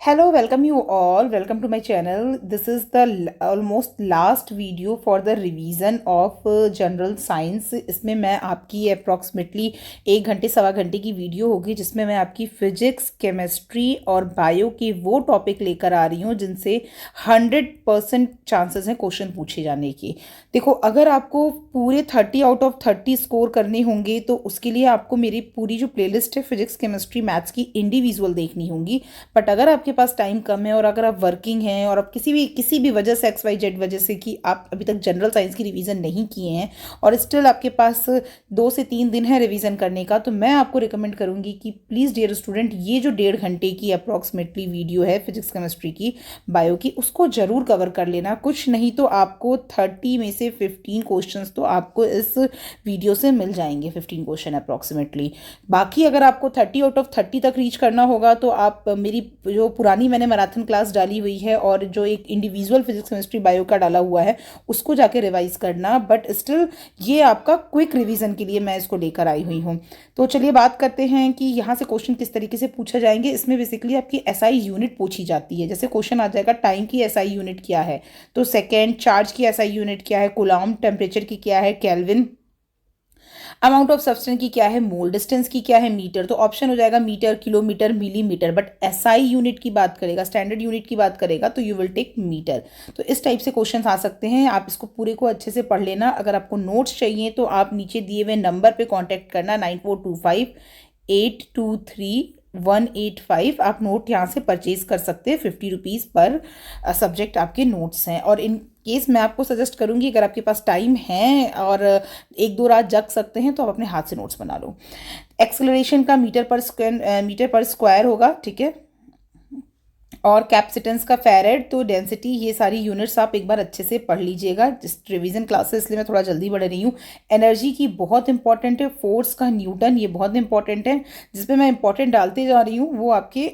Hello, welcome you all. Welcome to my channel. This is the almost last video for the revision of general science. इसमें मैं आपकी approximately 1 घंटे सवा घंटे की वीडियो होगी जिसमें मैं आपकी फिजिक्स, केमिस्ट्री और बायो के वो टॉपिक लेकर आ रही हूँ जिनसे 100% चांसेस हैं क्वेश्चन पूछे जाने की। देखो, अगर आपको पूरे 30 आउट ऑफ 30 स्कोर करने होंगे तो उसके लिए आपको मेरी पूरी जो प्लेलिस्ट है फिजिक्स, केमिस्ट्री, मैथ्स की इंडिविजुअल देखनी होंगी। बट अगर आपके पास टाइम कम है और अगर आप वर्किंग हैं और आप किसी भी वजह से XYZ वजह से कि आप अभी तक जनरल साइंस की रिवीजन नहीं किए हैं और स्टिल आपके पास 2 से 3 दिन है रिवीजन करने का, तो मैं आपको रिकमेंड करूंगी कि प्लीज़ डियर स्टूडेंट, ये जो 1.5 घंटे की अप्रॉक्सीमेटली वीडियो है फिजिक्स, केमिस्ट्री की, बायो की, उसको ज़रूर कवर कर लेना। कुछ नहीं तो आपको 30 में से 15 क्वेश्चन तो आपको इस वीडियो से मिल जाएंगे, 15 क्वेश्चन अप्रॉक्सीमेटली। बाकी अगर आपको 30 आउट ऑफ 30 तक रीच करना होगा तो आप मेरी जो पुरानी मैंने मैराथन क्लास डाली हुई है और जो एक इंडिविजुअल फिजिक्स, केमिस्ट्री, बायो का डाला हुआ है उसको जाके रिवाइज करना। बट स्टिल ये आपका क्विक रिवीजन के लिए मैं इसको लेकर आई हुई हूँ। तो चलिए बात करते हैं कि यहाँ से क्वेश्चन किस तरीके से पूछा जाएंगे। इसमें बेसिकली आपकी SI यूनिट पूछी जाती है। जैसे क्वेश्चन आ जाएगा टाइम की SI यूनिट क्या है, तो सेकेंड, चार्ज की SI यूनिट क्या है, कूलॉम, टेम्परेचर की क्या है, केल्विन, अमाउंट ऑफ सब्सटेंस की क्या है, मोल, डिस्टेंस की क्या है, मीटर। तो ऑप्शन हो जाएगा metre, kilometre, millimetre. But SI unit की बात करेगा, स्टैंडर्ड यूनिट की बात करेगा तो यू विल टेक मीटर। तो इस टाइप से क्वेश्चन आ सकते हैं। आप इसको पूरे को अच्छे से पढ़ लेना। अगर आपको नोट्स चाहिए तो आप नीचे दिए हुए नंबर पे कांटेक्ट करना, 9425823185। आप नोट यहाँ से परचेज कर सकते हैं। 50 रुपीज़ पर सब्जेक्ट आपके नोट्स हैं। और इन केस मैं आपको सजेस्ट करूंगी, अगर आपके पास टाइम है और 1-2 रात जग सकते हैं तो आप अपने हाथ से नोट्स बना लो। एक्सेलरेशन का मीटर पर स्क्वायर होगा, ठीक है। और कैपेसिटेंस का फेरेड, तो डेंसिटी, ये सारी यूनिट्स आप एक बार अच्छे से पढ़ लीजिएगा। जिस रिवीजन क्लास है इसलिए मैं थोड़ा जल्दी बढ़ रही हूँ। एनर्जी की बहुत इंपॉर्टेंट है। फोर्स का न्यूटन, ये बहुत इंपॉर्टेंट है। जिसपे मैं इंपॉर्टेंट डालते जा रही हूँ वो आपके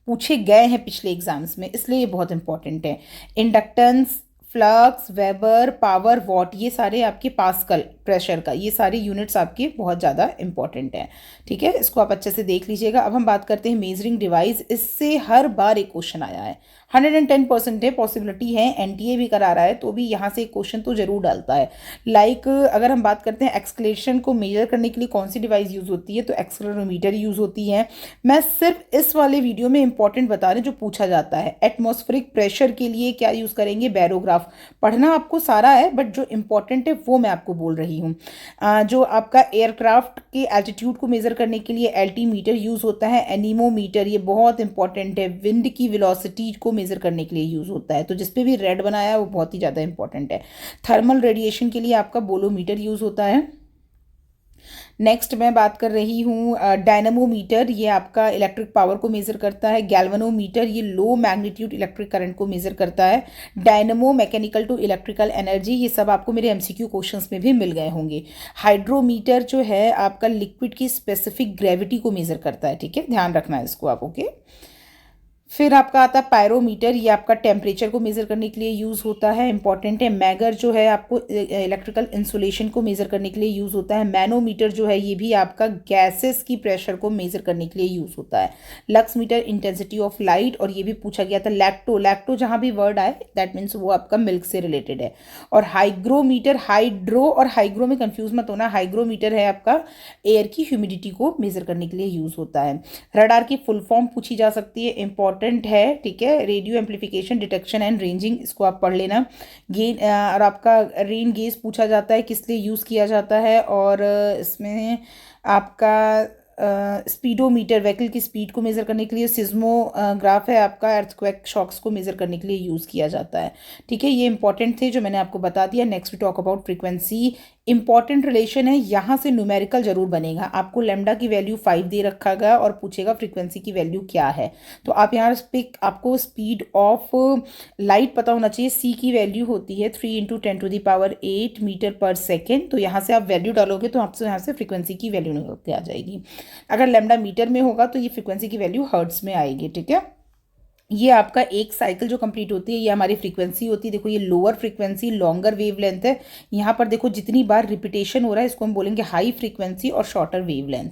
पूछे गए हैं पिछले एग्जाम्स में, इसलिए ये बहुत इंपॉर्टेंट है। Inductance, flux, weber, power, what, ये सारे आपके पास्कल प्रेशर का, ये सारे यूनिट्स आपके बहुत ज़्यादा इंपॉर्टेंट हैं, ठीक है। इसको आप अच्छे से देख लीजिएगा। अब हम बात करते हैं मेजरिंग डिवाइस। इससे हर बार एक क्वेश्चन आया है, 110% है, पॉसिबिलिटी है। NTA भी करा रहा है तो भी यहाँ से एक क्वेश्चन तो जरूर डालता है। अगर हम बात करते हैं एक्सक्लेशन को मेजर करने के लिए कौन सी डिवाइस यूज़ होती है, तो एक्सलेरोमीटर यूज़ होती है। मैं सिर्फ इस वाले वीडियो में इंपॉर्टेंट बता रही हूँ जो पूछा जाता है। एटमॉस्फेरिक प्रेशर के लिए क्या यूज़ करेंगे, बैरोग्राफ। पढ़ना आपको सारा है बट जो इंपॉर्टेंट है वो मैं आपको बोल रही हूँ। जो आपका एयरक्राफ्ट के एल्टीट्यूड को मेजर करने के लिए एल्टीमीटर यूज़ होता है। एनीमोमीटर, ये बहुत इंपॉर्टेंट है। विंड की वेलोसिटी को मेजर करने के लिए यूज़ होता है। तो जिसपे भी रेड बनाया है वो बहुत ही ज़्यादा इंपॉर्टेंट है। थर्मल रेडिएशन के लिए आपका बोलोमीटर यूज़ होता है। नेक्स्ट मैं बात कर रही हूँ डायनामोमीटर, ये आपका इलेक्ट्रिक पावर को मेज़र करता है। गैल्वेनोमीटर, ये लो मैग्नीट्यूड इलेक्ट्रिक करंट को मेज़र करता है। Dynamo, mechanical to electrical energy, ये सब आपको मेरे MCQ क्वेश्चंस में भी मिल गए होंगे। हाइड्रोमीटर जो है आपका लिक्विड की स्पेसिफिक ग्रेविटी को मेज़र करता है, ठीक है, ध्यान रखना है इसको आप, ओके। फिर आपका आता है पायरोमीटर, ये आपका टेम्परेचर को मेज़र करने के लिए यूज़ होता है, इंपॉर्टेंट है। मैगर जो है आपको इलेक्ट्रिकल इंसुलेशन को मेज़र करने के लिए यूज़ होता है। मैनोमीटर जो है ये भी आपका गैसेस की प्रेशर को मेज़र करने के लिए यूज़ होता है। Lux meter, intensity of light, और ये भी पूछा गया था। लैक्टो जहाँ भी वर्ड आए दैट मीन्स वो आपका मिल्क से रिलेटेड है। और हाइग्रोमीटर, हाइड्रो और हाइग्रो में कंफ्यूज मत होना। हाइग्रोमीटर है आपका एयर की ह्यूमिडिटी को मेज़र करने के लिए यूज़ होता है। रडार की फुल फॉर्म पूछी जा सकती है, इंपॉर्टेंट है, ठीक है। Radio amplification, detection and ranging, इसको आप पढ़ लेना। गेन और आपका रेन गेज पूछा जाता है, किस लिए यूज़ किया जाता है। और इसमें आपका स्पीडोमीटर, व्हीकल की स्पीड को मेज़र करने के लिए। सिज्मोग्राफ है आपका, अर्थक्वेक शॉक्स को मेज़र करने के लिए यूज़ किया जाता है, ठीक है। ये इंपॉर्टेंट थे जो मैंने आपको बता दिया। Next we talk about frequency. Important relation है, यहाँ से न्यूमेरिकल जरूर बनेगा। आपको लैम्डा की वैल्यू 5 दे रखा गया और पूछेगा फ्रीक्वेंसी की वैल्यू क्या है। तो आप यहाँ पे आपको स्पीड ऑफ लाइट पता होना चाहिए। C की वैल्यू होती है 3 × 10⁸ मीटर पर सेकेंड। तो यहाँ से आप वैल्यू डालोगे तो आपसे यहाँ से फ्रीक्वेंसी की वैल्यू निकल के आ जाएगी। अगर लैम्डा मीटर में होगा तो ये फ्रीक्वेंसी की वैल्यू हर्ट्ज में आएगी, ठीक है। ये आपका एक साइकिल जो कंप्लीट होती है ये हमारी फ्रीक्वेंसी होती है। देखो ये लोअर फ्रीक्वेंसी, लॉन्गर वेवलेंथ है। यहाँ पर देखो जितनी बार रिपीटेशन हो रहा है इसको हम बोलेंगे हाई फ्रीक्वेंसी और शॉर्टर वेवलेंथ।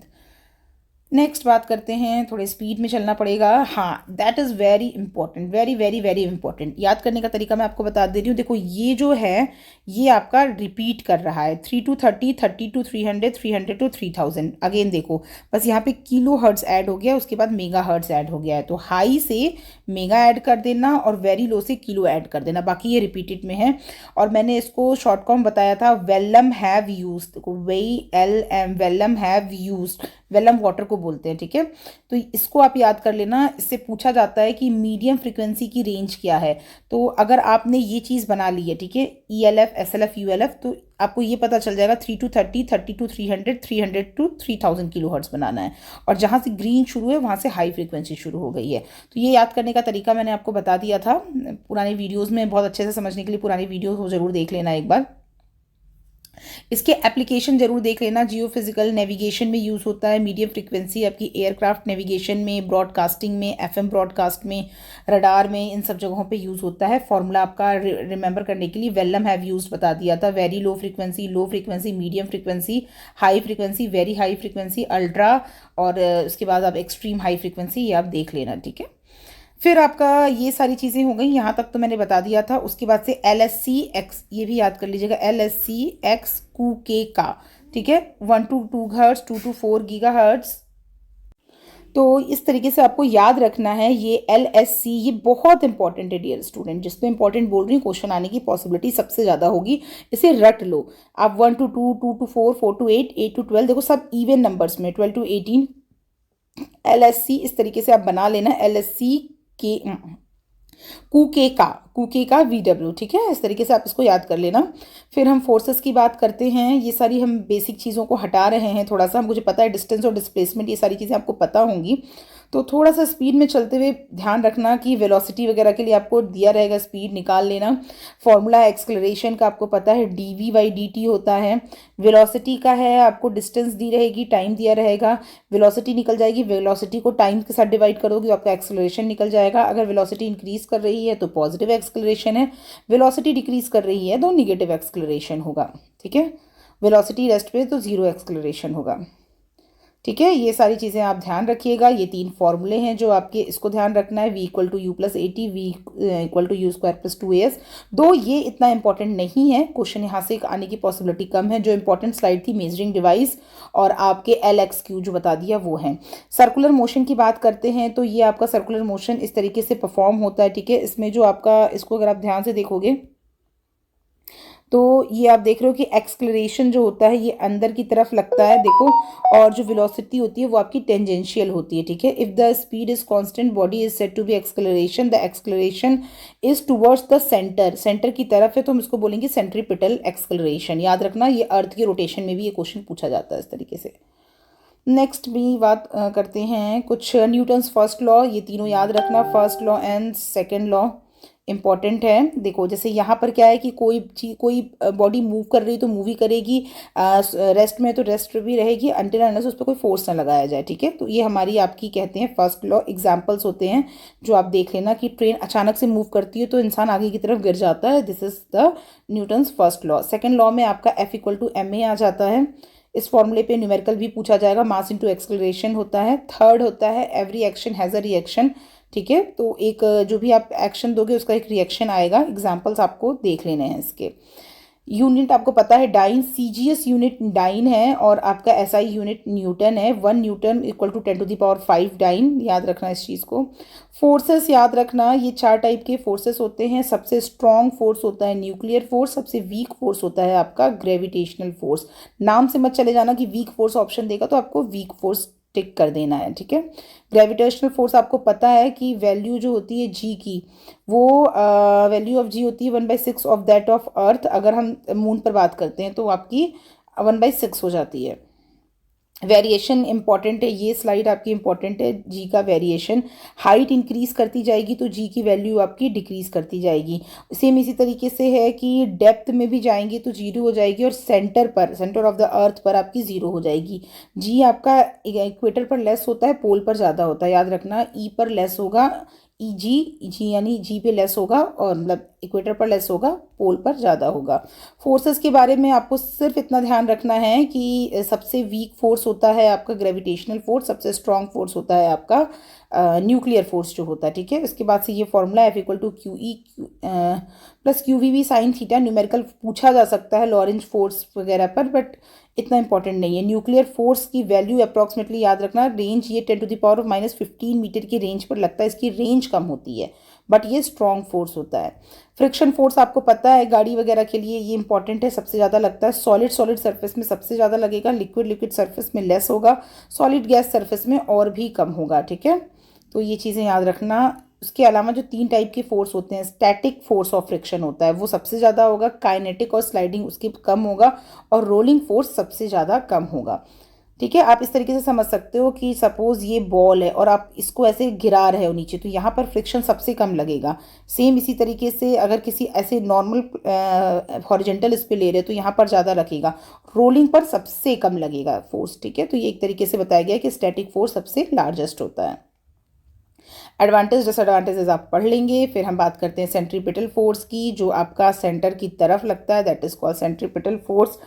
नेक्स्ट बात करते हैं, थोड़े स्पीड में चलना पड़ेगा। हाँ, that is very important, very very very important. याद करने का तरीका मैं आपको बता दे रही हूँ। देखो ये जो है ये आपका रिपीट कर रहा है 3 to 30, 30 to 300, 300 to 3000। अगेन देखो बस यहाँ पे किलो हर्ट्स ऐड हो गया, उसके बाद मेगा हर्ट्स ऐड हो गया है, तो हाई से मेगा ऐड कर देना और वेरी लो से किलो ऐड कर देना, बाकी ये रिपीटेड में है। और मैंने इसको शॉर्ट फॉर्म बताया था, वेलम हैव यूज, देखो VLM, वेलम हैव यूज, वेलम वाटर को बोलते हैं, ठीक है। तो इसको आप याद कर लेना, इससे पूछा जाता है कि मीडियम फ्रीक्वेंसी की रेंज क्या है। तो अगर आपने ये चीज़ बना ली है, ठीक है, ELF SLF ULF, तो आपको ये पता चल जाएगा 3 to 30, 30 to 300, 300 to 3000 kilo hertz बनाना है। और जहाँ से ग्रीन शुरू है वहाँ से हाई फ्रीक्वेंसी शुरू हो गई है। तो ये याद करने का तरीका मैंने आपको बता दिया था पुरानी वीडियोज़ में, बहुत अच्छे से समझने के लिए पुरानी वीडियोज़ को ज़रूर देख लेना एक बार। इसके एप्लीकेशन जरूर देख लेना। जियो फिजिकल नेविगेशन में यूज़ होता है, मीडियम फ्रीक्वेंसी आपकी एयरक्राफ्ट नेविगेशन में, ब्रॉडकास्टिंग में, FM ब्रॉडकास्ट में, रडार में, इन सब जगहों पे यूज़ होता है। फॉर्मूला आपका रिमेंबर करने के लिए वेलम हैव यूज बता दिया था, very low frequency, medium frequency, high frequency, very high frequency, ultra, और उसके बाद आप एक्सट्रीम हाई फ्रीक्वेंसी, ये आप देख लेना, ठीक है। फिर आपका ये सारी चीज़ें हो गई, यहाँ तक तो मैंने बता दिया था। उसके बाद से LSC-X, ये भी याद कर लीजिएगा, LSC-X QK का, ठीक है, 1 to 2 hertz, 2 to 4 giga hertz. तो इस तरीके से आपको याद रखना है ये LSC, ये बहुत इंपॉर्टेंट है डियर स्टूडेंट, जिसपे इंपॉर्टेंट बोल रही हूँ, क्वेश्चन आने की पॉसिबिलिटी सबसे ज़्यादा होगी, इसे रट लो आप। 1 to 2, 2 to 4, 4 to 8, 8 to 12, देखो सब इवन नंबर्स में, 12 to 18, LSC इस तरीके से आप बना लेना, LSC के कुके का VW, ठीक है, इस तरीके से आप इसको याद कर लेना। फिर हम फोर्सेस की बात करते हैं, ये सारी हम बेसिक चीज़ों को हटा रहे हैं थोड़ा सा, मुझे पता है डिस्टेंस और डिस्प्लेसमेंट ये सारी चीज़ें आपको पता होंगी, तो थोड़ा सा स्पीड में चलते हुए ध्यान रखना कि वेलोसिटी वगैरह के लिए आपको दिया रहेगा, स्पीड निकाल लेना। फॉर्मूला एक्सलरेशन का आपको पता है, dV/dt होता है। वेलोसिटी का है, आपको डिस्टेंस दी रहेगी, टाइम दिया रहेगा, वेलोसिटी निकल जाएगी, वेलोसिटी को टाइम के साथ डिवाइड करोगे तो आपका एक्सलरेशन निकल जाएगा। अगर वेलोसिटी इंक्रीज कर रही है तो पॉजिटिव एक्सलरेशन है, वेलोसिटी डिक्रीज कर रही है तो निगेटिव एक्सलरेशन होगा, ठीक है। वेलोसिटी रेस्ट पे तो जीरो एक्सलरेशन होगा, ठीक है। ये सारी चीज़ें आप ध्यान रखिएगा। ये 3 फॉर्मूले हैं जो आपके, इसको ध्यान रखना है, V = U + AT, V = U² + 2AS। दो ये इतना इंपॉर्टेंट नहीं है, क्वेश्चन यहाँ से आने की पॉसिबिलिटी कम है। जो इंपॉर्टेंट स्लाइड थी मेजरिंग डिवाइस और आपके LXQ जो बता दिया वो है। सर्कुलर मोशन की बात करते हैं तो ये आपका सर्कुलर मोशन इस तरीके से परफॉर्म होता है, ठीक है। इसमें जो आपका, इसको अगर आप ध्यान से देखोगे तो ये आप देख रहे हो कि एक्सक्लरेशन जो होता है ये अंदर की तरफ लगता है, देखो, और जो वेलोसिटी होती है वो आपकी टेंजेंशियल होती है, ठीक है। If the speed is constant, body is said to be acceleration, the acceleration is towards the centre, centre की तरफ है तो हम इसको बोलेंगे सेंट्रीपिटल एक्सक्लरेशन। याद रखना, ये अर्थ के रोटेशन में भी ये क्वेश्चन पूछा जाता है इस तरीके से। नेक्स्ट भी बात करते हैं कुछ न्यूटन्स फर्स्ट लॉ, ये तीनों याद रखना, first law and second law important है। देखो जैसे यहाँ पर क्या है कि कोई बॉडी मूव कर रही तो मूव ही करेगी, रेस्ट में तो रेस्ट भी रहेगी, अनटिल अनलेस उस पर कोई फोर्स ना लगाया जाए, ठीक है। तो ये हमारी आपकी कहते हैं फर्स्ट लॉ। एग्जांपल्स होते हैं जो आप देख लेना कि ट्रेन अचानक से मूव करती है तो इंसान आगे की तरफ गिर जाता है, this is the Newton's first law. Second law में आपका F = ma आ जाता है, इस फॉर्मूले पे न्यूमेरिकल भी पूछा जाएगा, मास इनटू एक्सलरेशन होता है। थर्ड होता है every action has a reaction, ठीक है। तो एक जो भी आप एक्शन दोगे उसका एक रिएक्शन आएगा। एग्जांपल्स आपको देख लेने हैं इसके। यूनिट आपको पता है डाइन, CGS यूनिट डाइन है और आपका SI यूनिट न्यूटन है। 1 न्यूटन = 10⁵ डाइन, याद रखना इस चीज़ को। फोर्सेस याद रखना, ये 4 टाइप के फोर्सेस होते हैं। सबसे स्ट्रॉन्ग फोर्स होता है न्यूक्लियर फोर्स, सबसे वीक फोर्स होता है आपका ग्रेविटेशनल फोर्स। नाम से मत चले जाना कि वीक फोर्स ऑप्शन देगा तो आपको वीक फोर्स टिक कर देना है, ठीक है। ग्रेविटेशनल फोर्स आपको पता है कि वैल्यू जो होती है जी की, वो वैल्यू ऑफ जी होती है 1/6 ऑफ दैट ऑफ अर्थ। अगर हम मून पर बात करते हैं तो आपकी 1/6 हो जाती है। वेरिएशन इंपॉर्टेंट है, ये स्लाइड आपकी इंपॉर्टेंट है, जी का वेरिएशन। हाइट इंक्रीज करती जाएगी तो जी की वैल्यू आपकी डिक्रीज करती जाएगी। सेम इसी तरीके से है कि डेप्थ में भी जाएंगे तो 0 हो जाएगी और सेंटर ऑफ द अर्थ पर आपकी 0 हो जाएगी। जी आपका इक्वेटर पर लेस होता है, पोल पर ज़्यादा होता है, याद रखना। ई पर लेस होगा, जी यानी जी पे लेस होगा, और मतलब इक्वेटर पर लेस होगा, पोल पर ज़्यादा होगा। फोर्सेस के बारे में आपको सिर्फ इतना ध्यान रखना है कि सबसे वीक फोर्स होता है आपका ग्रेविटेशनल फोर्स, सबसे स्ट्रॉन्ग फोर्स होता है आपका न्यूक्लियर फोर्स जो होता है, ठीक है। इसके बाद से ये formula F equal to q E plus q v v sine theta, numerical पूछा जा सकता है लॉरेंज फोर्स वगैरह पर, बट इतना इंपॉर्टेंट नहीं है। न्यूक्लियर फोर्स की वैल्यू अप्रॉक्सीमेटली याद रखना, रेंज ये 10⁻⁻15 मीटर की रेंज पर लगता है, इसकी रेंज कम होती है, बट ये स्ट्रॉन्ग फोर्स होता है। फ्रिक्शन फोर्स आपको पता है गाड़ी वगैरह के लिए ये इंपॉर्टेंट है, सबसे ज़्यादा लगता है सॉलिड सॉलिड सरफेस में सबसे ज़्यादा लगेगा, लिक्विड लिक्विड सरफेस में लेस होगा, सॉलिड गैस सरफेस में और भी कम होगा, ठीक है। तो ये चीज़ें याद रखना। उसके अलावा जो 3 टाइप के फोर्स होते हैं, स्टैटिक फोर्स ऑफ फ्रिक्शन होता है वो सबसे ज़्यादा होगा, काइनेटिक और स्लाइडिंग उसकी कम होगा, और रोलिंग फोर्स सबसे ज़्यादा कम होगा, ठीक है। आप इस तरीके से समझ सकते हो कि सपोज ये बॉल है और आप इसको ऐसे गिरा रहे हो नीचे, तो यहाँ पर फ्रिक्शन सबसे कम लगेगा। सेम इसी तरीके से अगर किसी ऐसे नॉर्मल हॉरिजेंटल इस पे ले रहे हो तो यहाँ पर ज़्यादा लगेगा, रोलिंग पर सबसे कम लगेगा फोर्स, ठीक है। तो ये एक तरीके से बताया गया कि स्टैटिक फोर्स सबसे लार्जेस्ट होता है। एडवांटेज डिसएडवांटेजेस आप पढ़ लेंगे। फिर हम बात करते हैं सेंट्रीपिटल फोर्स की, जो आपका सेंटर की तरफ लगता है, that is called centripetal force.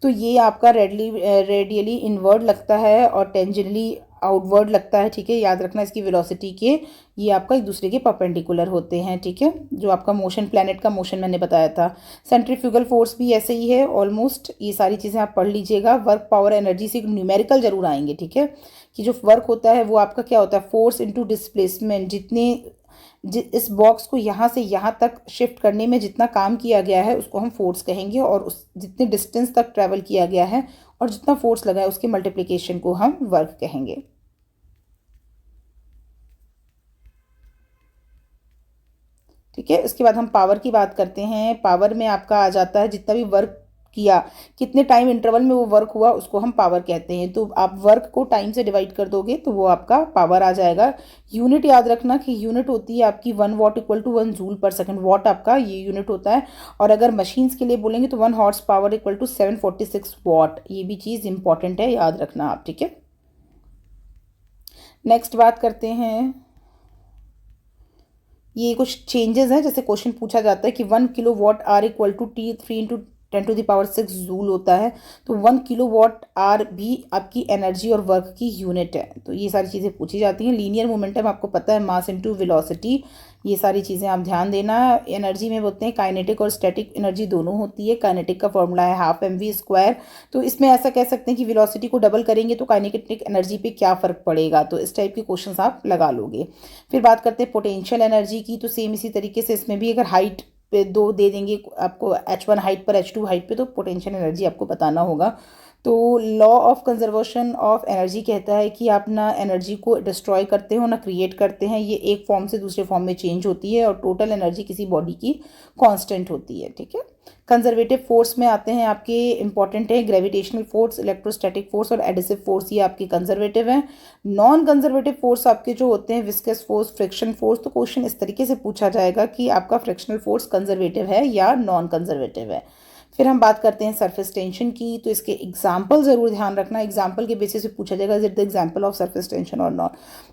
तो ये आपका रेडियली इनवर्ड लगता है और टेंजेंटली आउटवर्ड लगता है, ठीक है। याद रखना इसकी वेलोसिटी के ये आपका एक दूसरे के परपेंडिकुलर होते हैं, ठीक है। जो आपका मोशन, प्लैनेट का मोशन मैंने बताया था। सेंट्रीफ्यूगल फोर्स भी ऐसे ही है ऑलमोस्ट, ये सारी चीज़ें आप पढ़ लीजिएगा। वर्क पावर एनर्जी से न्यूमेरिकल जरूर आएंगे, ठीक है, कि जो वर्क होता है वो आपका क्या होता है, फोर्स इनटू डिस्प्लेसमेंट। इस बॉक्स को यहाँ से यहाँ तक शिफ्ट करने में जितना काम किया गया है उसको हम फोर्स कहेंगे, और उस जितने डिस्टेंस तक ट्रैवल किया गया है और जितना फोर्स लगा है उसके मल्टीप्लिकेशन को हम वर्क कहेंगे। ठीक है। इसके बाद हम पावर की बात करते हैं। पावर में आपका आ जाता है जितना भी वर्क किया, कितने टाइम इंटरवल में वो वर्क हुआ उसको हम पावर कहते हैं। तो आप वर्क को टाइम से डिवाइड कर दोगे तो वो आपका पावर आ जाएगा। यूनिट याद रखना कि यूनिट होती है आपकी 1 वाट इक्वल टू 1 जूल/सेकंड, वाट आपका ये यूनिट होता है। और अगर मशीन्स के लिए बोलेंगे तो 1 हॉर्स पावर इक्वल टू 746 वाट, ये भी चीज़ इंपॉर्टेंट है, याद रखना आप, ठीक है। नेक्स्ट बात करते हैं, ये कुछ चेंजेस हैं। जैसे क्वेश्चन पूछा जाता है कि 1 kWh equal to T3 × 10⁻⁶ joule होता है, तो 1 kWh भी आपकी एनर्जी और वर्क की यूनिट है। तो ये सारी चीज़ें पूछी जाती हैं। लीनियर मोमेंटम आपको पता है, मास इनटू वेलोसिटी, ये सारी चीज़ें आप ध्यान देना। एनर्जी में बोलते हैं काइनेटिक और स्टैटिक एनर्जी दोनों होती है। काइनेटिक का फॉर्मूला है 12mv²। तो इसमें ऐसा कह सकते हैं कि वेलोसिटी को डबल करेंगे तो काइनेटिक एनर्जी पे क्या फ़र्क पड़ेगा, तो इस टाइप के क्वेश्चंस आप लगा लोगे। फिर बात करते हैं पोटेंशियल एनर्जी की, तो सेम इसी तरीके से इसमें भी अगर हाइट पे 2 दे देंगे आपको, H1 हाइट पर H2 हाइट पे, तो पोटेंशियल एनर्जी आपको बताना होगा। तो law of conservation of energy कहता है कि आप ना एनर्जी को डिस्ट्रॉय करते हो ना क्रिएट करते हैं, ये एक फॉर्म से दूसरे फॉर्म में चेंज होती है, और टोटल एनर्जी किसी बॉडी की कांस्टेंट होती है, ठीक है। कंजर्वेटिव फोर्स में आते हैं आपके, इंपॉर्टेंट है ग्रेविटेशनल फोर्स, इलेक्ट्रोस्टैटिक फोर्स और एडिसिव फोर्स, ये आपके कंजर्वेटिव हैं। नॉन कंजर्वेटिव फोर्स आपके जो होते हैं विस्कस फोर्स, फ्रिक्शन फोर्स। तो क्वेश्चन इस तरीके से पूछा जाएगा कि आपका फ्रिक्शनल फोर्स कंजर्वेटिव है या नॉन कंजर्वेटिव है। फिर हम बात करते हैं सरफेस टेंशन की, तो इसके एग्जाम्पल ज़रूर ध्यान रखना, एग्जाम्पल के बेसिस पे पूछा जाएगा, is it the example of surface tension और नॉट।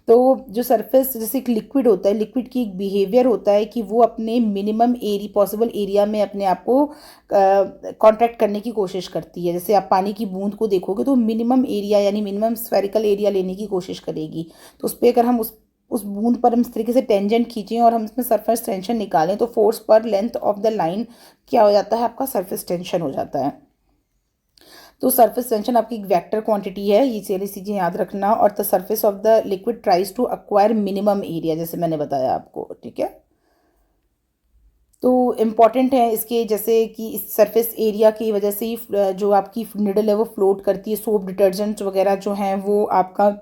तो जो सरफेस, जैसे एक लिक्विड होता है, लिक्विड की एक बिहेवियर होता है कि वो अपने मिनिमम पॉसिबल एरिया में अपने आप को कॉन्ट्रैक्ट करने की कोशिश करती है। जैसे आप पानी की बूंद को देखोगे तो मिनिमम एरिया यानी मिनिमम स्फेरिकल एरिया लेने की कोशिश करेगी। तो उस पर अगर हम उस बूंद पर हम इस तरीके से टेंजेंट खींचें और हम इसमें सरफेस टेंशन निकालें तो फोर्स पर लेंथ ऑफ द लाइन क्या हो जाता है, आपका सरफेस टेंशन हो जाता है। तो सरफेस टेंशन आपकी एक वेक्टर क्वांटिटी है, ये सारी चीज़ें याद रखना। और the surface of the liquid tries to acquire minimum area, जैसे मैंने बताया आपको, ठीक है। तो इम्पॉर्टेंट है इसके, जैसे कि इस सरफेस एरिया की वजह से ही जो आपकी निडल है वो फ्लोट करती है। सोप डिटर्जेंट वगैरह जो हैं वो आपका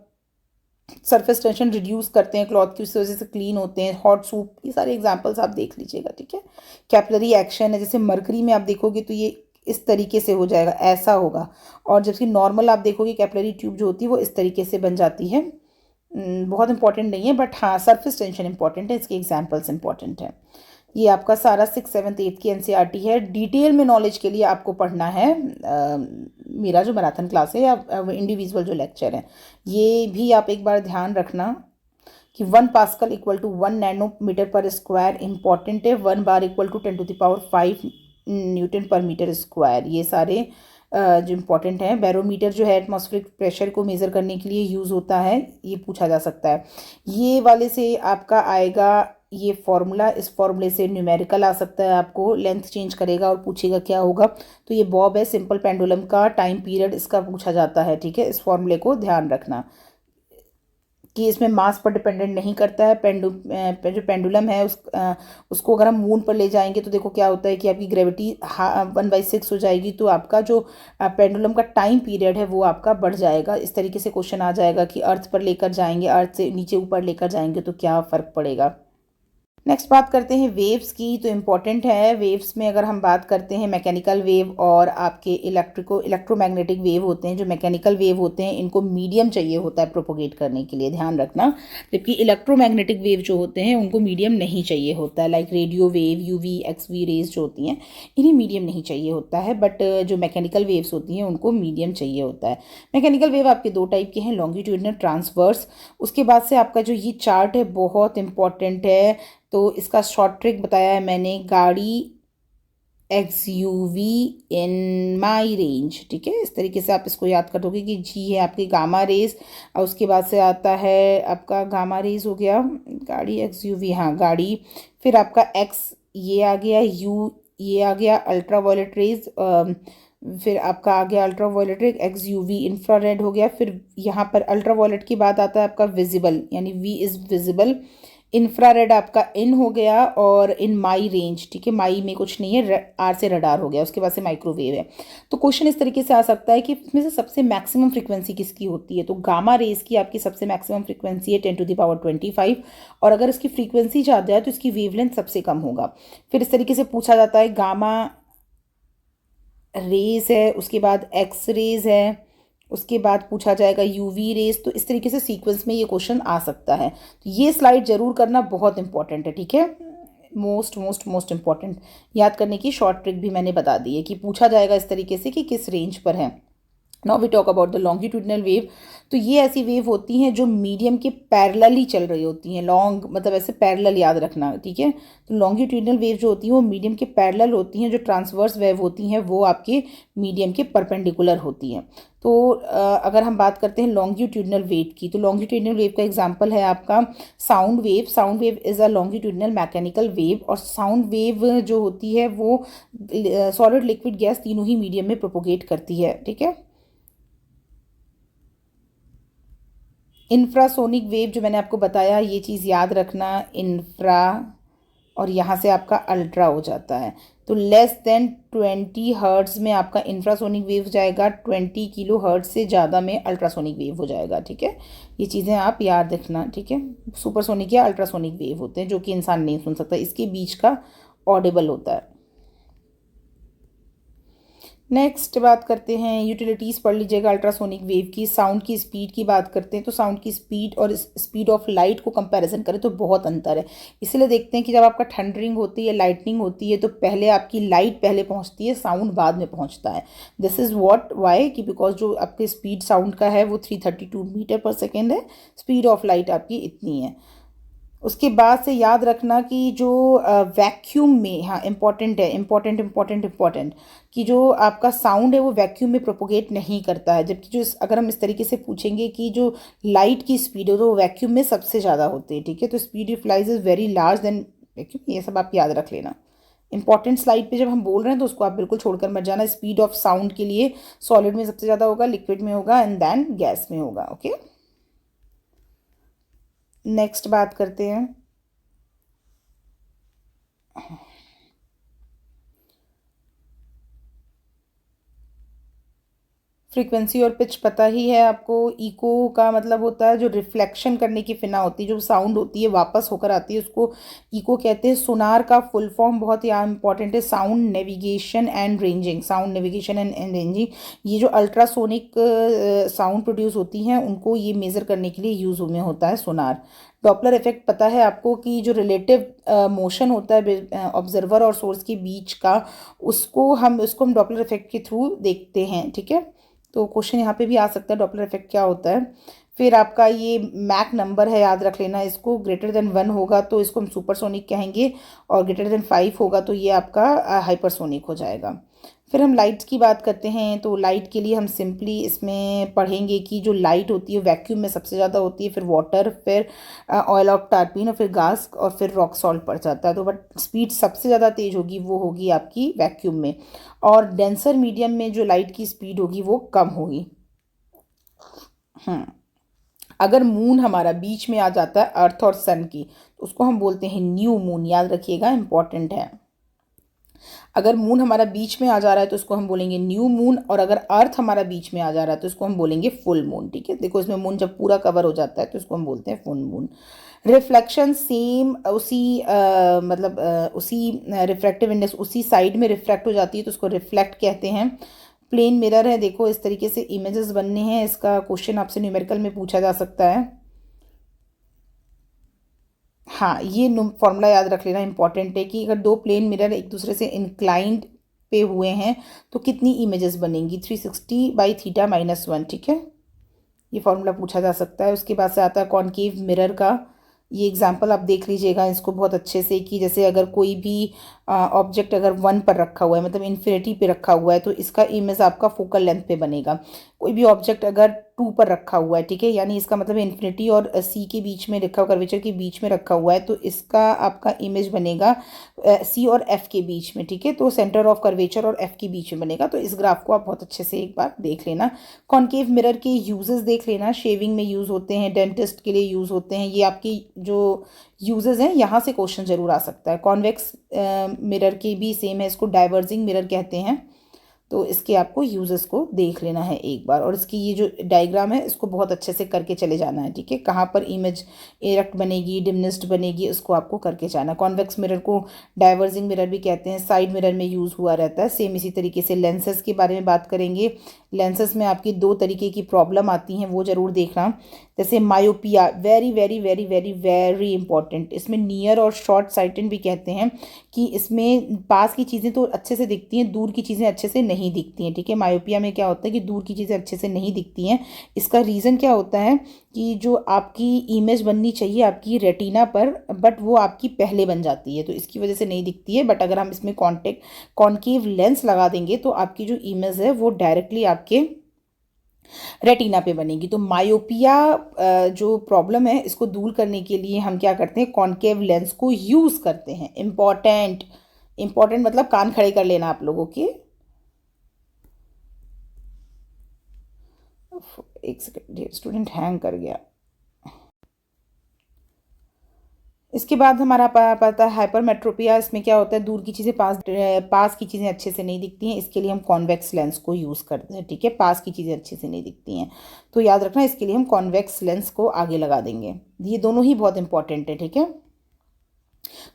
सरफेस टेंशन रिड्यूस करते हैं, क्लॉथ की उस वजह से क्लीन होते हैं। हॉट सूप, ये सारे एग्जांपल्स आप देख लीजिएगा, ठीक है। कैपिलरी एक्शन है, जैसे मरकरी में आप देखोगे तो ये इस तरीके से हो जाएगा, ऐसा होगा। और जबकि नॉर्मल आप देखोगे कैपिलरी ट्यूब जो होती है वो इस तरीके से बन जाती है। बहुत इंपॉर्टेंट नहीं है, बट हाँ सरफेस टेंशन इंपॉर्टेंट है, इसके एग्जाम्पल्स इंपॉर्टेंट है। ये आपका सारा 6th 7th 8th की एनसीईआरटी है। डिटेल में नॉलेज के लिए आपको पढ़ना है मेरा जो मैराथन क्लास है या इंडिविजुअल जो लेक्चर है, ये भी आप एक बार ध्यान रखना कि 1 पास्कल इक्वल टू 1 नैनोमीटर पर स्क्वायर इंपॉर्टेंट है। 1 बार इक्वल टू 10⁵ न्यूटन पर मीटर स्क्वायर। ये सारे जो इम्पोर्टेंट हैं। बैरोमीटर जो है एटमॉस्फेरिक प्रेशर को मेज़र करने के लिए यूज़ होता है, ये पूछा जा सकता है। ये वाले से आपका आएगा ये फॉर्मूला, इस फॉर्मूले से न्यूमेरिकल आ सकता है, आपको लेंथ चेंज करेगा और पूछेगा क्या होगा। तो ये बॉब है, सिंपल पेंडुलम का टाइम पीरियड इसका पूछा जाता है, ठीक है। इस फॉर्मूले को ध्यान रखना कि इसमें मास पर डिपेंडेंट नहीं करता है। जो पेंडुलम है उसको अगर हम मून पर ले जाएंगे तो देखो क्या होता है कि आपकी ग्रेविटी 1/6 हो जाएगी, तो आपका जो पेंडुलम का टाइम पीरियड है वो आपका बढ़ जाएगा। इस तरीके से क्वेश्चन आ जाएगा कि अर्थ पर लेकर जाएंगे, अर्थ से नीचे ऊपर लेकर जाएंगे तो क्या फ़र्क पड़ेगा। नेक्स्ट बात करते हैं वेव्स की। तो इम्पॉर्टेंट है वेव्स में, अगर हम बात करते हैं मैकेनिकल वेव और आपके इलेक्ट्रोमैग्नेटिक वेव होते हैं। जो मैकेनिकल वेव होते हैं इनको मीडियम चाहिए होता है प्रोपोगेट करने के लिए, ध्यान रखना। जबकि इलेक्ट्रोमैग्नेटिक वेव जो होते हैं उनको मीडियम नहीं चाहिए होता है, लाइक रेडियो वेव, यूवी, एक्सवी रेज जो होती हैं इन्हें मीडियम नहीं चाहिए होता है। बट जो मैकेनिकल वेव्स होती हैं उनको मीडियम चाहिए होता है। मैकेनिकल वेव आपके दो टाइप के हैं, लॉन्गिट्यूडिनल, ट्रांसवर्स। उसके बाद से आपका जो ये चार्ट है बहुत इंपॉर्टेंट है। तो इसका शॉर्ट ट्रिक बताया है मैंने, गाड़ी XUV इन माई रेंज, ठीक है। इस तरीके से आप इसको याद कर दोगे कि G है आपकी गामा रेज, और उसके बाद से आता है आपका गामा रेज हो गया, गाड़ी XUV, हाँ गाड़ी, फिर आपका X ये आ गया, U ये आ गया अल्ट्रा वायलेट रेज, फिर आपका आ गया ultraviolet rays, XUV infrared हो गया। फिर यहाँ पर अल्ट्रा वायलेट के बाद आता है आपका विजिबल, यानी V इज़ विजिबल। इंफ्रारेड आपका इन हो गया और इन माई रेंज, ठीक है, माई में कुछ नहीं है, आर से रडार हो गया। उसके बाद से माइक्रोवेव है। तो क्वेश्चन इस तरीके से आ सकता है कि इसमें से सबसे मैक्सिमम फ्रीक्वेंसी किसकी होती है। तो गामा रेज की आपकी सबसे मैक्सिमम फ्रीक्वेंसी है 10⁻25, और अगर इसकी फ्रीक्वेंसी ज़्यादा है तो इसकी वेवलेंथ सबसे कम होगा। फिर इस तरीके से पूछा जाता है गामा रेज है, उसके बाद एक्स रेज है, उसके बाद पूछा जाएगा यूवी रेस। तो इस तरीके से सीक्वेंस में ये क्वेश्चन आ सकता है। तो ये स्लाइड जरूर करना, बहुत इंपॉर्टेंट है, ठीक है। मोस्ट मोस्ट मोस्ट इंपॉर्टेंट याद करने की शॉर्ट ट्रिक भी मैंने बता दी है कि पूछा जाएगा इस तरीके से कि किस रेंज पर है। Now we talk about the longitudinal wave. तो ये ऐसी वेव होती हैं जो मीडियम के पैरेलल ही चल रही होती हैं। लॉन्ग मतलब ऐसे पैरेलल याद रखना, ठीक है। तो लॉन्गिट्यूडिनल वेव जो होती हैं वो मीडियम के पैरेलल होती हैं। जो ट्रांसवर्स वेव होती हैं वो आपके मीडियम के परपेंडिकुलर होती हैं। तो अगर हम बात करते हैं लॉन्गिट्यूडिनल वेव की, तो लॉन्गिट्यूडिनल वेव का एग्जांपल है आपका sound wave. Sound wave is a longitudinal mechanical wave, और साउंड वेव जो होती है वो सॉलिड, लिक्विड, गैस तीनों ही मीडियम में प्रोपोगेट करती है, ठीक है। इंफ्रासोनिक वेव जो मैंने आपको बताया, ये चीज़ याद रखना, इंफ्रा और यहाँ से आपका अल्ट्रा हो जाता है। तो लेस देन 20 हर्ट्ज में आपका इंफ्रासोनिक वेव जाएगा, 20 किलो हर्ट्ज से ज़्यादा में अल्ट्रासोनिक वेव हो जाएगा, ठीक है। ये चीज़ें आप याद रखना, ठीक है। सुपरसोनिक या अल्ट्रासोनिक वेव होते हैं जो कि इंसान नहीं सुन सकता, इसके बीच का ऑडिबल होता है। नेक्स्ट बात करते हैं यूटिलिटीज़, पढ़ लीजिएगा अल्ट्रासोनिक वेव की। साउंड की स्पीड की बात करते हैं तो साउंड की स्पीड और स्पीड ऑफ लाइट को कंपैरिजन करें तो बहुत अंतर है। इसलिए देखते हैं कि जब आपका थंडरिंग होती है, लाइटनिंग होती है, तो पहले आपकी लाइट पहले पहुंचती है, साउंड बाद में पहुंचता है। दिस इज़ व्हाट वाई कि बिकॉज जो आपकी स्पीड साउंड का है वो 332 मीटर पर सेकेंड है, स्पीड ऑफ लाइट आपकी इतनी है। उसके बाद से याद रखना कि जो वैक्यूम में, हाँ इंपॉर्टेंट है, इंपॉर्टेंट कि जो आपका साउंड है वो वैक्यूम में प्रोपोगेट नहीं करता है। जबकि जो अगर हम इस तरीके से पूछेंगे कि जो लाइट की स्पीड है तो वैक्यूम में सबसे ज़्यादा होती है, ठीक है। तो speed of light is very large than vacuum, ये सब आप याद रख लेना। इंपॉर्टेंट स्लाइड पे जब हम बोल रहे हैं तो उसको आप बिल्कुल छोड़कर मत जाना। स्पीड ऑफ साउंड के लिए सॉलिड में सबसे ज़्यादा होगा, लिक्विड में होगा, एंड देन गैस में होगा, ओके। नेक्स्ट बात करते हैं फ्रीक्वेंसी और पिच, पता ही है आपको। इको का मतलब होता है जो रिफ्लेक्शन करने की फिना होती है, जो साउंड होती है वापस होकर आती है, उसको इको कहते हैं। सोनार का फुल फॉर्म बहुत ही इंपॉर्टेंट है, sound navigation and ranging. Sound navigation and ranging, ये जो अल्ट्रासोनिक साउंड प्रोड्यूस होती हैं उनको ये मेज़र करने के लिए यूज़ में होता है सोनार। डॉपलर इफेक्ट पता है आपको कि जो रिलेटिव मोशन होता है ऑब्जर्वर और सोर्स के बीच का, उसको हम डॉपलर इफेक्ट के थ्रू देखते हैं, ठीक है। तो क्वेश्चन यहाँ पे भी आ सकता है डॉपलर इफेक्ट क्या होता है। फिर आपका ये मैक नंबर है, याद रख लेना इसको, ग्रेटर देन 1 होगा तो इसको हम सुपरसोनिक कहेंगे, और ग्रेटर देन 5 होगा तो ये आपका हाइपरसोनिक हो जाएगा। फिर हम लाइट्स की बात करते हैं, तो लाइट के लिए हम सिंपली इसमें पढ़ेंगे कि जो लाइट होती है वैक्यूम में सबसे ज़्यादा होती है, फिर वाटर, फिर ऑयल ऑफ टार्पिन, और फिर गैस, और फिर रॉक सॉल्ट पड़ जाता है। तो बट स्पीड सबसे ज़्यादा तेज़ होगी वो होगी आपकी वैक्यूम में, और डेंसर मीडियम में जो लाइट की स्पीड होगी वो कम होगी। अगर मून हमारा बीच में आ जाता है अर्थ और सन की, तो उसको हम बोलते हैं न्यू मून, याद रखिएगा, इंपॉर्टेंट है। अगर मून हमारा बीच में आ जा रहा है तो उसको हम बोलेंगे न्यू मून, और अगर अर्थ हमारा बीच में आ जा रहा है तो उसको हम बोलेंगे फुल मून। ठीक है, देखो इसमें मून जब पूरा कवर हो जाता है तो इसको हम बोलते हैं फुल मून। रिफ्लेक्शन सेम उसी उसी रिफ्रैक्टिव इंडेक्स उसी साइड में रिफ्रैक्ट हो जाती है तो उसको रिफ्लेक्ट कहते हैं। प्लेन मिरर है, देखो इस तरीके से इमेजेस बनने हैं, इसका क्वेश्चन आपसे न्यूमेरिकल में पूछा जा सकता है। हाँ, ये फॉर्मूला याद रख लेना, इंपॉर्टेंट है कि अगर दो प्लेन मिरर एक दूसरे से इंक्लाइंड पे हुए हैं तो कितनी इमेजेस बनेंगी, 360/θ-1। ठीक है, ये फॉर्मूला पूछा जा सकता है। उसके बाद से आता है कॉनकेव मिरर का, ये एग्जांपल आप देख लीजिएगा इसको बहुत अच्छे से, कि जैसे अगर कोई भी ऑब्जेक्ट अगर 1 पर रखा हुआ है, मतलब इन्फिनिटी पे रखा हुआ है, तो इसका इमेज आपका फोकल लेंथ पे बनेगा। कोई भी ऑब्जेक्ट अगर 2 पर रखा हुआ है, ठीक है, यानी इसका मतलब इन्फिनिटी और सी के बीच में रखा हुआ, कर्वेचर के बीच में रखा हुआ है, तो इसका आपका इमेज बनेगा सी और एफ के बीच में। ठीक है, तो सेंटर ऑफ कर्वेचर और एफ के बीच में बनेगा। तो इस ग्राफ को आप बहुत अच्छे से एक बार देख लेना। कॉनकेव मिरर के यूजेस देख लेना, शेविंग में यूज़ होते हैं, डेंटिस्ट के लिए यूज़ होते हैं, ये आपकी जो यूजेस हैं यहाँ से क्वेश्चन जरूर आ सकता है। कॉन्वेक्स मिरर की भी सेम है, इसको डाइवर्जिंग मिरर कहते हैं। तो इसके आपको यूजेस को देख लेना है एक बार, और इसकी ये जो डायग्राम है इसको बहुत अच्छे से करके चले जाना है। ठीक है, कहाँ पर इमेज एरेक्ट बनेगी, डिमनिस्ट बनेगी, उसको आपको करके जाना। कॉन्वेक्स मिरर को डाइवर्जिंग मिरर भी कहते हैं, साइड मिरर में यूज़ हुआ रहता है। सेम इसी तरीके से लेंसेज के बारे में बात करेंगे। लेंसेज में आपकी 2 तरीके की प्रॉब्लम आती हैं, वो ज़रूर देखना। जैसे myopia, very very very very very important, इसमें नियर और शॉर्ट साइटेड भी कहते हैं, कि इसमें पास की चीज़ें तो अच्छे से दिखती हैं, दूर की चीज़ें अच्छे से नहीं दिखती हैं। ठीक है, मायोपिया में क्या होता है कि दूर की चीज़ें अच्छे से नहीं दिखती हैं। इसका रीज़न क्या होता है कि जो आपकी इमेज बननी चाहिए आपकी रेटिना पर, बट वो आपकी पहले बन जाती है, तो इसकी वजह से नहीं दिखती है। बट अगर हम इसमें कॉन्केव लेंस लगा देंगे तो आपकी जो इमेज है वो डायरेक्टली आपके रेटिना पे बनेगी। तो मायोपिया जो प्रॉब्लम है इसको दूर करने के लिए हम क्या करते हैं, कॉनकेव लेंस को यूज़ करते हैं। इंपॉर्टेंट, इंपॉर्टेंट मतलब कान खड़े कर लेना आप लोगों के। एक सेकेंड, स्टूडेंट हैंग कर गया। इसके बाद हमारा पता है हाइपरमेट्रोपिया, इसमें क्या होता है, दूर की चीज़ें पास की चीज़ें अच्छे से नहीं दिखती हैं, इसके लिए हम कॉन्वेक्स लेंस को यूज़ करते हैं। ठीक है, पास की चीज़ें अच्छे से नहीं दिखती हैं तो याद रखना, इसके लिए हम कॉन्वेक्स लेंस को आगे लगा देंगे। ये दोनों ही बहुत इंपॉर्टेंट है। ठीक है,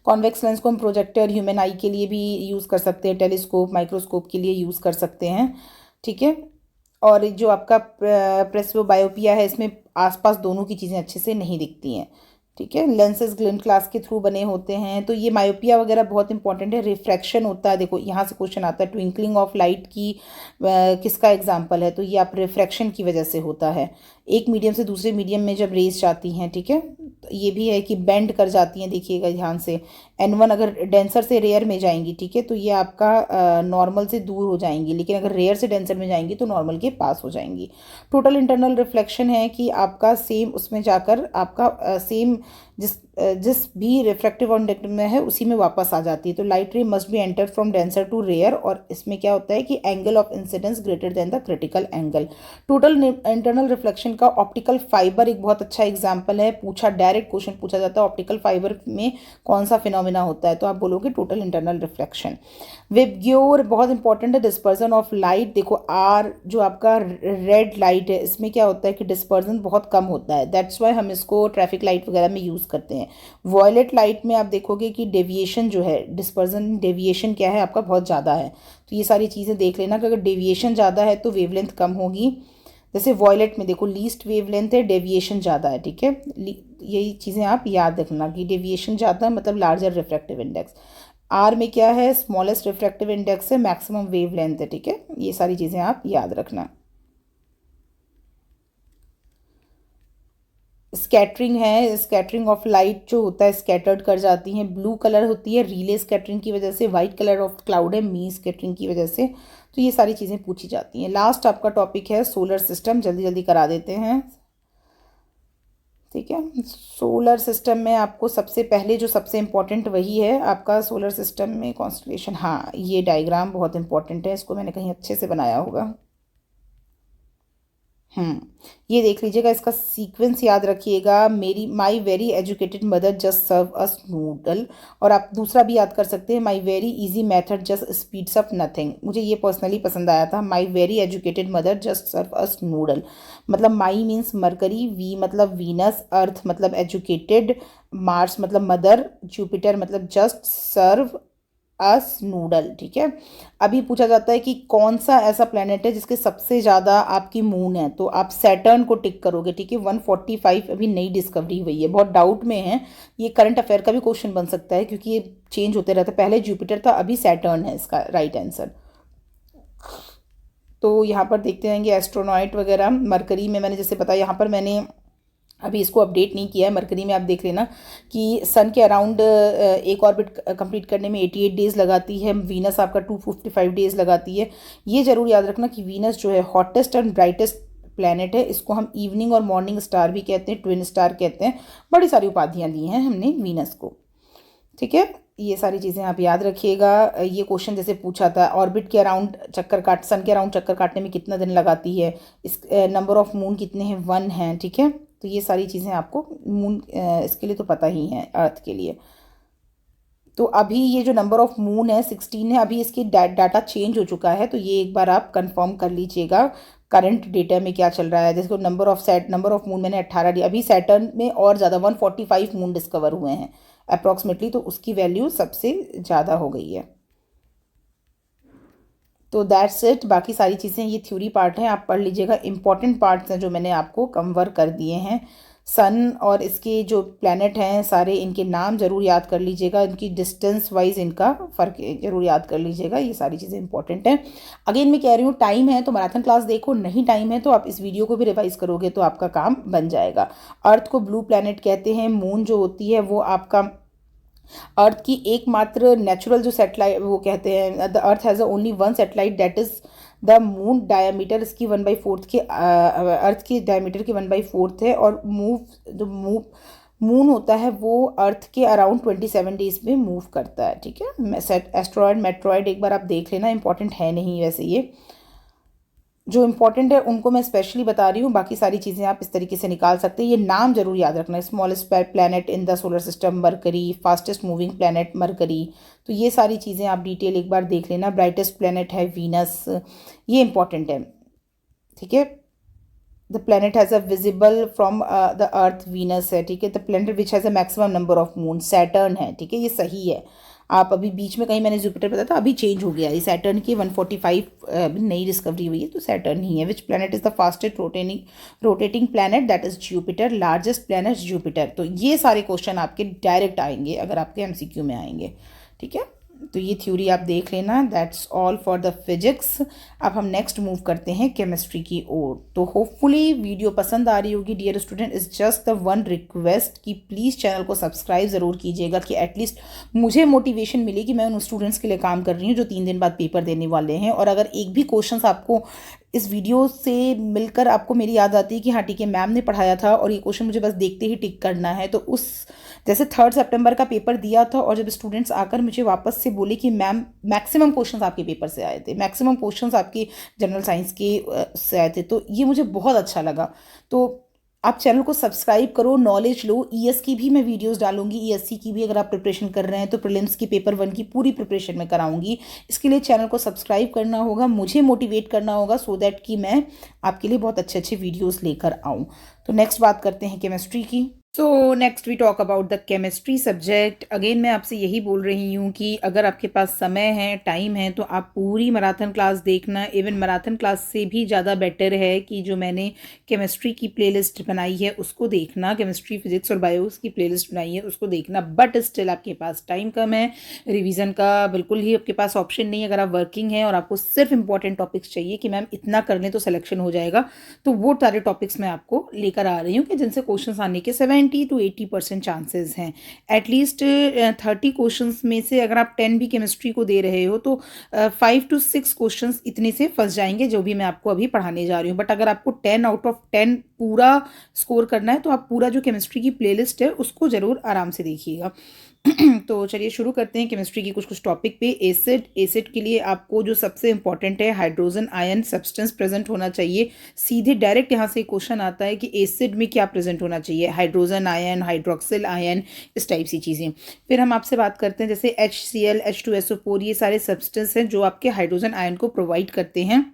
कॉन्वेक्स लेंस को हम प्रोजेक्टर, ह्यूमन आई के लिए भी यूज़ कर सकते हैं, टेलीस्कोप, माइक्रोस्कोप के लिए यूज़ कर सकते हैं। ठीक है, और जो आपका प्रेस्बोबायोपिया है, इसमें आसपास दोनों की चीज़ें अच्छे से नहीं दिखती हैं। ठीक है, लेंसेज ग्लिंट ग्लास के थ्रू बने होते हैं। तो ये मायोपिया वगैरह बहुत इंपॉर्टेंट है। रिफ्रैक्शन होता है, देखो यहाँ से क्वेश्चन आता है, ट्विंकलिंग ऑफ लाइट की किसका एग्जांपल है, तो ये आप रिफ्रैक्शन की वजह से होता है, एक मीडियम से दूसरे मीडियम में जब रेज जाती हैं। ठीक है, तो ये भी है कि बेंड कर जाती हैं, देखिएगा ध्यान से। N1 अगर डेंसर से रेयर में जाएंगी, ठीक है, तो ये आपका नॉर्मल से दूर हो जाएंगी, लेकिन अगर रेयर से डेंसर में जाएंगी तो नॉर्मल के पास हो जाएंगी। टोटल इंटरनल रिफ्लेक्शन है कि आपका सेम उसमें जाकर आपका सेम जिस भी रिफ्रैक्टिव इंडेक्स में है उसी में वापस आ जाती है। तो light ray must be enter from denser to rare, और इसमें क्या होता है कि angle of incidence greater than the critical angle. Total internal reflection का ऑप्टिकल फाइबर एक बहुत अच्छा एग्जाम्पल है, पूछा डायरेक्ट क्वेश्चन पूछा जाता है, ऑप्टिकल फाइबर में कौन सा फिनोमिना होता है, तो आप बोलोगे टोटल इंटरनल रिफ्लेक्शन। विबग्योर बहुत इंपॉर्टेंट है, डिस्पर्जन ऑफ लाइट। देखो आर जो आपका रेड लाइट है, इसमें क्या होता है कि डिस्पर्जन बहुत कम होता है, दैट्स वाई हम इसको ट्रैफिक लाइट वगैरह में यूज़ करते हैं। वॉयलेट लाइट में आप देखोगे कि डेविएशन जो है, डिस्पर्जन डेविएशन क्या है आपका, बहुत ज़्यादा है। तो ये सारी चीज़ें देख लेना कि अगर डेविएशन ज़्यादा है तो वेवलेंथ कम होगी। जैसे वॉयलेट में देखो लीस्ट वेवलेंथ है, डेविएशन ज़्यादा है। ठीक है, यही चीज़ें आप याद रखना कि डेविएशन ज़्यादा मतलब लार्जर रिफ्रैक्टिव इंडेक्स। आर में क्या है, स्मॉलेस्ट रिफ्रैक्टिव इंडेक्स है, मैक्सिमम वेवलेंथ है। ठीक है, ये सारी चीज़ें आप याद रखना। स्कैटरिंग है, स्कैटरिंग ऑफ लाइट जो होता है स्कैटर्ड कर जाती हैं। ब्लू कलर होती है रिले स्कैटरिंग की वजह से, वाइट कलर ऑफ क्लाउड है मी स्कैटरिंग की वजह से। तो ये सारी चीज़ें पूछी जाती हैं। लास्ट आपका टॉपिक है सोलर सिस्टम, जल्दी जल्दी करा देते हैं, ठीक है। सोलर सिस्टम में आपको सबसे पहले जो सबसे इम्पोर्टेंट वही है आपका सोलर सिस्टम में कॉन्स्टलेशन। हाँ, ये डायग्राम बहुत इंपॉर्टेंट है, इसको मैंने कहीं अच्छे से बनाया होगा। ये देख लीजिएगा, इसका सीक्वेंस याद रखिएगा। मेरी my very educated mother just serve us noodle, और आप दूसरा भी याद कर सकते हैं, my very easy method just speeds up nothing. मुझे ये पर्सनली पसंद आया था, my very educated mother just serve us noodle. मतलब माई मीन्स मरकरी, वी मतलब वीनस, अर्थ मतलब एजुकेटेड, मार्स मतलब मदर, जुपिटर मतलब जस्ट सर्व अस नूडल, ठीक है। अभी पूछा जाता है कि कौन सा ऐसा प्लेनेट है जिसके सबसे ज़्यादा आपकी मून है, तो आप सैटर्न को टिक करोगे, ठीक है। 145 अभी नई डिस्कवरी हुई है, बहुत डाउट में है। ये करंट अफेयर का भी क्वेश्चन बन सकता है क्योंकि ये चेंज होते रहता है, पहले जुपिटर था अभी सैटर्न है इसका राइट आंसर। तो यहाँ पर देखते रहेंगे एस्ट्रोनॉइट वगैरह। मरकरी में मैंने जैसे बताया, यहाँ पर मैंने अभी इसको अपडेट नहीं किया है। मरकरी में आप देख लेना कि सन के अराउंड एक ऑर्बिट कंप्लीट करने में 88 डेज़ लगाती है। वीनस आपका 255 डेज़ लगाती है। ये ज़रूर याद रखना कि वीनस जो है हॉटेस्ट एंड ब्राइटेस्ट प्लैनेट है। इसको हम इवनिंग और मॉर्निंग स्टार भी कहते हैं, ट्विन स्टार कहते हैं। बड़ी सारी उपाधियाँ दी हैं हमने वीनस को, ठीक है। ये सारी चीज़ें आप याद रखिएगा। ये क्वेश्चन जैसे पूछा था, ऑर्बिट के अराउंड चक्कर काट, सन के अराउंड चक्कर काटने में कितना दिन लगाती है, इस नंबर ऑफ मून कितने हैं, 1 हैं, ठीक है। तो ये सारी चीज़ें आपको मून इसके लिए तो पता ही है, अर्थ के लिए। तो अभी ये जो नंबर ऑफ मून है 16 है, अभी इसकी डाटा चेंज हो चुका है, तो ये एक बार आप कंफर्म कर लीजिएगा करंट डेटा में क्या चल रहा है। जैसे नंबर ऑफ मून मैंने 18 दिया, अभी सैटर्न में और ज़्यादा 145 मून डिस्कवर हुए हैं अप्रॉक्सीमेटली, तो उसकी वैल्यू सबसे ज़्यादा हो गई है। तो दैट्स इट। बाकी सारी चीज़ें ये थ्योरी पार्ट हैं, आप पढ़ लीजिएगा। इंपॉर्टेंट पार्ट्स हैं जो मैंने आपको कवर कर दिए हैं। सन और इसके जो प्लैनेट हैं सारे, इनके नाम ज़रूर याद कर लीजिएगा, इनकी डिस्टेंस वाइज इनका फ़र्क ज़रूर याद कर लीजिएगा। ये सारी चीज़ें इंपॉर्टेंट हैं। अगेन मैं कह रही हूँ, टाइम है तो मैराथन क्लास देखो, नहीं टाइम है तो आप इस वीडियो को भी रिवाइज करोगे तो आपका काम बन जाएगा। अर्थ को ब्लू प्लैनेट कहते हैं। मून जो होती है वो आपका अर्थ की एकमात्र नेचुरल जो सैटेलाइट, वो कहते हैं the earth has only one satellite that is the moon. Diameter इसकी 1/4 के अर्थ की डायमीटर की 1/4 है। और मून होता है वो अर्थ के अराउंड 27 डेज में मूव करता है, ठीक है। एस्ट्रॉयड मेट्रॉयड एक बार आप देख लेना, इंपॉर्टेंट है नहीं वैसे ये, जो इंपॉर्टेंट है उनको मैं स्पेशली बता रही हूँ, बाकी सारी चीज़ें आप इस तरीके से निकाल सकते हैं। ये नाम जरूर याद रखना, smallest planet in the solar system mercury, fastest moving planet mercury. तो ये सारी चीज़ें आप डिटेल एक बार देख लेना। ब्राइटेस्ट प्लैनेट है वीनस, ये इंपॉर्टेंट है, ठीक है। The planet has a visible from the earth Venus है, ठीक है। The planet which has a maximum number of moon Saturn है, ठीक है, ये सही है। आप अभी बीच में कहीं मैंने जुपिटर बताया था, अभी चेंज हो गया, ये सैटर्न की 145 नई डिस्कवरी हुई है, तो सैटर्न ही है। Which planet is the fastest rotating planet, that is Jupiter. Largest planet Jupiter. तो ये सारे क्वेश्चन आपके डायरेक्ट आएंगे अगर आपके एमसीक्यू में आएंगे, ठीक है। तो ये थ्योरी आप देख लेना। That's all for the physics. अब हम नेक्स्ट मूव करते हैं केमिस्ट्री की ओर। तो होपफुली वीडियो पसंद आ रही होगी dear student. Is just the one request कि प्लीज़ चैनल को सब्सक्राइब ज़रूर कीजिएगा कि एटलीस्ट मुझे मोटिवेशन मिले कि मैं उन स्टूडेंट्स के लिए काम कर रही हूँ जो 3 दिन बाद पेपर देने वाले हैं। और अगर एक भी क्वेश्चन आपको इस वीडियो से मिलकर आपको मेरी याद आती है कि हाँ ठीक है, मैम ने पढ़ाया था और ये क्वेश्चन मुझे बस देखते ही टिक करना है, तो उस जैसे 3 सितंबर का पेपर दिया था और जब स्टूडेंट्स आकर मुझे वापस से बोले कि मैम मैक्सिमम क्वेश्चंस आपके पेपर से आए थे, मैक्सिमम क्वेश्चंस आपके जनरल साइंस के से आए थे, तो ये मुझे बहुत अच्छा लगा। तो आप चैनल को सब्सक्राइब करो, नॉलेज लो। ईएस की भी मैं वीडियोस डालूंगी, ईएससी की भी अगर आप प्रिपरेशन कर रहे हैं तो प्रीलिम्स की पेपर 1 की पूरी प्रिपरेशन में कराऊंगी। इसके लिए चैनल को सब्सक्राइब करना होगा, मुझे मोटिवेट करना होगा सो दैट कि मैं आपके लिए बहुत अच्छे अच्छे वीडियोस लेकर आऊँ। तो नेक्स्ट बात करते हैं केमिस्ट्री की। So next we talk about the chemistry subject. Again मैं आपसे यही बोल रही हूँ कि अगर आपके पास समय है, टाइम है, तो आप पूरी मैराथन क्लास देखना। इवन मैराथन क्लास से भी ज़्यादा बेटर है कि जो मैंने केमिस्ट्री की प्लेलिस्ट बनाई है उसको देखना, केमिस्ट्री फिजिक्स और बायोस की प्लेलिस्ट बनाई है उसको देखना। बट स्टिल आपके पास टाइम कम है, रिवीजन का बिल्कुल ही आपके पास ऑप्शन नहीं है। अगर आप वर्किंग हैं और आपको सिर्फ इंपॉर्टेंट टॉपिक्स चाहिए कि मैम इतना कर लें तो सिलेक्शन हो जाएगा, तो वो सारे टॉपिक्स मैं आपको लेकर आ रही हूँ कि जिनसे क्वेश्चंस आने के 70 to 80% चांसेस हैं। एटलीस्ट 30 क्वेश्चंस में से अगर आप 10 भी केमिस्ट्री को दे रहे हो तो 5 to 6 क्वेश्चंस इतने से फंस जाएंगे जो भी मैं आपको अभी पढ़ाने जा रही हूँ। बट अगर आपको 10 out of 10 पूरा स्कोर करना है तो आप पूरा जो केमिस्ट्री की प्लेलिस्ट है उसको ज़रूर आराम से देखिएगा। तो चलिए शुरू करते हैं केमिस्ट्री की कुछ कुछ टॉपिक पे। एसिड के लिए आपको जो सबसे इंपॉर्टेंट है, हाइड्रोजन आयन सब्सटेंस प्रेजेंट होना चाहिए। सीधे डायरेक्ट यहाँ से क्वेश्चन आता है कि एसिड में क्या प्रेजेंट होना चाहिए, हाइड्रोजन आयन, हाइड्रोक्सिल आयन, इस टाइप सी चीज़ें। फिर हम आपसे बात करते हैं जैसे HCl, H2SO4, ये सारे सब्सटेंस हैं जो आपके हाइड्रोजन आयन को प्रोवाइड करते हैं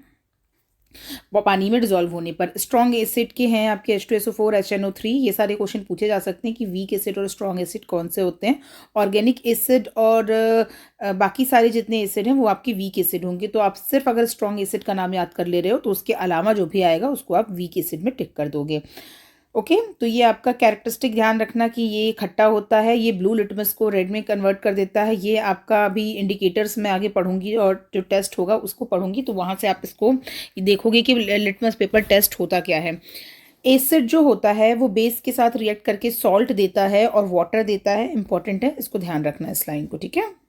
वो पानी में डिजोल्व होने पर। स्ट्रॉन्ग एसिड के हैं आपके H2SO4, HNO3, ये सारे क्वेश्चन पूछे जा सकते हैं कि वीक एसिड और स्ट्रॉन्ग एसिड कौन से होते हैं। ऑर्गेनिक एसिड और बाकी सारे जितने एसिड हैं वो आपके वीक एसिड होंगे। तो आप सिर्फ अगर स्ट्रॉन्ग एसिड का नाम याद कर ले रहे हो तो उसके अलावा जो भी आएगा उसको आप वीक एसिड में टिक कर दोगे। ओके तो ये आपका कैरेक्टरिस्टिक ध्यान रखना कि ये खट्टा होता है, ये ब्लू लिटमस को रेड में कन्वर्ट कर देता है। ये आपका अभी इंडिकेटर्स मैं आगे पढ़ूंगी और जो टेस्ट होगा उसको पढ़ूंगी तो वहाँ से आप इसको देखोगे कि लिटमस पेपर टेस्ट होता क्या है। एसिड जो होता है वो बेस के साथ रिएक्ट करके सॉल्ट देता है और वाटर देता है। इंपॉर्टेंट है, इसको ध्यान रखना इस लाइन को, ठीक है।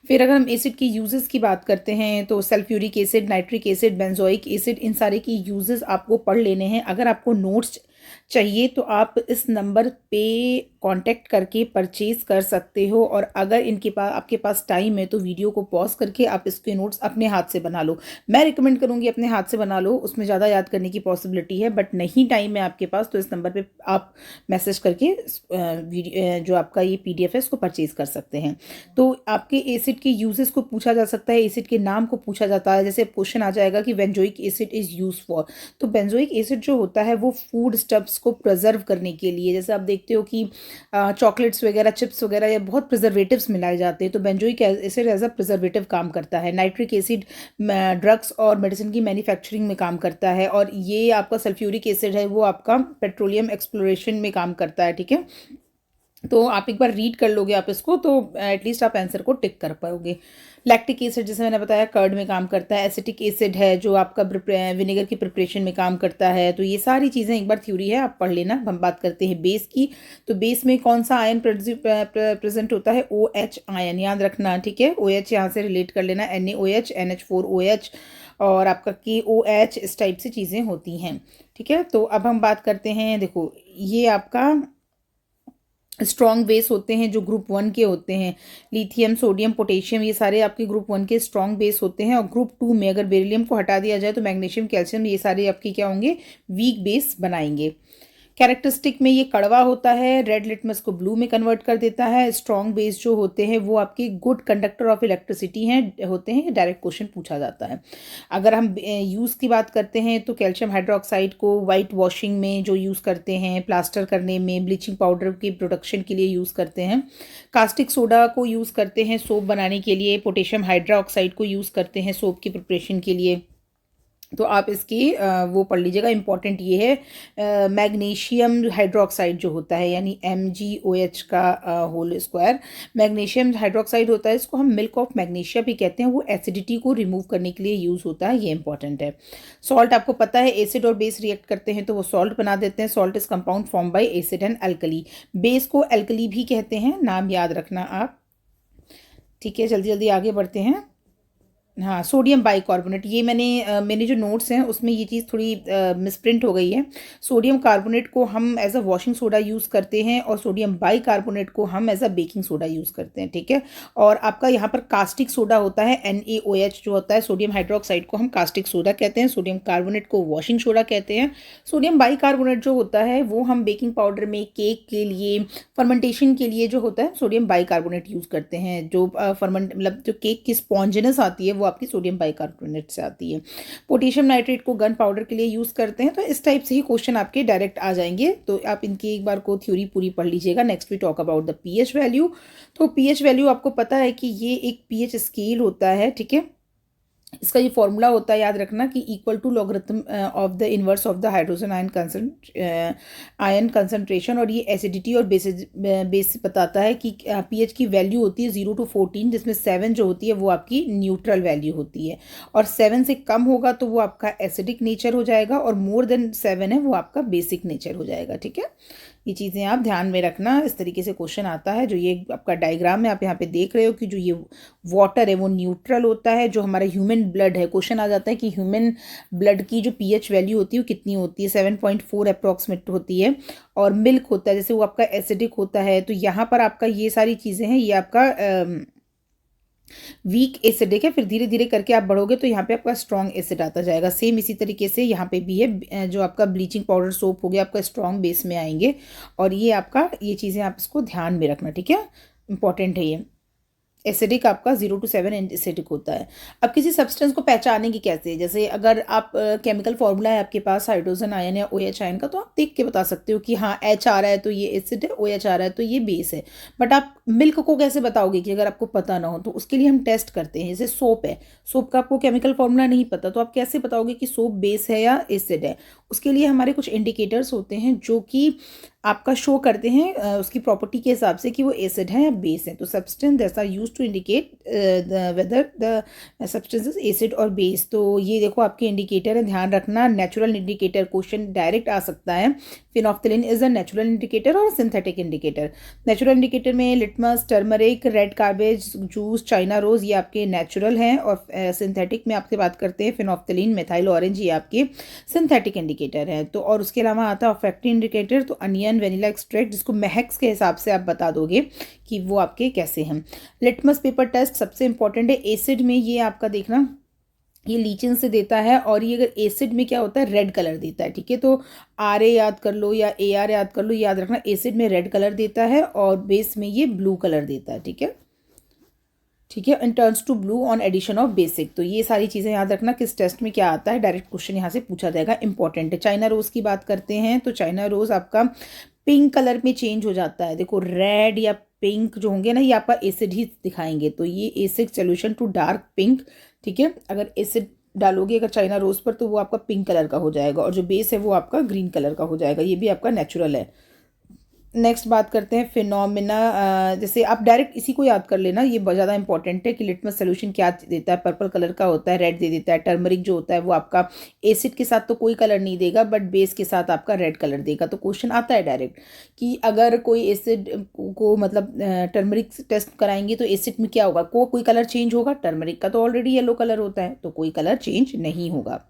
फिर अगर हम एसिड की यूजेस की बात करते हैं तो sulphuric acid, nitric acid, benzoic acid, इन सारे की यूजेस आपको पढ़ लेने हैं। अगर आपको नोट्स चाहिए तो आप इस नंबर पे कांटेक्ट करके परचेज कर सकते हो। और अगर इनके पास आपके पास टाइम है तो वीडियो को पॉज करके आप इसके नोट्स अपने हाथ से बना लो। मैं रिकमेंड करूँगी अपने हाथ से बना लो, उसमें ज़्यादा याद करने की पॉसिबिलिटी है। बट नहीं टाइम है आपके पास तो इस नंबर पे आप मैसेज करके वीडियो जो आपका ये PDF है इसको परचेज कर सकते हैं। तो आपके एसिड के यूजेस को पूछा जा सकता है, एसिड के नाम को पूछा जाता है। जैसे क्वेश्चन आ जाएगा कि benzoic acid is use for, तो बेंजोइक एसिड जो होता है वो फूड स्टफ्स को प्रिजर्व करने के लिए, जैसे आप देखते हो कि चॉकलेट्स वगैरह, चिप्स वगैरह या बहुत प्रिजर्वेटिव्स मिलाए जाते हैं तो benzoic acid as a preservative काम करता है। नाइट्रिक एसिड ड्रग्स और मेडिसिन की मैन्युफैक्चरिंग में काम करता है। और ये आपका सल्फ्यूरिक एसिड है वो आपका पेट्रोलियम एक्सप्लोरेशन में काम करता है, ठीक है। तो आप एक बार रीड कर लोगे आप इसको तो एटलीस्ट आप आंसर को टिक कर पाओगे। लैक्टिक एसिड जैसे मैंने बताया कर्ड में काम करता है। एसिटिक एसिड है जो आपका विनेगर की प्रिपरेशन में काम करता है। तो ये सारी चीज़ें एक बार थ्योरी है, आप पढ़ लेना। हम बात करते हैं बेस की, तो बेस में कौन सा आयन प्रेजेंट होता है, OH आयन, याद रखना, ठीक है। OH यहाँ से रिलेट कर लेना, NaOH, NH4OH और आपका KOH, इस टाइप से चीज़ें होती हैं, ठीक है। तो अब हम बात करते हैं, देखो ये आपका स्ट्रॉन्ग बेस होते हैं जो ग्रुप 1 के होते हैं। लिथियम, सोडियम, पोटेशियम, ये सारे आपके ग्रुप 1 के स्ट्रॉन्ग बेस होते हैं। और ग्रुप 2 में अगर बेरिलियम को हटा दिया जाए तो मैग्नीशियम, कैल्शियम, ये सारे आपके क्या होंगे, वीक बेस बनाएंगे। कैरेक्टरिस्टिक में ये कड़वा होता है, रेड लिटमस को ब्लू में कन्वर्ट कर देता है। स्ट्रॉन्ग बेस जो होते हैं वो आपके गुड कंडक्टर ऑफ इलेक्ट्रिसिटी हैं होते हैं। डायरेक्ट क्वेश्चन पूछा जाता है। अगर हम यूज़ की बात करते हैं तो कैल्शियम हाइड्रोक्साइड को वाइट वॉशिंग में जो यूज़ करते हैं, प्लास्टर करने में, ब्लीचिंग पाउडर की प्रोडक्शन के लिए यूज़ करते हैं। कास्टिक सोडा को यूज़ करते हैं सोप बनाने के लिए। पोटेशियम हाइड्रोक्साइड को यूज़ करते हैं सोप की प्रिपरेशन के लिए। तो आप इसकी वो पढ़ लीजिएगा, इंपॉर्टेंट ये है मैग्नीशियम हाइड्रोक्साइड जो होता है यानी MgOH का होल स्क्वायर। मैग्नीशियम हाइड्रोक्साइड होता है, इसको हम मिल्क ऑफ मैग्नीशिया भी कहते हैं। वो एसिडिटी को रिमूव करने के लिए यूज़ होता है, ये इंपॉर्टेंट है। सॉल्ट आपको पता है, एसिड और बेस रिएक्ट करते हैं तो वो सॉल्ट बना देते हैं। Salt is compound form by acid and alkali. Base को अल्कली भी कहते हैं, नाम याद रखना आप, ठीक है। जल्दी जल्दी आगे बढ़ते हैं। हाँ, सोडियम बाइकार्बोनेट, ये मैंने जो नोट्स हैं उसमें ये चीज़ थोड़ी मिसप्रिंट हो गई है। सोडियम कार्बोनेट को हम as a washing soda use करते हैं और सोडियम बाइकार्बोनेट को हम as a baking soda use करते हैं, ठीक है। और आपका यहाँ पर कास्टिक सोडा होता है, NaOH जो होता है। सोडियम हाइड्रोक्साइड को हम कास्टिक सोडा कहते हैं, सोडियम कार्बोनेट को वॉशिंग सोडा कहते हैं। सोडियम बाइकार्बोनेट जो होता है वो हम बेकिंग पाउडर में, केक के लिए, फर्मेंटेशन के लिए जो होता है सोडियम बाइकार्बोनेट यूज़ करते हैं। जो फर्मेंट मतलब जो केक की स्पॉन्जिनेस आती है वो आपकी सोडियम बाइकार्बोनेट से आती है। पोटेशियम नाइट्रेट को गन पाउडर के लिए यूज़ करते हैं। तो इस टाइप से ही क्वेश्चन आपके डायरेक्ट आ जाएंगे, तो आप इनकी एक बार को थ्योरी पूरी पढ़ लीजिएगा। Next we talk about the pH value. तो पीएच वैल्यू आपको पता है कि ये एक पीएच स्केल होता है, ठीक है। इसका ये फॉर्मूला होता है, याद रखना, कि equal to logarithm of the inverse of the hydrogen ion concentration. और ये एसिडिटी और बेस बताता है कि पीएच की वैल्यू होती है 0 to 14, जिसमें 7 जो होती है वो आपकी न्यूट्रल वैल्यू होती है, और 7 से कम होगा तो वो आपका एसिडिक नेचर हो जाएगा, और मोर देन 7 है वो आपका बेसिक नेचर हो जाएगा, ठीक है। ये चीज़ें आप ध्यान में रखना। इस तरीके से क्वेश्चन आता है। जो ये आपका डायग्राम है आप यहाँ पे देख रहे हो कि जो ये वाटर है वो न्यूट्रल होता है। जो हमारा ह्यूमन ब्लड है, क्वेश्चन आ जाता है कि ह्यूमन ब्लड की जो पीएच वैल्यू होती है वो कितनी होती है, 7.4 अप्रॉक्सीमेट होती है। और मिल्क होता है, जैसे वो आपका एसिडिक होता है, तो यहाँ पर आपका ये सारी चीज़ें हैं, ये आपका वीक एसिडिक है। फिर धीरे धीरे करके आप बढ़ोगे तो यहाँ पे आपका स्ट्रॉन्ग एसिड आता जाएगा। सेम इसी तरीके से यहाँ पे भी है, जो आपका ब्लीचिंग पाउडर सोप हो गया आपका स्ट्रॉन्ग बेस में आएंगे। और ये आपका ये चीज़ें आप इसको ध्यान में रखना, ठीक है, इंपॉर्टेंट है ये। एसिडिक आपका 0 to 7 एसिडिक होता है। अब किसी सब्सटेंस को पहचानेंगे कैसे, जैसे अगर आप केमिकल फॉर्मूला है आपके पास हाइड्रोजन आयन या OH आयन का, तो आप देख के बता सकते हो कि हाँ H आ रहा है तो ये एसिड है, OH आ रहा है तो ये बेस है। बट आप मिल्क को कैसे बताओगे कि अगर आपको पता ना हो, तो उसके लिए हम टेस्ट करते हैं। जैसे सोप है, सोप का आपको केमिकल फॉर्मूला नहीं पता, तो आप कैसे बताओगे कि सोप बेस है या एसिड है। उसके लिए हमारे कुछ इंडिकेटर्स होते हैं जो कि आपका शो करते हैं उसकी प्रॉपर्टी के हिसाब से कि वो एसिड है या बेस है। तो substance that's are used to indicate whether the substance is acid और बेस। तो ये देखो आपके इंडिकेटर है, ध्यान रखना। नेचुरल इंडिकेटर क्वेश्चन डायरेक्ट आ सकता है। Phenolphthalein is a natural indicator और सिंथेटिक इंडिकेटर। नेचुरल इंडिकेटर में litmus, turmeric, red cabbage juice, China rose, ये आपके नेचुरल हैं। और सिंथेटिक में आपसे बात करते हैं फिनोफ्थलीन, मेथाइल ऑरेंज, ये आपके सिंथेटिक इंडिकेटर हैं। तो और उसके अलावा आता है ऑफेक्टिव इंडिकेटर, तो अनियन, वेनिला एक्सट्रैक्ट, जिसको महक के हिसाब से आप बता दोगे कि वो आपके कैसे हैं। लिटमस पेपर टेस्ट सबसे इंपॉर्टेंट है। एसिड में ये आपका देखना, ये लीचिन से देता है, और ये अगर एसिड में क्या होता है, रेड कलर देता है, ठीक है। तो RA याद कर लो या AR याद कर लो, याद रखना एसिड में रेड कलर देता है और बेस में ये ब्लू कलर देता है, ठीक है, ठीक है। In turns to blue on addition of basic. तो ये सारी चीज़ें याद रखना किस टेस्ट में क्या आता है, डायरेक्ट क्वेश्चन यहाँ से पूछा जाएगा, इंपॉर्टेंट है। चाइना रोज़ की बात करते हैं, तो चाइना रोज़ आपका पिंक कलर में चेंज हो जाता है। देखो रेड या पिंक जो होंगे ना, ये आपका एसिड ही दिखाएंगे, तो ये acid solution to dark pink, ठीक है। अगर एसिड डालोगे अगर चाइना रोज़ पर, तो वो आपका पिंक कलर का हो जाएगा, और जो बेस है वो आपका ग्रीन कलर का हो जाएगा। ये भी आपका नेचुरल है। नेक्स्ट बात करते हैं फिनोमिना। जैसे आप डायरेक्ट इसी को याद कर लेना, ये बहुत ज़्यादा इंपॉर्टेंट है कि लिटमस सोल्यूशन क्या देता है, पर्पल कलर का होता है, रेड दे देता है। टर्मरिक जो होता है वो आपका एसिड के साथ तो कोई कलर नहीं देगा, बट बेस के साथ आपका रेड कलर देगा। तो क्वेश्चन आता है डायरेक्ट कि अगर कोई एसिड को मतलब टर्मरिक टेस्ट कराएंगे तो एसिड में क्या होगा, कोई कलर चेंज होगा। टर्मरिक का तो ऑलरेडी येलो कलर होता है, तो कोई कलर चेंज नहीं होगा।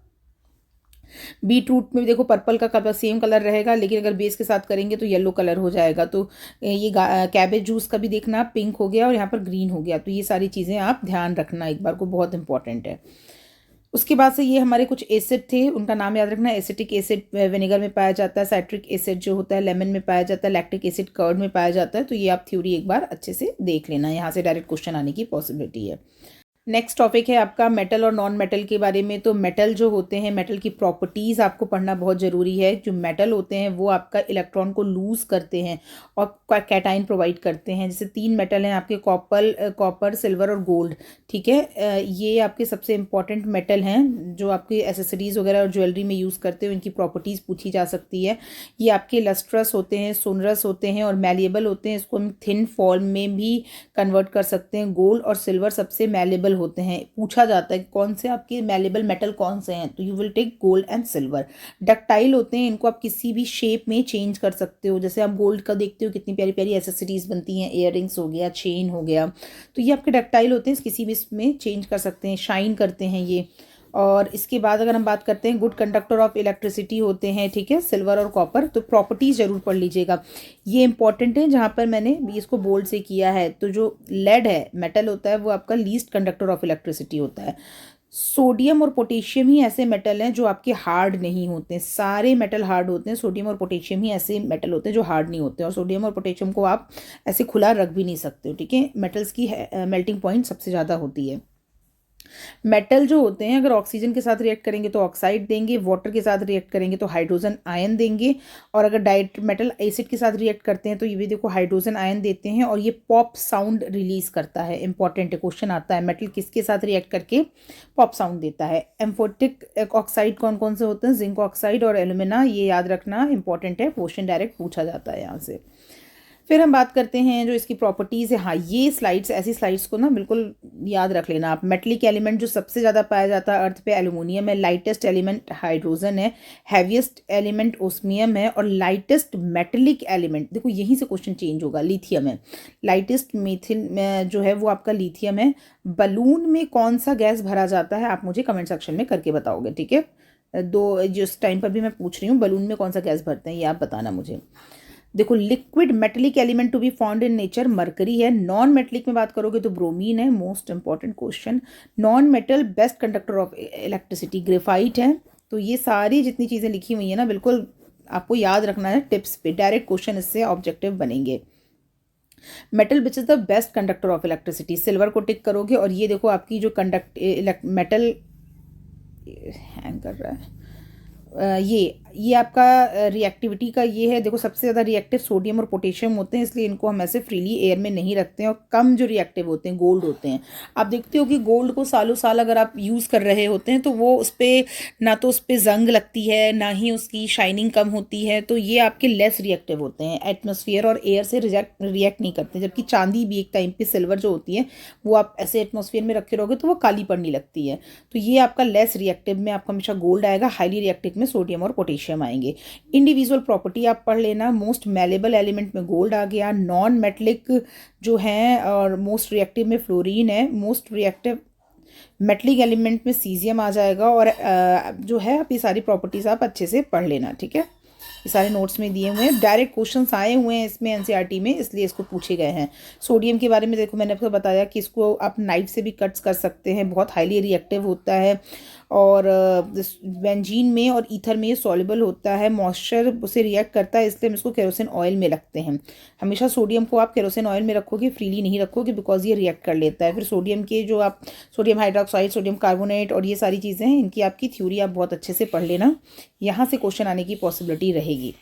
बीट रूट में भी देखो पर्पल का कलर सेम कलर रहेगा, लेकिन अगर बेस के साथ करेंगे तो येलो कलर हो जाएगा। तो ये कैबेज जूस का भी देखना, पिंक हो गया और यहाँ पर ग्रीन हो गया। तो ये सारी चीज़ें आप ध्यान रखना एक बार को, बहुत इंपॉर्टेंट है। उसके बाद से ये हमारे कुछ एसिड थे, उनका नाम याद रखना। एसिटिक एसिड विनेगर में पाया जाता है, साइट्रिक एसिड जो होता है लेमन में पाया जाता है, लैक्टिक एसिड कर्ड में पाया जाता है। तो ये आप थ्योरी एक बार अच्छे से देख लेना, यहाँ से डायरेक्ट क्वेश्चन आने की पॉसिबिलिटी है। नेक्स्ट टॉपिक है आपका मेटल और नॉन मेटल के बारे में। तो मेटल जो होते हैं, मेटल की प्रॉपर्टीज़ आपको पढ़ना बहुत ज़रूरी है। जो मेटल होते हैं वो आपका इलेक्ट्रॉन को लूज़ करते हैं और कैटाइन प्रोवाइड करते हैं। जैसे 3 मेटल हैं आपके, कॉपर, सिल्वर और गोल्ड, ठीक है। ये आपके सबसे इंपॉर्टेंट मेटल हैं जो आपके एसेसरीज़ वगैरह और ज्वेलरी में यूज़ करते हो। इनकी प्रॉपर्टीज़ पूछी जा सकती है। ये आपके लस्ट्रस होते हैं, सोनरस होते हैं और मैलेबल होते हैं। इसको हम थिन फॉर्म में भी कन्वर्ट कर सकते हैं। गोल्ड और सिल्वर सबसे मैलेबल होते हैं। पूछा जाता है कौन से आपके मैलेबल मेटल कौन से हैं, तो you will take gold and silver. Ductile होते हैं, इनको आप किसी भी शेप में चेंज कर सकते हो। जैसे आप गोल्ड का देखते हो कितनी प्यारी प्यारी एसेसरीज बनती हैं, इयररिंग्स हो गया, चेन हो गया, तो ये आपके डक्टाइल होते हैं, किसी भी इसमें चेंज कर सकते हैं, शाइन करते हैं ये। और इसके बाद अगर हम बात करते हैं, गुड कंडक्टर ऑफ इलेक्ट्रिसिटी होते हैं, ठीक है, सिल्वर और कॉपर। तो प्रॉपर्टीज जरूर पढ़ लीजिएगा, ये इंपॉर्टेंट है। जहाँ पर मैंने इसको बोल्ड से किया है, तो जो लेड है मेटल होता है वो आपका लीस्ट कंडक्टर ऑफ इलेक्ट्रिसिटी होता है। सोडियम और पोटेशियम ही ऐसे मेटल हैं जो आपके हार्ड नहीं होते। सारे मेटल हार्ड होते हैं, सोडियम और पोटेशियम ही ऐसे मेटल होते हैं जो हार्ड नहीं होते। और सोडियम और पोटेशियम को आप ऐसे खुला रख भी नहीं सकते हो, ठीक है। मेटल्स की मेल्टिंग पॉइंट सबसे ज़्यादा होती है। मेटल जो होते हैं अगर ऑक्सीजन के साथ रिएक्ट करेंगे तो ऑक्साइड देंगे, वाटर के साथ रिएक्ट करेंगे तो हाइड्रोजन आयन देंगे, और अगर डाइट मेटल एसिड के साथ रिएक्ट करते हैं तो ये भी देखो हाइड्रोजन आयन देते हैं, और ये पॉप साउंड रिलीज करता है। इंपॉर्टेंट क्वेश्चन आता है, मेटल किसके साथ रिएक्ट करके पॉप साउंड देता है। एम्फोटिक ऑक्साइड कौन कौन से होते हैं, जिंक ऑक्साइड और एल्यूमिना, ये याद रखना इंपॉर्टेंट है, क्वेश्चन डायरेक्ट पूछा जाता है यहाँ से। फिर हम बात करते हैं जो इसकी प्रॉपर्टीज़ है। हाँ, ये स्लाइड्स, ऐसी स्लाइड्स को ना बिल्कुल याद रख लेना आप। मेटलिक एलिमेंट जो सबसे ज़्यादा पाया जाता है अर्थ पे एल्यूमिनियम है, लाइटेस्ट एलिमेंट हाइड्रोजन है, हैवीएस्ट एलिमेंट ओस्मियम है, और लाइटेस्ट मेटलिक एलिमेंट देखो यहीं से क्वेश्चन चेंज होगा, लिथियम है। लाइटेस्ट मिथिल में जो है वो आपका लिथियम है। बलून में कौन सा गैस भरा जाता है, आप मुझे कमेंट सेक्शन में करके बताओगे, ठीक है। दो जिस टाइम पर भी मैं पूछ रही हूँ बलून में कौन सा गैस भरते हैं ये आप बताना मुझे। देखो liquid metallic element to be found in nature mercury है। नॉन मेटेलिक में बात करोगे तो ब्रोमीन है। Most important question. Non metal best conductor of electricity graphite है। तो ये सारी जितनी चीज़ें लिखी हुई है ना बिल्कुल आपको याद रखना है, टिप्स पे डायरेक्ट क्वेश्चन इससे ऑब्जेक्टिव बनेंगे। Metal which is the best conductor of electricity, silver को टिक करोगे। और ये देखो आपकी जो मेटल हैंग कर रहा है, ये आपका रिएक्टिविटी का ये है। देखो सबसे ज़्यादा रिएक्टिव सोडियम और पोटेशियम होते हैं, इसलिए इनको हम ऐसे फ्रीली एयर में नहीं रखते हैं। और कम जो रिएक्टिव होते हैं गोल्ड होते हैं। आप देखते हो कि गोल्ड को सालों साल अगर आप यूज़ कर रहे होते हैं तो वो उस पर ना तो उस पर जंग लगती है ना ही उसकी शाइनिंग कम होती है। तो ये आपके लेस रिएक्टिव होते हैं, एटमॉस्फेयर और एयर से रिएक्ट नहीं करते। जबकि चांदी भी एक टाइम पे, सिल्वर जो होती है वो आप ऐसे एटमॉस्फेयर में रखे रहोगे तो वो काली पड़ने लगती है। तो ये आपका लेस रिएक्टिव में आपका हमेशा गोल्ड आएगा, हाईली रिएक्टिव में सोडियम और पोटेशियम आएंगे। इंडिविजुअल प्रॉपर्टी आप पढ़ लेना। मोस्ट मेलेबल एलिमेंट में गोल्ड आ गया। नॉन मेटलिक जो है और मोस्ट रिएक्टिव में फ्लोरीन है। मोस्ट रिएक्टिव मेटलिक एलिमेंट में सीजियम आ जाएगा। और जो है आप ये सारी प्रॉपर्टीज आप अच्छे से पढ़ लेना, ठीक है। ये सारे नोट्स में दिए हुए हैं, डायरेक्ट क्वेश्चंस आए हुए हैं इसमें एनसीईआरटी में, इसलिए इसको पूछे गए हैं। सोडियम के बारे में देखो मैंने आपको बताया कि इसको आप नाइफ से भी कट्स कर सकते हैं, बहुत हाईली रिएक्टिव होता है। और बेंजीन में और ईथर में ये सॉल्युबल होता है, मॉइस्चर उसे रिएक्ट करता है, इसलिए हम इसको केरोसिन ऑयल में रखते हैं। हमेशा सोडियम को आप केरोसिन ऑयल में रखोगे, फ्रीली नहीं रखोगे, बिकॉज ये रिएक्ट कर लेता है। फिर सोडियम के जो आप सोडियम हाइड्रोक्साइड, सोडियम कार्बोनेट और ये सारी चीज़ें हैं, इनकी आपकी थ्योरी आप बहुत अच्छे से पढ़ लेना, यहाँ से क्वेश्चन आने की पॉसिबिलिटी रहेगी।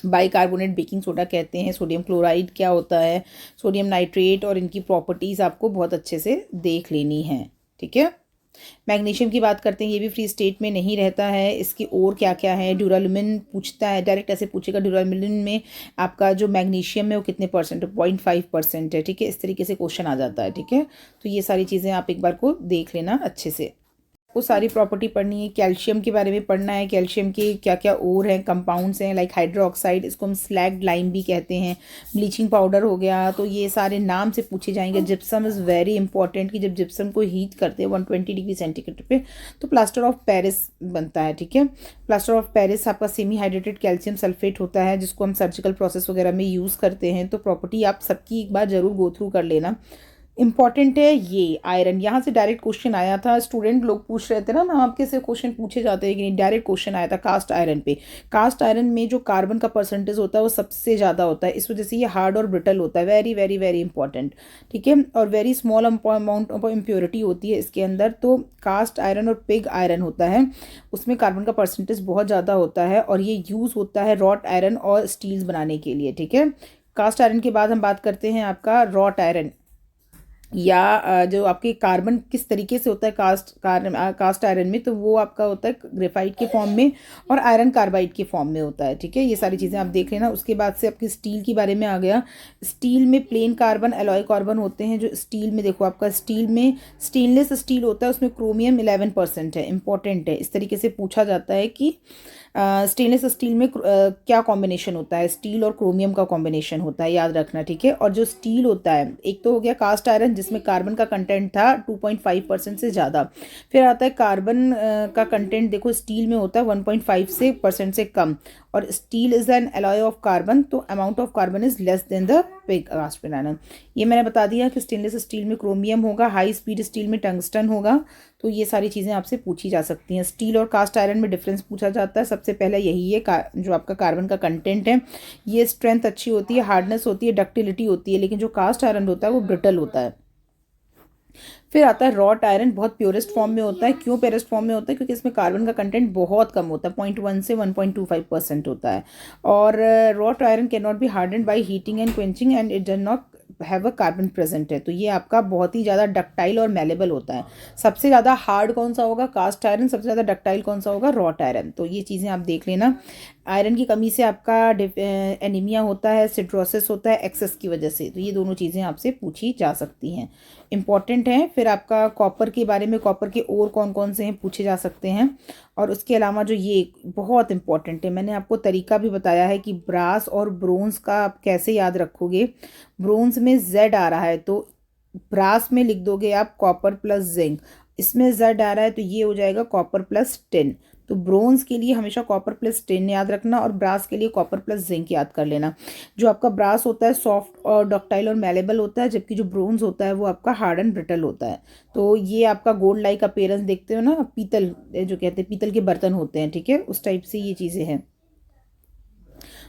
बाइकार्बोनेट बेकिंग सोडा कहते हैं। सोडियम क्लोराइड क्या होता है, सोडियम नाइट्रेट, और इनकी प्रॉपर्टीज़ आपको बहुत अच्छे से देख लेनी है, ठीक है। मैग्नीशियम की बात करते हैं, ये भी फ्री स्टेट में नहीं रहता है। इसकी और क्या क्या है, ड्यूरालुमिन पूछता है, डायरेक्ट ऐसे पूछेगा ड्यूरालुमिन में आपका जो मैग्नीशियम है वो कितने परसेंट है, 0.5% है, ठीक है। इस तरीके से क्वेश्चन आ जाता है, ठीक है। तो ये सारी चीज़ें आप एक बार को देख लेना अच्छे से। वो सारी प्रॉपर्टी पढ़नी है। कैल्शियम के बारे में पढ़ना है, कैल्शियम के क्या क्या और हैं, कंपाउंड्स हैं, लाइक हाइड्रोक्साइड, इसको हम स्लैग्ड लाइम भी कहते हैं। ब्लीचिंग पाउडर हो गया, तो ये सारे नाम से पूछे जाएंगे। जिप्सम इज़ वेरी इंपॉर्टेंट, कि जब जिप्सम को हीट करते हैं 120 डिग्री सेंटीग्रेड पे तो प्लास्टर ऑफ पेरिस बनता है, ठीक है। प्लास्टर ऑफ पेरिस आपका सेमी हाइड्रेटेड कैल्शियम सल्फेट होता है, जिसको हम सर्जिकल प्रोसेस वगैरह में यूज़ करते हैं। तो प्रॉपर्टी आप सबकी एक बार जरूर गो थ्रू कर लेना। इंपॉर्टेंट है ये आयरन, यहाँ से डायरेक्ट क्वेश्चन आया था, स्टूडेंट लोग पूछ रहे थे ना, मैम आपके से क्वेश्चन पूछे जाते हैं कि नहीं, डायरेक्ट क्वेश्चन आया था कास्ट आयरन पे। कास्ट आयरन में जो कार्बन का परसेंटेज होता है वो सबसे ज़्यादा होता है, इस वजह से ये हार्ड और ब्रिटल होता है। वेरी वेरी वेरी इंपॉर्टेंट, ठीक है। और very small amount of impurity होती है इसके अंदर। तो कास्ट आयरन और पिग आयरन होता है, उसमें कार्बन का परसेंटेज बहुत ज़्यादा होता है, और ये यूज़ होता है रॉट आयरन और स्टील्स बनाने के लिए, ठीक है। कास्ट आयरन के बाद हम बात करते हैं आपका रॉट आयरन, या जो आपके कार्बन किस तरीके से होता है कास्ट आयरन में, तो वो आपका होता है ग्रेफाइट के फॉर्म में और आयरन कार्बाइड के फॉर्म में होता है, ठीक है। ये सारी चीज़ें आप देख लेना। उसके बाद से आपके स्टील के बारे में आ गया। स्टील में प्लेन कार्बन, एलॉय कार्बन होते हैं। जो स्टील में देखो आपका स्टील में स्टेनलेस स्टील होता है, उसमें क्रोमियम 11% है, इंपॉर्टेंट है। इस तरीके से पूछा जाता है कि स्टेनलेस स्टील में क्या कॉम्बिनेशन होता है, स्टील और क्रोमियम का कॉम्बिनेशन होता है, याद रखना, ठीक है। और जो स्टील होता है, एक तो हो गया कास्ट आयरन जिसमें कार्बन का कंटेंट था 2.5% से ज़्यादा। फिर आता है कार्बन का कंटेंट, देखो स्टील में होता है 1.5% से कम। और steel is an alloy of carbon, तो amount of carbon is less than the pig cast iron. ये मैंने बता दिया कि स्टेनलेस स्टील में क्रोमियम होगा, हाई स्पीड स्टील में टंगस्टन होगा। तो ये सारी चीज़ें आपसे पूछी जा सकती हैं। स्टील और कास्ट आयरन में डिफरेंस पूछा जाता है। सबसे पहले यही है जो आपका कार्बन का कंटेंट है, ये स्ट्रेंथ अच्छी होती है, हार्डनेस होती है, डक्टिलिटी होती है, लेकिन जो कास्ट आयरन होता है वो ब्रिटल होता है। फिर आता है रॉट आयरन, बहुत प्योरेस्ट फॉर्म में होता है। क्यों प्योरेस्ट फॉर्म में होता है? क्योंकि इसमें कार्बन का कंटेंट बहुत कम होता है, 0.1 से 1.25% होता है। और wrought iron can not be harden by heating and quenching and it does not have a carbon present है। तो ये आपका बहुत ही ज़्यादा डक्टाइल और मेलेबल होता है। सबसे ज़्यादा हार्ड कौन सा होगा? Cast iron. सबसे ज़्यादा डक्टाइल कौन सा होगा? Wrought iron. तो ये चीज़ें आप देख लेना। आयरन की कमी से आपका एनीमिया होता है, सिड्रोसिस होता है एक्सेस की वजह से। तो ये दोनों चीज़ें आपसे पूछी जा सकती हैं, इंपॉर्टेंट हैं। फिर आपका कॉपर के बारे में, कॉपर के और कौन कौन से हैं पूछे जा सकते हैं। और उसके अलावा जो ये बहुत इंपॉर्टेंट है, मैंने आपको तरीका भी बताया है कि ब्रास और ब्रोंज का आप कैसे याद रखोगे। ब्रोंज में जेड आ रहा है तो ब्रास में लिख दोगे आप कॉपर प्लस जिंक। इसमें जेड आ रहा है तो ये हो जाएगा कॉपर प्लस टिन। तो ब्रोंज के लिए हमेशा कॉपर प्लस टिन याद रखना और ब्रास के लिए कॉपर प्लस जिंक याद कर लेना। जो आपका ब्रास होता है सॉफ्ट और डक्टाइल और मेलेबल होता है, जबकि जो ब्रोंज होता है वो आपका हार्ड एंड ब्रिटल होता है। तो ये आपका गोल्ड लाइक अपीयरेंस देखते हो ना, पीतल जो कहते हैं, पीतल के बर्तन होते हैं, ठीक है, उस टाइप से ये चीज़ें हैं।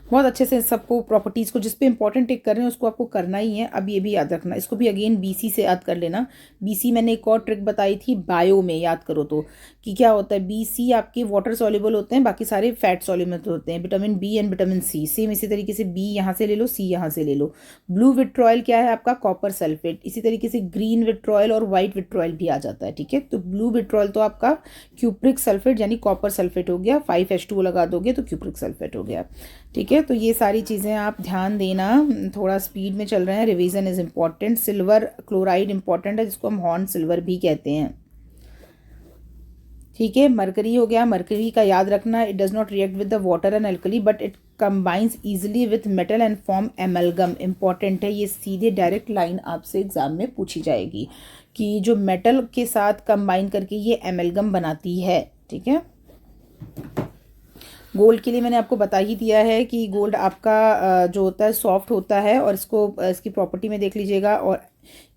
बहुत अच्छे से सबको प्रॉपर्टीज़ को जिस पे इंपॉर्टेंट टिक कर रहे हैं उसको आपको करना ही है। अब ये भी याद रखना, इसको भी अगेन बीसी से याद कर लेना। बीसी मैंने एक और ट्रिक बताई थी बायो में, याद करो तो, कि क्या होता है, बीसी आपके वाटर सॉल्युबल होते हैं, बाकी सारे फैट सॉल्युबल होते हैं, vitamin B and vitamin C. Same इसी तरीके से बी यहाँ से ले लो, सी यहाँ से ले लो। ब्लू विट्रॉयल क्या है आपका? Copper sulphate. इसी तरीके से ग्रीन विट्रॉयल और वाइट विट्रॉयल भी आ जाता है, ठीक है। तो ब्लू विट्रॉयल तो आपका क्यूप्रिक सल्फेट यानी कॉपर सल्फेट हो गया, 5H2O लगा दोगे तो क्यूप्रिक सल्फेट हो गया, ठीक है। तो ये सारी चीज़ें आप ध्यान देना। थोड़ा स्पीड में चल रहे हैं, revision is important. Silver chloride important है, जिसको हम हॉर्न सिल्वर भी कहते हैं, ठीक है। मरकरी हो गया, मरकरी का याद रखना, it does not react with the water and alkali but it combines easily with metal and form amalgam. Important है, ये सीधे डायरेक्ट लाइन आपसे एग्जाम में पूछी जाएगी कि जो मेटल के साथ कंबाइन करके ये एमलगम बनाती है, ठीक है। गोल्ड के लिए मैंने आपको बता ही दिया है कि गोल्ड आपका जो होता है सॉफ्ट होता है, और इसको इसकी प्रॉपर्टी में देख लीजिएगा। और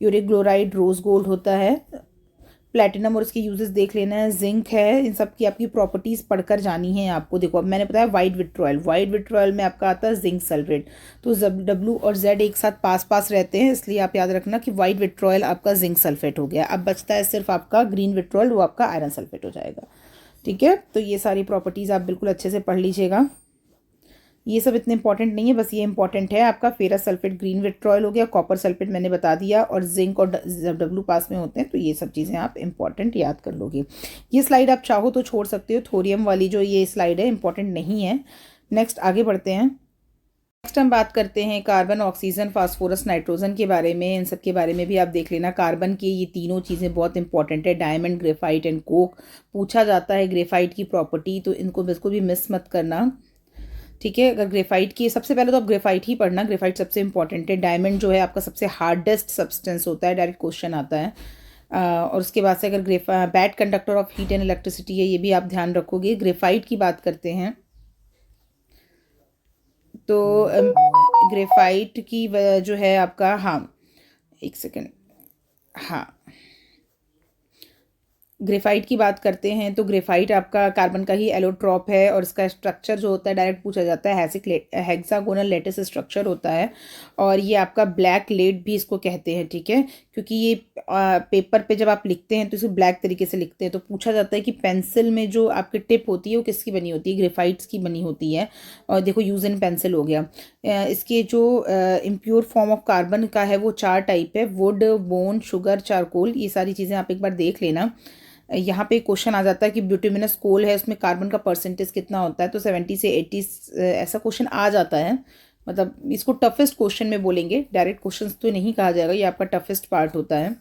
यूरिक क्लोराइड रोज गोल्ड होता है। प्लेटिनम और इसके यूजेस देख लेना है। जिंक है, इन सब की आपकी प्रॉपर्टीज़ पढ़कर जानी है आपको। देखो अब मैंने बताया वाइट विट्रॉयल, वाइट विट्रॉयल में आपका आता है जिंक सल्फेट। तो W और Z एक साथ पास पास रहते हैं, इसलिए आप याद रखना कि वाइट विट्रॉयल आपका जिंक सल्फेट हो गया। अब बचता है सिर्फ आपका ग्रीन विट्रॉयल, वो आपका आयरन सल्फेट हो जाएगा, ठीक है। तो ये सारी प्रॉपर्टीज़ आप बिल्कुल अच्छे से पढ़ लीजिएगा। ये सब इतने इंपॉर्टेंट नहीं है, बस ये इंपॉर्टेंट है आपका फेरस सल्फेट ग्रीन विट्रॉयल हो गया, कॉपर सल्फेट मैंने बता दिया, और जिंक और W पास में होते हैं। तो ये सब चीज़ें आप इंपॉर्टेंट याद कर लोगे। ये स्लाइड आप चाहो तो छोड़ सकते हो, थोरियम वाली जो ये स्लाइड है इंपॉर्टेंट नहीं है। नेक्स्ट आगे बढ़ते हैं। नेक्स्ट हम बात करते हैं कार्बन, ऑक्सीजन, फास्फोरस, नाइट्रोजन के बारे में। इन सब के बारे में भी आप देख लेना। कार्बन की ये तीनों चीज़ें बहुत इंपॉर्टेंट है, डायमंड, ग्रेफाइट एंड कोक। पूछा जाता है ग्रेफाइट की प्रॉपर्टी, तो इनको बिल्कुल भी मिस मत करना, ठीक है। अगर ग्रेफाइट की, सबसे पहले तो आप ग्रेफाइट ही पढ़ना, ग्रेफाइट सबसे इंपॉर्टेंट है। डायमंड जो है आपका सबसे हार्डेस्ट सब्सटेंस होता है, डायरेक्ट क्वेश्चन आता है। और उसके बाद से अगर bad conductor of heat and electricity है, ये भी आप ध्यान रखोगे। ग्रेफाइट की बात करते हैं तो ग्रेफाइट की जो है आपका, हाँ एक सेकेंड, हाँ ग्रेफाइट की बात करते हैं तो ग्रेफाइट आपका कार्बन का ही एलोट्रॉप है, और इसका स्ट्रक्चर जो होता है डायरेक्ट पूछा जाता है, हेक्सागोनल लेटिस स्ट्रक्चर होता है। और ये आपका ब्लैक लेड भी इसको कहते हैं, ठीक है, क्योंकि ये पेपर पे जब आप लिखते हैं तो इसको ब्लैक तरीके से लिखते हैं। तो पूछा जाता है कि पेंसिल में जो आपकी टिप होती है वो किसकी बनी होती है? ग्रेफाइट्स की बनी होती है। और देखो यूज इन पेंसिल हो गया। इसके जो इम्प्योर फॉर्म ऑफ कार्बन का है वो 4 टाइप है, वुड, बोन, शुगर, चारकोल। ये सारी चीज़ें आप एक बार देख लेना। यहाँ पे क्वेश्चन आ जाता है कि ब्यूटिमिनस कोल है, उसमें कार्बन का परसेंटेज कितना होता है? तो 70 से 80 ऐसा क्वेश्चन आ जाता है। मतलब इसको टफेस्ट क्वेश्चन में बोलेंगे, डायरेक्ट क्वेश्चन तो नहीं कहा जाएगा, ये आपका टफेस्ट पार्ट होता है।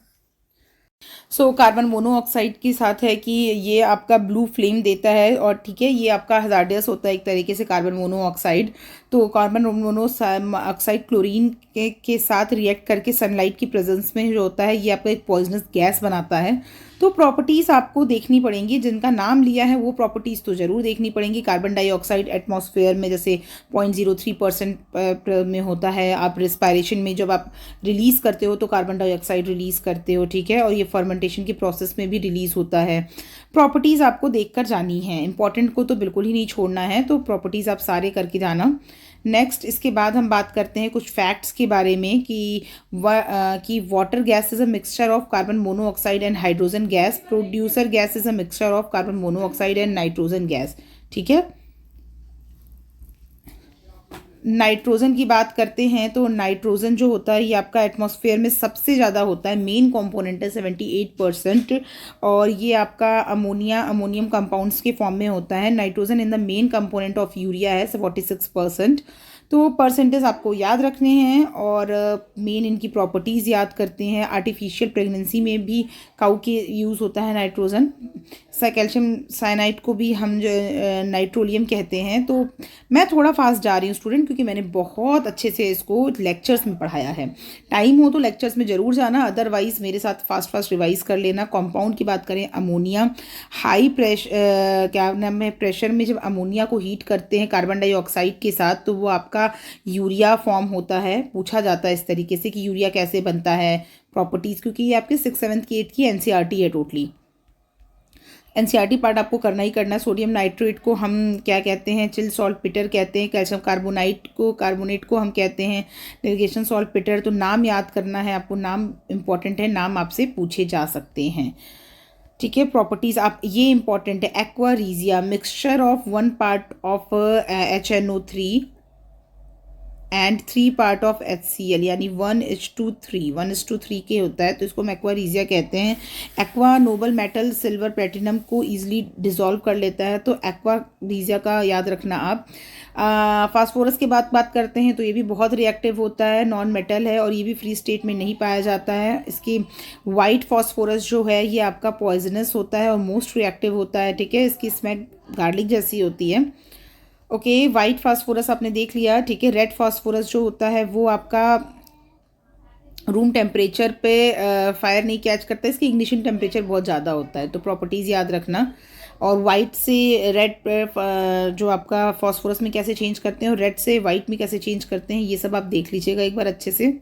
कार्बन मोनोऑक्साइड के साथ है कि ये आपका ब्लू फ्लेम देता है, और ठीक है ये आपका हजार्डियस होता है एक तरीके से कार्बन मोनोऑक्साइड। तो कार्बन मोनोऑक्साइड क्लोरीन के साथ रिएक्ट करके सनलाइट की प्रेजेंस में जो होता है ये आपका एक पॉइजनस गैस बनाता है। तो प्रॉपर्टीज़ आपको देखनी पड़ेंगी, जिनका नाम लिया है वो प्रॉपर्टीज़ तो ज़रूर देखनी पड़ेंगी। कार्बन डाइऑक्साइड एटमॉस्फेयर में जैसे 0.03% में होता है। आप रिस्पायरेशन में जब आप रिलीज़ करते हो तो कार्बन डाइऑक्साइड रिलीज़ करते हो, ठीक है, और ये फर्मेंटेशन की प्रोसेस में भी रिलीज़ होता है। प्रॉपर्टीज़ आपको देखकर जानी है, इंपॉर्टेंट को तो बिल्कुल ही नहीं छोड़ना है। तो प्रॉपर्टीज़ आप सारे करके जाना। नेक्स्ट इसके बाद हम बात करते हैं कुछ फैक्ट्स के बारे में कि water gas is a mixture of carbon monoxide and hydrogen gas, producer gas is a mixture of carbon monoxide and nitrogen gas. ठीक है, नाइट्रोजन की बात करते हैं तो नाइट्रोजन जो होता है ये आपका एटमॉस्फेयर में सबसे ज़्यादा होता है, मेन कंपोनेंट है 78%, और ये आपका अमोनियम कंपाउंड्स के फॉर्म में होता है। Nitrogen in the main component of urea है 46%। तो परसेंटेज आपको याद रखने हैं और मेन इनकी प्रॉपर्टीज़ याद करते हैं। आर्टिफिशियल प्रेगनेंसी में भी काऊ के यूज़ होता है नाइट्रोजन। कैल्शियम साइनाइड को भी हम जो नाइट्रोलियम कहते हैं। तो मैं थोड़ा फास्ट जा रही हूँ स्टूडेंट, क्योंकि मैंने बहुत अच्छे से इसको लेक्चर्स में पढ़ाया है। टाइम हो तो लेक्चर्स में ज़रूर जाना, अदरवाइज मेरे साथ फास्ट रिवाइज कर लेना। कंपाउंड की बात करें, अमोनिया हाई क्या नाम है, प्रेशर में जब अमोनिया को हीट करते हैं कार्बन डाइऑक्साइड के साथ तो वो आपका यूरिया फॉर्म होता है। पूछा जाता है इस तरीके से कि यूरिया कैसे बनता है, प्रॉपर्टीज़, क्योंकि ये आपके 6th 7th की 8th की एनसीईआरटी है। टोटली एनसीईआरटी पार्ट आपको करना ही करना है। सोडियम नाइट्रेट को हम क्या कहते हैं, चिल सॉल्ट पिटर कहते हैं। कैल्शियम कार्बोनेट को हम कहते हैं नेविगेशन सॉल्ट पिटर। तो नाम याद करना है आपको, नाम इंपॉर्टेंट है, नाम आपसे पूछे जा सकते हैं। ठीक है, प्रॉपर्टीज आप ये इंपॉर्टेंट है। Aqua regia mixture of 1 part of HNO3 and 3 part of HCl, यानी 1:3 के होता है, तो इसको हम एक्वारीजिया कहते हैं। Aqua Nobel metal silver platinum को ईजिली डिजोल्व कर लेता है, तो एक्वारीजिया का याद रखना आप। फास्फोरस के बात करते हैं तो ये भी बहुत रिएक्टिव होता है, नॉन मेटल है और ये भी फ्री स्टेट में नहीं पाया जाता है। इसकी वाइट फास्फोरस जो है ये आपका पॉइजनस होता है और मोस्ट रिएक्टिव होता है। ठीक है, इसकी स्मेल गार्लिक जैसी होती है। ओके, वाइट फास्फोरस आपने देख लिया। ठीक है, रेड फास्फोरस जो होता है वो आपका रूम टेम्परेचर पे फायर नहीं कैच करता, इसकी इग्निशन टेम्परेचर बहुत ज़्यादा होता है। तो प्रॉपर्टीज़ याद रखना। और वाइट से रेड जो आपका फास्फोरस में कैसे चेंज करते हैं और रेड से वाइट में कैसे चेंज करते हैं, ये सब आप देख लीजिएगा एक बार अच्छे से।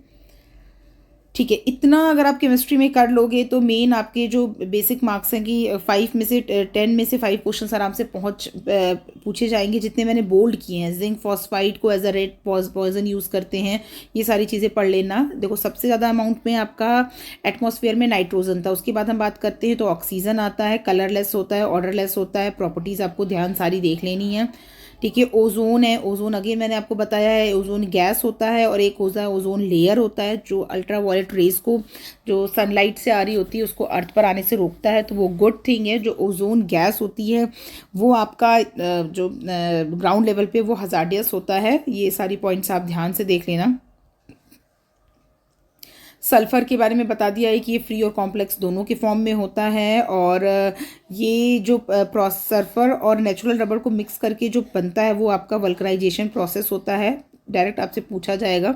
ठीक है, इतना अगर आप केमिस्ट्री में कर लोगे तो मेन आपके जो बेसिक मार्क्स हैं कि 5 में से 10 में से 5 क्वेश्चन आराम से पूछे जाएंगे, जितने मैंने बोल्ड किए हैं। जिंक फॉस्फाइड को as a rat poison use करते हैं, ये सारी चीज़ें पढ़ लेना। देखो सबसे ज़्यादा अमाउंट में आपका एटमॉस्फेयर में नाइट्रोजन था, उसके बाद हम बात करते हैं तो ऑक्सीजन आता है, कलरलेस होता है, ऑर्डरलेस होता है। प्रॉपर्टीज़ आपको ध्यान सारी देख लेनी है। ठीक है, ओजोन है, ओजोन अगेन मैंने आपको बताया है, ओजोन गैस होता है और एक होता है ओजोन लेयर होता है जो अल्ट्रा वायलेट रेज को, जो सनलाइट से आ रही होती है, उसको अर्थ पर आने से रोकता है, तो वो गुड थिंग है। जो ओजोन गैस होती है वो आपका जो ग्राउंड लेवल पे वो हजार्डियस होता है। ये सारी पॉइंट्स आप ध्यान से देख लेना। सल्फ़र के बारे में बता दिया है कि ये फ्री और कॉम्प्लेक्स दोनों के फॉर्म में होता है, और ये जो सल्फ़र और नेचुरल रबर को मिक्स करके जो बनता है वो आपका वल्कनाइजेशन प्रोसेस होता है। डायरेक्ट आपसे पूछा जाएगा।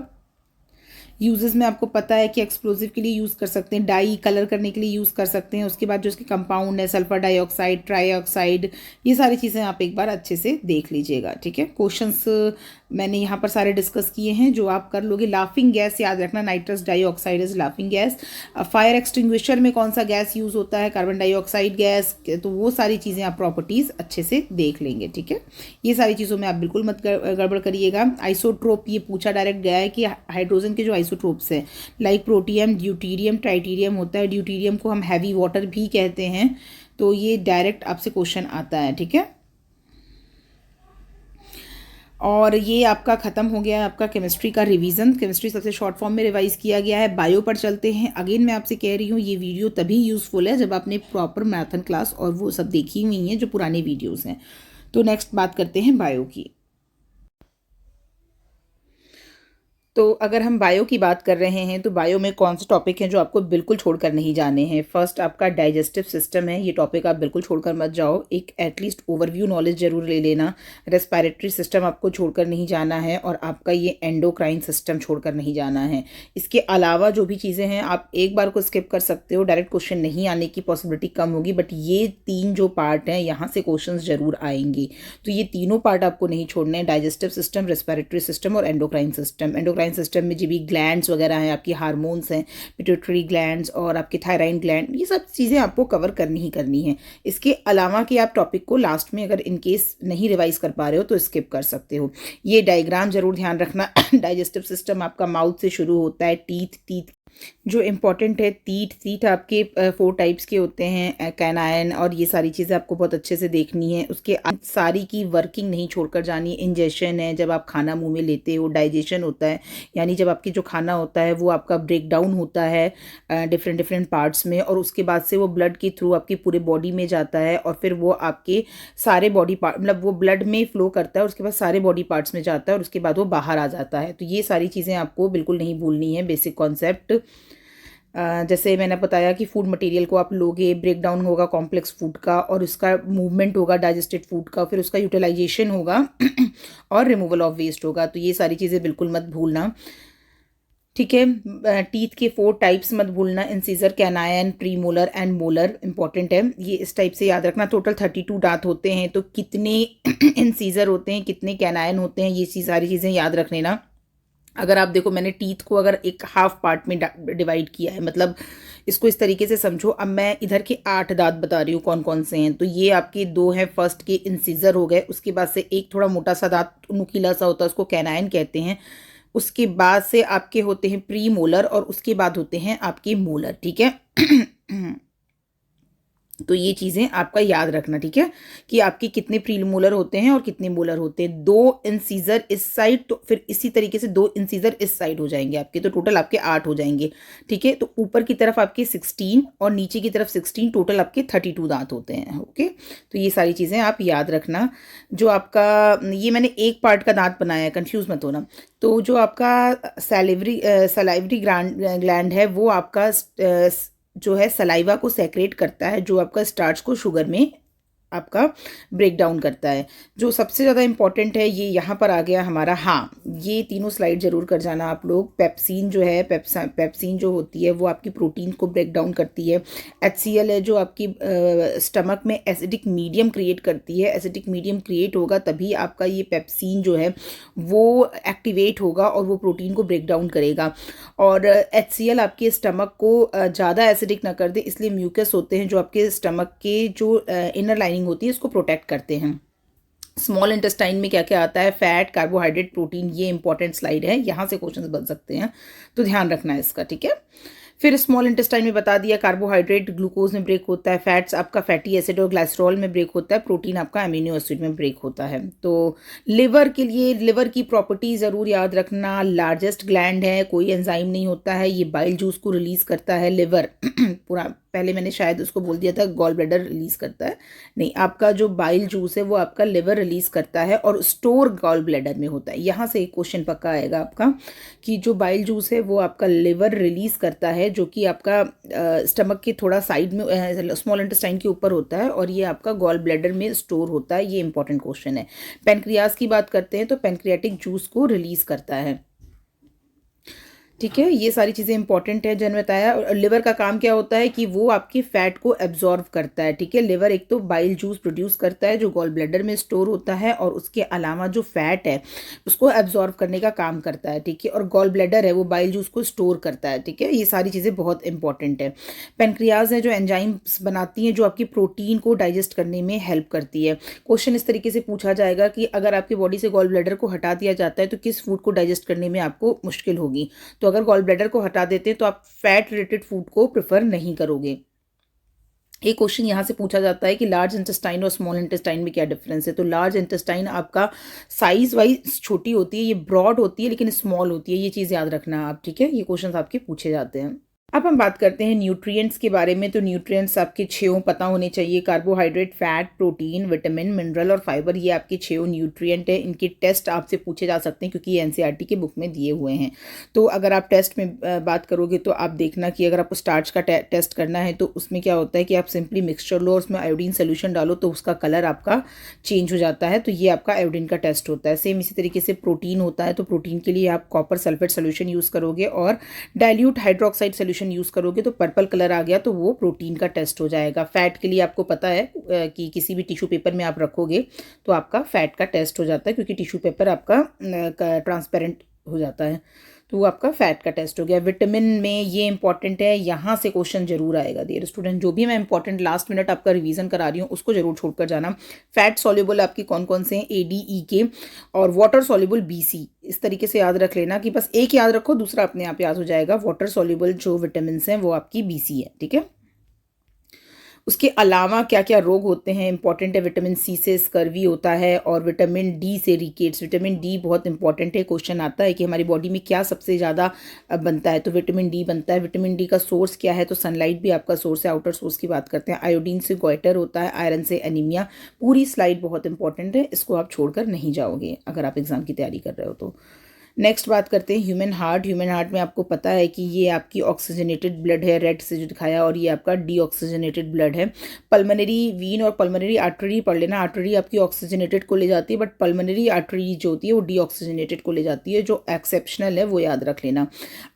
यूजेस में आपको पता है कि एक्सप्लोजिव के लिए यूज़ कर सकते हैं, डाई कलर करने के लिए यूज़ कर सकते हैं। उसके बाद जो इसके कंपाउंड है सल्फर डाइऑक्साइड, ट्राईऑक्साइड, ये सारी चीज़ें आप एक बार अच्छे से देख लीजिएगा। ठीक है, क्वेश्चंस मैंने यहाँ पर सारे डिस्कस किए हैं जो आप कर लोगे। लाफिंग गैस याद रखना, nitrous dioxide is laughing gas. Fire extinguisher में कौन सा गैस यूज़ होता है, कार्बन डाइऑक्साइड गैस। तो वो सारी चीज़ें आप प्रॉपर्टीज़ अच्छे से देख लेंगे। ठीक है, ये सारी चीज़ों में आप बिल्कुल मत गड़बड़ करिएगा। आइसोट्रोप ये पूछा डायरेक्ट गया है कि हाइड्रोजन के जो आइसोट्रोप्स हैं लाइक प्रोटियम, ड्यूटीरियम, ट्राइटीरियम होता है। ड्यूटीरियम को हम हैवी वाटर भी कहते हैं, तो ये डायरेक्ट आपसे क्वेश्चन आता है। ठीक है, और ये आपका ख़त्म हो गया है आपका केमिस्ट्री का रिवीजन। केमिस्ट्री सबसे शॉर्ट फॉर्म में रिवाइज किया गया है। बायो पर चलते हैं। अगेन मैं आपसे कह रही हूँ ये वीडियो तभी यूज़फुल है जब आपने प्रॉपर मैराथन क्लास और वो सब देखी हुई हैं जो पुराने वीडियोज़ हैं। तो नेक्स्ट बात करते हैं बायो की। तो अगर हम बायो की बात कर रहे हैं तो बायो में कौन से टॉपिक हैं जो आपको बिल्कुल छोड़कर नहीं जाने हैं। फर्स्ट आपका डाइजेस्टिव सिस्टम है, ये टॉपिक आप बिल्कुल छोड़कर मत जाओ। एक एटलीस्ट ओवरव्यू नॉलेज जरूर ले लेना। रेस्पिरेटरी सिस्टम आपको छोड़कर नहीं जाना है, और आपका ये एंडोक्राइन सिस्टम छोड़कर नहीं जाना है। इसके अलावा जो भी चीज़ें हैं आप एक बार को स्किप कर सकते हो, डायरेक्ट क्वेश्चन नहीं आने की पॉसिबिलिटी कम होगी, बट ये 3 जो पार्ट हैं यहाँ से क्वेश्चन जरूर आएंगे। तो ये तीनों पार्ट आपको नहीं छोड़ने हैं, डाइजेस्टिव सिस्टम, रेस्पिरेटरी सिस्टम और endocrine system. Endocrine endocrine system में जो भी ग्लैंड्स वगैरह हैं, आपकी हार्मोन्स हैं, पिट्यूटरी ग्लैंड्स और आपके थायराइड ग्लैंड, ये सब चीज़ें आपको कवर करनी ही करनी है। इसके अलावा कि आप टॉपिक को लास्ट में अगर इनकेस नहीं रिवाइज कर पा रहे हो तो स्किप कर सकते हो। ये डायग्राम जरूर ध्यान रखना। डाइजेस्टिव सिस्टम आपका माउथ से शुरू होता है, टीथ जो इम्पॉर्टेंट है, टीथ आपके 4 टाइप्स के होते हैं, कैनाइन, और ये सारी चीज़ें आपको बहुत अच्छे से देखनी है। उसके सारी की वर्किंग नहीं छोड़कर जानी। इंजेशन है, जब आप खाना मुंह में लेते हो। डाइजेशन होता है, यानी जब आपकी जो खाना होता है वो आपका ब्रेक डाउन होता है डिफरेंट पार्ट्स में, और उसके बाद से वो ब्लड के थ्रू आपकी पूरे बॉडी में जाता है, और फिर वो आपके सारे बॉडी पार्ट, मतलब वो ब्लड में फ्लो करता है, उसके बाद सारे बॉडी पार्ट्स में जाता है, और उसके बाद वो बाहर आ जाता है। तो ये सारी चीज़ें आपको बिल्कुल नहीं भूलनी है, बेसिक कॉन्सेप्ट। जैसे मैंने बताया कि फूड मटेरियल को आप लोगे, ब्रेक डाउन होगा कॉम्प्लेक्स फूड का, और उसका मूवमेंट होगा डाइजेस्टेड फूड का, फिर उसका यूटिलाइजेशन होगा और रिमूवल ऑफ वेस्ट होगा। तो ये सारी चीज़ें बिल्कुल मत भूलना, ठीक है। टीथ के 4 टाइप्स मत भूलना, incisor, canine, premolar and molar, important है ये, इस टाइप से याद रखना। टोटल 32 दांत होते हैं, तो कितने इंसीजर होते हैं, कितने कैनाइन होते हैं, ये सारी चीज़ें याद रख लेना। अगर आप देखो, मैंने टीथ को अगर एक हाफ पार्ट में डिवाइड किया है, मतलब इसको इस तरीके से समझो। अब मैं इधर के 8 दांत बता रही हूँ कौन कौन से हैं। तो ये आपके 2 हैं, फर्स्ट के इंसीजर हो गए, उसके बाद से एक थोड़ा मोटा सा दांत नुकीला सा होता है, उसको कैनाइन कहते हैं। उसके बाद से आपके होते हैं प्री मोलर, और उसके बाद होते हैं आपके मोलर, ठीक है। तो ये चीज़ें आपका याद रखना, ठीक है, कि आपके कितने प्रीमोलर होते हैं और कितने मोलर होते हैं। 2 इंसीजर इस साइड, तो फिर इसी तरीके से 2 इंसीजर इस साइड हो जाएंगे आपके, तो टोटल आपके 8 हो जाएंगे, ठीक है। तो ऊपर की तरफ आपके 16 और नीचे की तरफ 16, टोटल आपके 32 दांत होते हैं, ओके। तो ये सारी चीज़ें आप याद रखना। जो आपका, ये मैंने एक पार्ट का दांत बनाया है, कंफ्यूज मत होना। तो जो आपका सलाइवरी ग्लैंड है, वो आपका जो है सलाइवा को सेक्रेट करता है, जो आपका स्टार्च को शुगर में आपका ब्रेक डाउन करता है। जो सबसे ज़्यादा इंपॉर्टेंट है, ये यहाँ पर आ गया हमारा, हाँ, ये तीनों स्लाइड जरूर कर जाना आप लोग। पेप्सिन जो है, पेप्सिन जो होती है वो आपकी प्रोटीन को ब्रेक डाउन करती है। HCl है जो आपकी स्टमक में एसिडिक मीडियम क्रिएट करती है। एसिडिक मीडियम क्रिएट होगा तभी आपका ये पेप्सिन जो है वो एक्टिवेट होगा और वो प्रोटीन को ब्रेक डाउन करेगा। और HCl आपके स्टमक को ज़्यादा एसिडिक ना कर दे, इसलिए म्यूकस होते हैं जो आपके स्टमक के जो इनर लाइनिंग होती है इसको प्रोटेक्ट करते हैं। स्मॉल इंटेस्टाइन में क्या क्या आता है, फैट, कार्बोहाइड्रेट, प्रोटीन, ये इंपॉर्टेंट स्लाइड है, यहाँ से क्वेश्चंस बन सकते हैं, तो ध्यान रखना है इसका, ठीक है। फिर स्मॉल इंटेस्टाइन में बता दिया, कार्बोहाइड्रेट ग्लूकोज में ब्रेक होता है, फैट्स आपका फैटी एसिड और ग्लाइसरॉल में ब्रेक होता है, प्रोटीन आपका अमीनो एसिड में ब्रेक होता है। तो लिवर के लिए, लिवर की प्रॉपर्टी ज़रूर याद रखना, लार्जेस्ट ग्लैंड है, कोई एंजाइम नहीं होता है, ये बाइल जूस को रिलीज करता है लिवर। पूरा पहले मैंने शायद उसको बोल दिया था गॉल ब्लैडर रिलीज करता है, नहीं, आपका जो बाइल जूस है वो आपका लिवर रिलीज करता है और स्टोर गॉल ब्लैडर में होता है। यहाँ से एक क्वेश्चन पक्का आएगा आपका कि जो बाइल जूस है वो आपका लिवर रिलीज करता है, जो कि आपका स्टमक के थोड़ा साइड में, स्मॉल इंटेस्टाइन के ऊपर होता है, और ये आपका गॉल ब्लैडर में स्टोर होता है। ये इंपॉर्टेंट क्वेश्चन है। पेनक्रियाज की बात करते हैं तो पेनक्रियाटिक जूस को रिलीज करता है, ठीक है। ये सारी चीज़ें इंपॉर्टेंट है, जन बताया। और लिवर का काम क्या होता है कि वो आपके फैट को एब्जॉर्व करता है, ठीक है। लिवर एक तो बाइल जूस प्रोड्यूस करता है जो गॉल ब्लैडर में स्टोर होता है, और उसके अलावा जो फैट है उसको एब्जॉर्व करने का काम करता है, ठीक है। और गॉल ब्लैडर है वो बाइल जूस को स्टोर करता है, ठीक है। ये सारी चीज़ें बहुत इंपॉर्टेंट है। पेनक्रियाज है जो एंजाइम्स बनाती हैं जो आपकी प्रोटीन को डाइजेस्ट करने में हेल्प करती है। क्वेश्चन इस तरीके से पूछा जाएगा कि अगर आपकी बॉडी से गॉल ब्लैडर को हटा दिया जाता है तो किस फूड को डाइजेस्ट करने में आपको मुश्किल होगी। तो अगर गॉल ब्लैडर को हटा देते हैं तो आप फैट रिलेटेड फूड को प्रेफर नहीं करोगे। एक क्वेश्चन यहाँ से पूछा जाता है कि लार्ज इंटेस्टाइन और स्मॉल इंटेस्टाइन में क्या डिफरेंस है। तो लार्ज इंटेस्टाइन आपका साइज वाइज छोटी होती है, ये ब्रॉड होती है लेकिन स्मॉल होती है, ये चीज़ याद रखना आप, ठीक है। ये क्वेश्चन आपके पूछे जाते हैं। अब हम बात करते हैं न्यूट्रिएंट्स के बारे में। तो न्यूट्रिएंट्स आपके 6 पता होने चाहिए, carbohydrate, fat, protein, vitamin, mineral और फाइबर, ये आपके 6 न्यूट्रिएंट है। इनके टेस्ट आपसे पूछे जा सकते हैं क्योंकि ये एनसीईआरटी की बुक में दिए हुए हैं। तो अगर आप टेस्ट में बात करोगे तो आप देखना कि अगर आपको स्टार्च का टेस्ट करना है तो उसमें क्या होता है कि आप सिंपली मिक्सचर लो और उसमें आयोडीन सोल्यूशन डालो तो उसका कलर आपका चेंज हो जाता है, तो ये आपका आयोडीन का टेस्ट होता है। सेम इसी तरीके से प्रोटीन होता है, तो प्रोटीन के लिए आप कॉपर सल्फेट सोल्यूशन यूज़ करोगे और डाइल्यूट हाइड्रोक्साइड सोल्यूशन यूज़ करोगे तो पर्पल कलर आ गया तो वो प्रोटीन का टेस्ट हो जाएगा। फैट के लिए आपको पता है कि किसी भी टिश्यू पेपर में आप रखोगे तो आपका फैट का टेस्ट हो जाता है क्योंकि टिश्यू पेपर आपका ट्रांसपेरेंट हो जाता है। तो वो आपका फैट का टेस्ट हो गया। विटामिन में ये इंपॉर्टेंट है, यहाँ से क्वेश्चन जरूर आएगा डियर स्टूडेंट। जो भी मैं इंपॉर्टेंट लास्ट मिनट आपका रिवीजन करा रही हूँ उसको जरूर छोड़कर जाना। फैट सॉल्युबल आपकी कौन कौन से हैं, ADE और वाटर सॉल्युबल BC। इस तरीके से याद रख लेना कि बस एक याद रखो, दूसरा अपने आप याद हो जाएगा। वाटर सॉल्युबल जो विटामिन हैं वो आपकी BC है, ठीक है। उसके अलावा क्या क्या रोग होते हैं इंपॉर्टेंट है। विटामिन C से स्कर्वी होता है और विटामिन D से रिकेट्स। विटामिन D बहुत इंपॉर्टेंट है, क्वेश्चन आता है कि हमारी बॉडी में क्या सबसे ज़्यादा बनता है, तो विटामिन D बनता है। विटामिन D का सोर्स क्या है, तो सनलाइट भी आपका सोर्स है। आउटर सोर्स की बात करते हैं, आयोडीन से गोइटर होता है, आयरन से एनीमिया। पूरी स्लाइड बहुत इंपॉर्टेंट है, इसको आप छोड़कर नहीं जाओगे अगर आप एग्जाम की तैयारी कर रहे हो तो। नेक्स्ट बात करते हैं ह्यूमन हार्ट। ह्यूमन हार्ट में आपको पता है कि ये आपकी ऑक्सीजनेटेड ब्लड है, रेड से जो दिखाया, और ये आपका डीऑक्सीजनेटेड ब्लड है। पल्मोनरी वीन और पल्मोनरी आर्टरी पढ़ लेना। आर्टरी आपकी ऑक्सीजनेटेड को ले जाती है, बट पल्मोनरी आर्टरी जो होती है वो डीऑक्सीजनेटेड को ले जाती है। जो एक्सेप्शनल है वो याद रख लेना।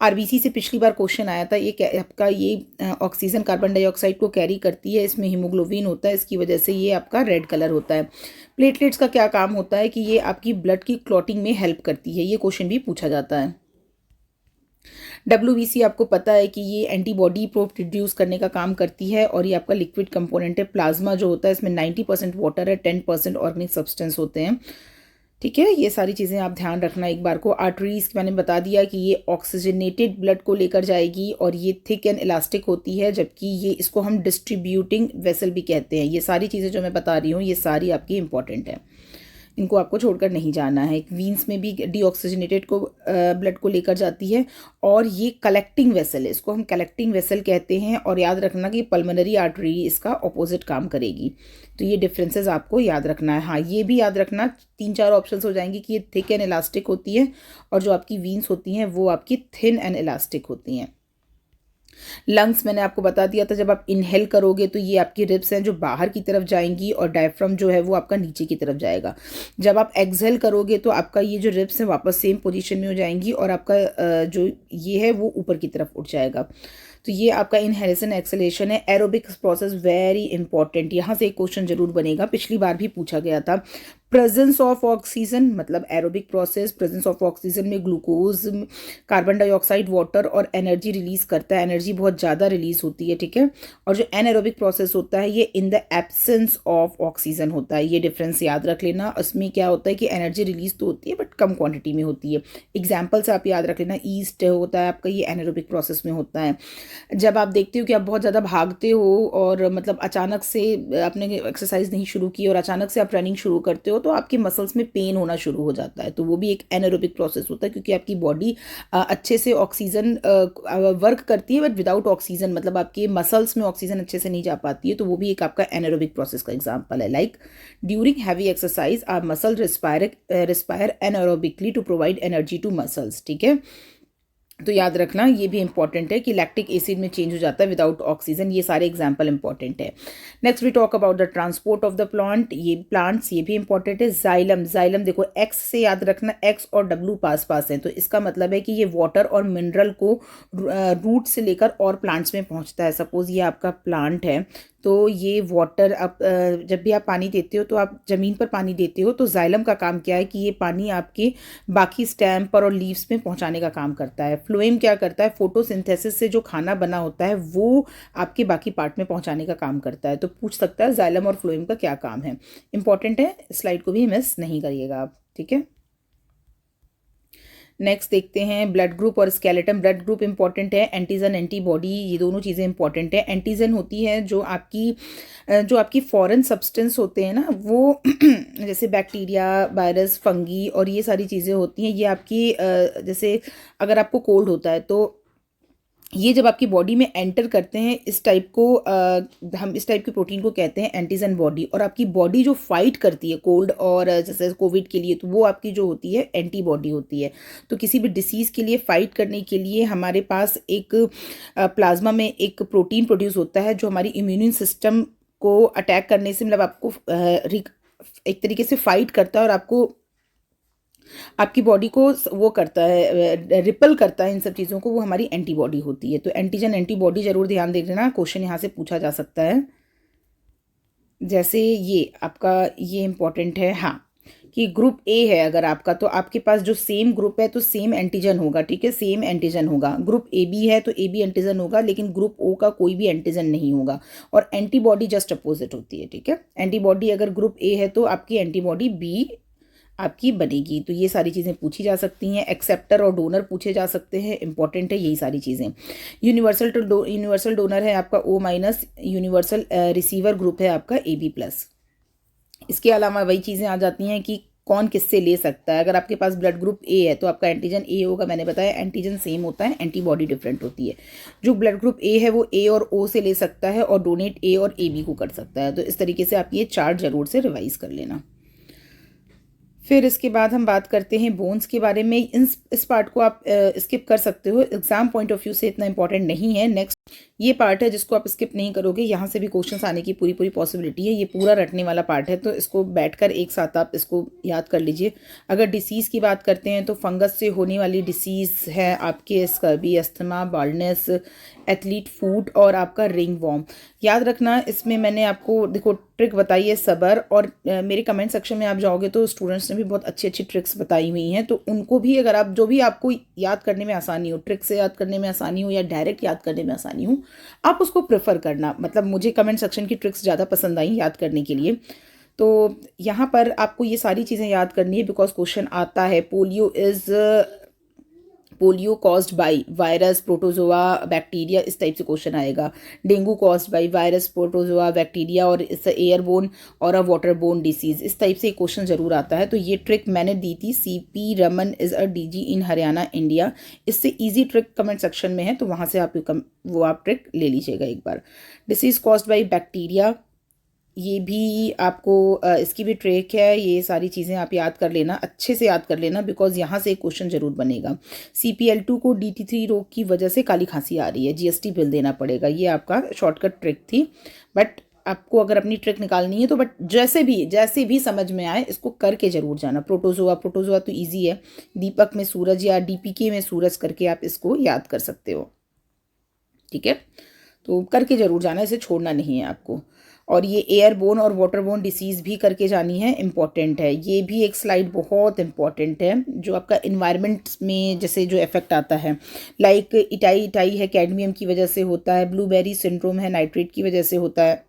आरबीसी से पिछली बार क्वेश्चन आया था, ये आपका ये ऑक्सीजन कार्बन डाइऑक्साइड को कैरी करती है, इसमें हीमोग्लोबिन होता है, इसकी वजह से ये आपका रेड कलर होता है। प्लेटलेट्स का क्या काम होता है कि ये आपकी ब्लड की क्लॉटिंग में हेल्प करती है, ये क्वेश्चन भी पूछा जाता है। WBC आपको पता है कि ये एंटीबॉडी प्रोड्यूस करने का काम करती है और ये आपका लिक्विड कंपोनेंट है। प्लाज्मा जो होता है इसमें 90% वाटर है, 10% ऑर्गेनिक सब्सटेंस होते हैं, ठीक है। ये सारी चीज़ें आप ध्यान रखना एक बार को। आर्टरीज मैंने बता दिया कि ये ऑक्सीजनेटेड ब्लड को लेकर जाएगी और ये थिक एंड इलास्टिक होती है, जबकि ये इसको हम डिस्ट्रीब्यूटिंग वेसल भी कहते हैं। ये सारी चीज़ें जो मैं बता रही हूँ ये सारी आपकी इंपॉर्टेंट है, इनको आपको छोड़कर नहीं जाना है। वीन्स में भी डीऑक्सीजनेटेड को ब्लड को लेकर जाती है और ये कलेक्टिंग वेसल है, इसको हम कलेक्टिंग वेसल कहते हैं। और याद रखना कि पल्मोनरी आर्टरी इसका ऑपोजिट काम करेगी। तो ये डिफरेंसेस आपको याद रखना है। हाँ, ये भी याद रखना, 3-4 ऑप्शंस हो जाएंगी कि ये थिक एंड इलास्टिक होती है और जो आपकी वीन्स होती हैं वो आपकी थिन एंड इलास्टिक होती हैं। लंग्स मैंने आपको बता दिया था, जब आप इनहेल करोगे तो ये आपकी रिब्स हैं जो बाहर की तरफ जाएंगी और डायफ्राम जो है वो आपका नीचे की तरफ जाएगा। जब आप एक्सहेल करोगे तो आपका ये जो रिब्स हैं वापस सेम पोजीशन में हो जाएंगी और आपका जो ये है वो ऊपर की तरफ उठ जाएगा। तो ये आपका इनहेलेशन एक्सलेशन है। एरोबिक प्रोसेस वेरी इंपॉर्टेंट, यहाँ से एक क्वेश्चन जरूर बनेगा, पिछली बार भी पूछा गया था। प्रेजेंस ऑफ ऑक्सीजन मतलब aerobic process, presence of oxygen में ग्लूकोज, कार्बन डाइऑक्साइड, वाटर और एनर्जी रिलीज करता है। एनर्जी बहुत ज़्यादा रिलीज होती है, ठीक है। और जो एनएरोबिक प्रोसेस होता है ये in the absence of oxygen होता है। ये डिफरेंस याद रख लेना। उसमें क्या होता है कि एनर्जी रिलीज तो होती है बट कम क्वांटिटी में होती है। एग्जाम्पल से आप याद रख लेना, ईस्ट होता है आपका, ये एनएरोबिक प्रोसेस में होता है। जब आप देखते हो कि आप बहुत ज़्यादा भागते हो और मतलब अचानक से आपने एक्सरसाइज नहीं शुरू की और अचानक से आप रनिंग शुरू करते हो तो आपके मसल्स में पेन होना शुरू हो जाता है, तो वो भी एक एनारोबिक प्रोसेस होता है, क्योंकि आपकी बॉडी अच्छे से ऑक्सीजन वर्क करती है बट विदाउट ऑक्सीजन, मतलब आपके मसल्स में ऑक्सीजन अच्छे से नहीं जा पाती है, तो वो भी एक आपका एनारोबिक प्रोसेस का एग्जाम्पल है। Like during heavy exercise our muscle respire anaerobically to provide energy to muscles, ठीक है। तो याद रखना ये भी इंपॉर्टेंट है कि लैक्टिक एसिड में चेंज हो जाता है विदाउट ऑक्सीजन। ये सारे एग्जांपल इंपॉर्टेंट है। Next we talk about the transport of the plant, ये प्लांट्स ये भी इंपॉर्टेंट है। जाइलम, जाइलम देखो एक्स से याद रखना, एक्स और डब्ल्यू पास पास हैं, तो इसका मतलब है कि ये वाटर और मिनरल को रूट से लेकर और प्लांट्स में पहुंचता है। सपोज ये आपका प्लांट है तो ये वाटर आप जब भी आप पानी देते हो तो आप ज़मीन पर पानी देते हो, तो जाइलम का काम क्या है कि ये पानी आपके बाकी स्टेम पर और लीव्स में पहुंचाने का काम करता है। फ्लोएम क्या करता है, फोटोसिंथेसिस से जो खाना बना होता है वो आपके बाकी पार्ट में पहुंचाने का काम करता है। तो पूछ सकता है जाइलम और फ्लोएम का क्या काम है, इंपॉर्टेंट है, स्लाइड को भी मिस नहीं करिएगा आप, ठीक है। नेक्स्ट देखते हैं ब्लड ग्रुप और स्केलेटन। ब्लड ग्रुप इंपॉर्टेंट है, एंटीजन एंटीबॉडी ये दोनों चीज़ें इंपॉर्टेंट है। एंटीजन होती है जो आपकी फॉरेन सब्सटेंस होते हैं ना, वो जैसे बैक्टीरिया, वायरस, फंगी और ये सारी चीज़ें होती हैं। ये आपकी जैसे अगर आपको कोल्ड होता है तो ये जब आपकी बॉडी में एंटर करते हैं इस टाइप को हम इस टाइप की प्रोटीन को कहते हैं एंटीजन बॉडी। और आपकी बॉडी जो फाइट करती है कोल्ड और जैसे कोविड के लिए, तो वो आपकी जो होती है एंटीबॉडी होती है। तो किसी भी डिसीज़ के लिए फाइट करने के लिए हमारे पास एक प्लाज्मा में एक प्रोटीन प्रोड्यूस होता है जो हमारी इम्यून सिस्टम को अटैक करने से मतलब आपको एक तरीके से फाइट करता है और आपकी बॉडी को वो करता है, रिपल करता है इन सब चीज़ों को, वो हमारी एंटीबॉडी होती है। तो एंटीजन एंटीबॉडी जरूर ध्यान दे लेना, क्वेश्चन यहाँ से पूछा जा सकता है। जैसे ये आपका ये इंपॉर्टेंट है, हाँ, कि ग्रुप ए है अगर आपका, तो आपके पास जो सेम ग्रुप है तो सेम एंटीजन होगा, ठीक है, सेम एंटीजन होगा। ग्रुप ए बी है तो ए बी एंटीजन होगा, लेकिन ग्रुप ओ का कोई भी एंटीजन नहीं होगा। और एंटीबॉडी जस्ट अपोजिट होती है, ठीक है। एंटीबॉडी अगर ग्रुप ए है तो आपकी एंटीबॉडी बी आपकी बनेगी। तो ये सारी चीज़ें पूछी जा सकती हैं। एक्सेप्टर और डोनर पूछे जा सकते हैं, इंपॉर्टेंट है यही सारी चीज़ें। यूनिवर्सल डोनर है आपका O minus, universal receiver group है आपका AB प्लस। इसके अलावा वही चीज़ें आ जाती हैं कि कौन किससे ले सकता है। अगर आपके पास ब्लड ग्रुप ए है तो आपका एंटीजन ए होगा, मैंने बताया एंटीजन सेम होता है, एंटीबॉडी डिफरेंट होती है। जो ब्लड ग्रुप ए है वो ए और ओ से ले सकता है और डोनेट ए और AB को कर सकता है। तो इस तरीके से आप ये चार्ट जरूर से रिवाइज कर लेना। फिर इसके बाद हम बात करते हैं बोन्स के बारे में। इस पार्ट को आप स्किप कर सकते हो, एग्जाम पॉइंट ऑफ व्यू से इतना इंपॉर्टेंट नहीं है। नेक्स्ट ये पार्ट है जिसको आप स्किप नहीं करोगे, यहाँ से भी क्वेश्चंस आने की पूरी पूरी पॉसिबिलिटी है। ये पूरा रटने वाला पार्ट है, तो इसको बैठकर एक साथ आप इसको याद कर लीजिए। अगर डिसीज़ की बात करते हैं तो फंगस से होने वाली डिसीज़ है आपके स्कर्बी, अस्थमा, बाल्डनेस, एथलीट फूट और आपका रिंग वॉर्म। याद रखना, इसमें मैंने आपको देखो ट्रिक बताई है सबर, और मेरे कमेंट सेक्शन में आप जाओगे तो स्टूडेंट्स ने भी बहुत अच्छी अच्छी ट्रिक्स बताई हुई हैं। तो उनको भी अगर आप जो भी आपको याद करने में आसानी हो, ट्रिक से याद करने में आसानी हो या डायरेक्ट याद करने में आसानी हो, आप उसको प्रेफर करना। मतलब मुझे कमेंट सेक्शन की ट्रिक्स ज़्यादा पसंद आई याद करने के लिए। तो यहाँ पर आपको ये सारी चीज़ें याद करनी है, बिकॉज क्वेश्चन आता है polio caused by virus, protozoa, bacteria, इस टाइप से क्वेश्चन आएगा। Dengue caused by virus, protozoa, bacteria और इस एयरबोन और अ वाटरबोन डिसीज, इस टाइप से क्वेश्चन जरूर आता है। तो ये ट्रिक मैंने दी थी, CP Raman is a DG in Haryana India. इससे ईजी ट्रिक कमेंट सेक्शन में है, तो वहाँ से आप ट्रिक ले लीजिएगा एक बार। डिसीज कॉज्ड बाई बैक्टीरिया, ये भी आपको इसकी भी ट्रिक है। ये सारी चीज़ें आप याद कर लेना, अच्छे से याद कर लेना, बिकॉज यहाँ से एक क्वेश्चन जरूर बनेगा। CPL2 को DT3 रोग की वजह से काली खांसी आ रही है, GST बिल देना पड़ेगा। ये आपका शॉर्टकट ट्रिक थी, बट आपको अगर अपनी ट्रिक निकालनी है तो बट जैसे भी समझ में आए इसको करके जरूर जाना। प्रोटोजोआ तो ईजी है, दीपक में सूरज या DPK में सूरज करके आप इसको याद कर सकते हो, ठीक है। तो करके जरूर जाना, इसे छोड़ना नहीं है आपको। और ये एयरबोन और वाटरबोन डिसीज़ भी करके जानी है, इम्पॉर्टेंट है। ये भी एक स्लाइड बहुत इम्पॉर्टेंट है, जो आपका इन्वायरमेंट में जैसे जो इफेक्ट आता है, लाइक इटाई है कैडमियम की वजह से होता है, ब्लूबेरी सिंड्रोम है नाइट्रेट की वजह से होता है,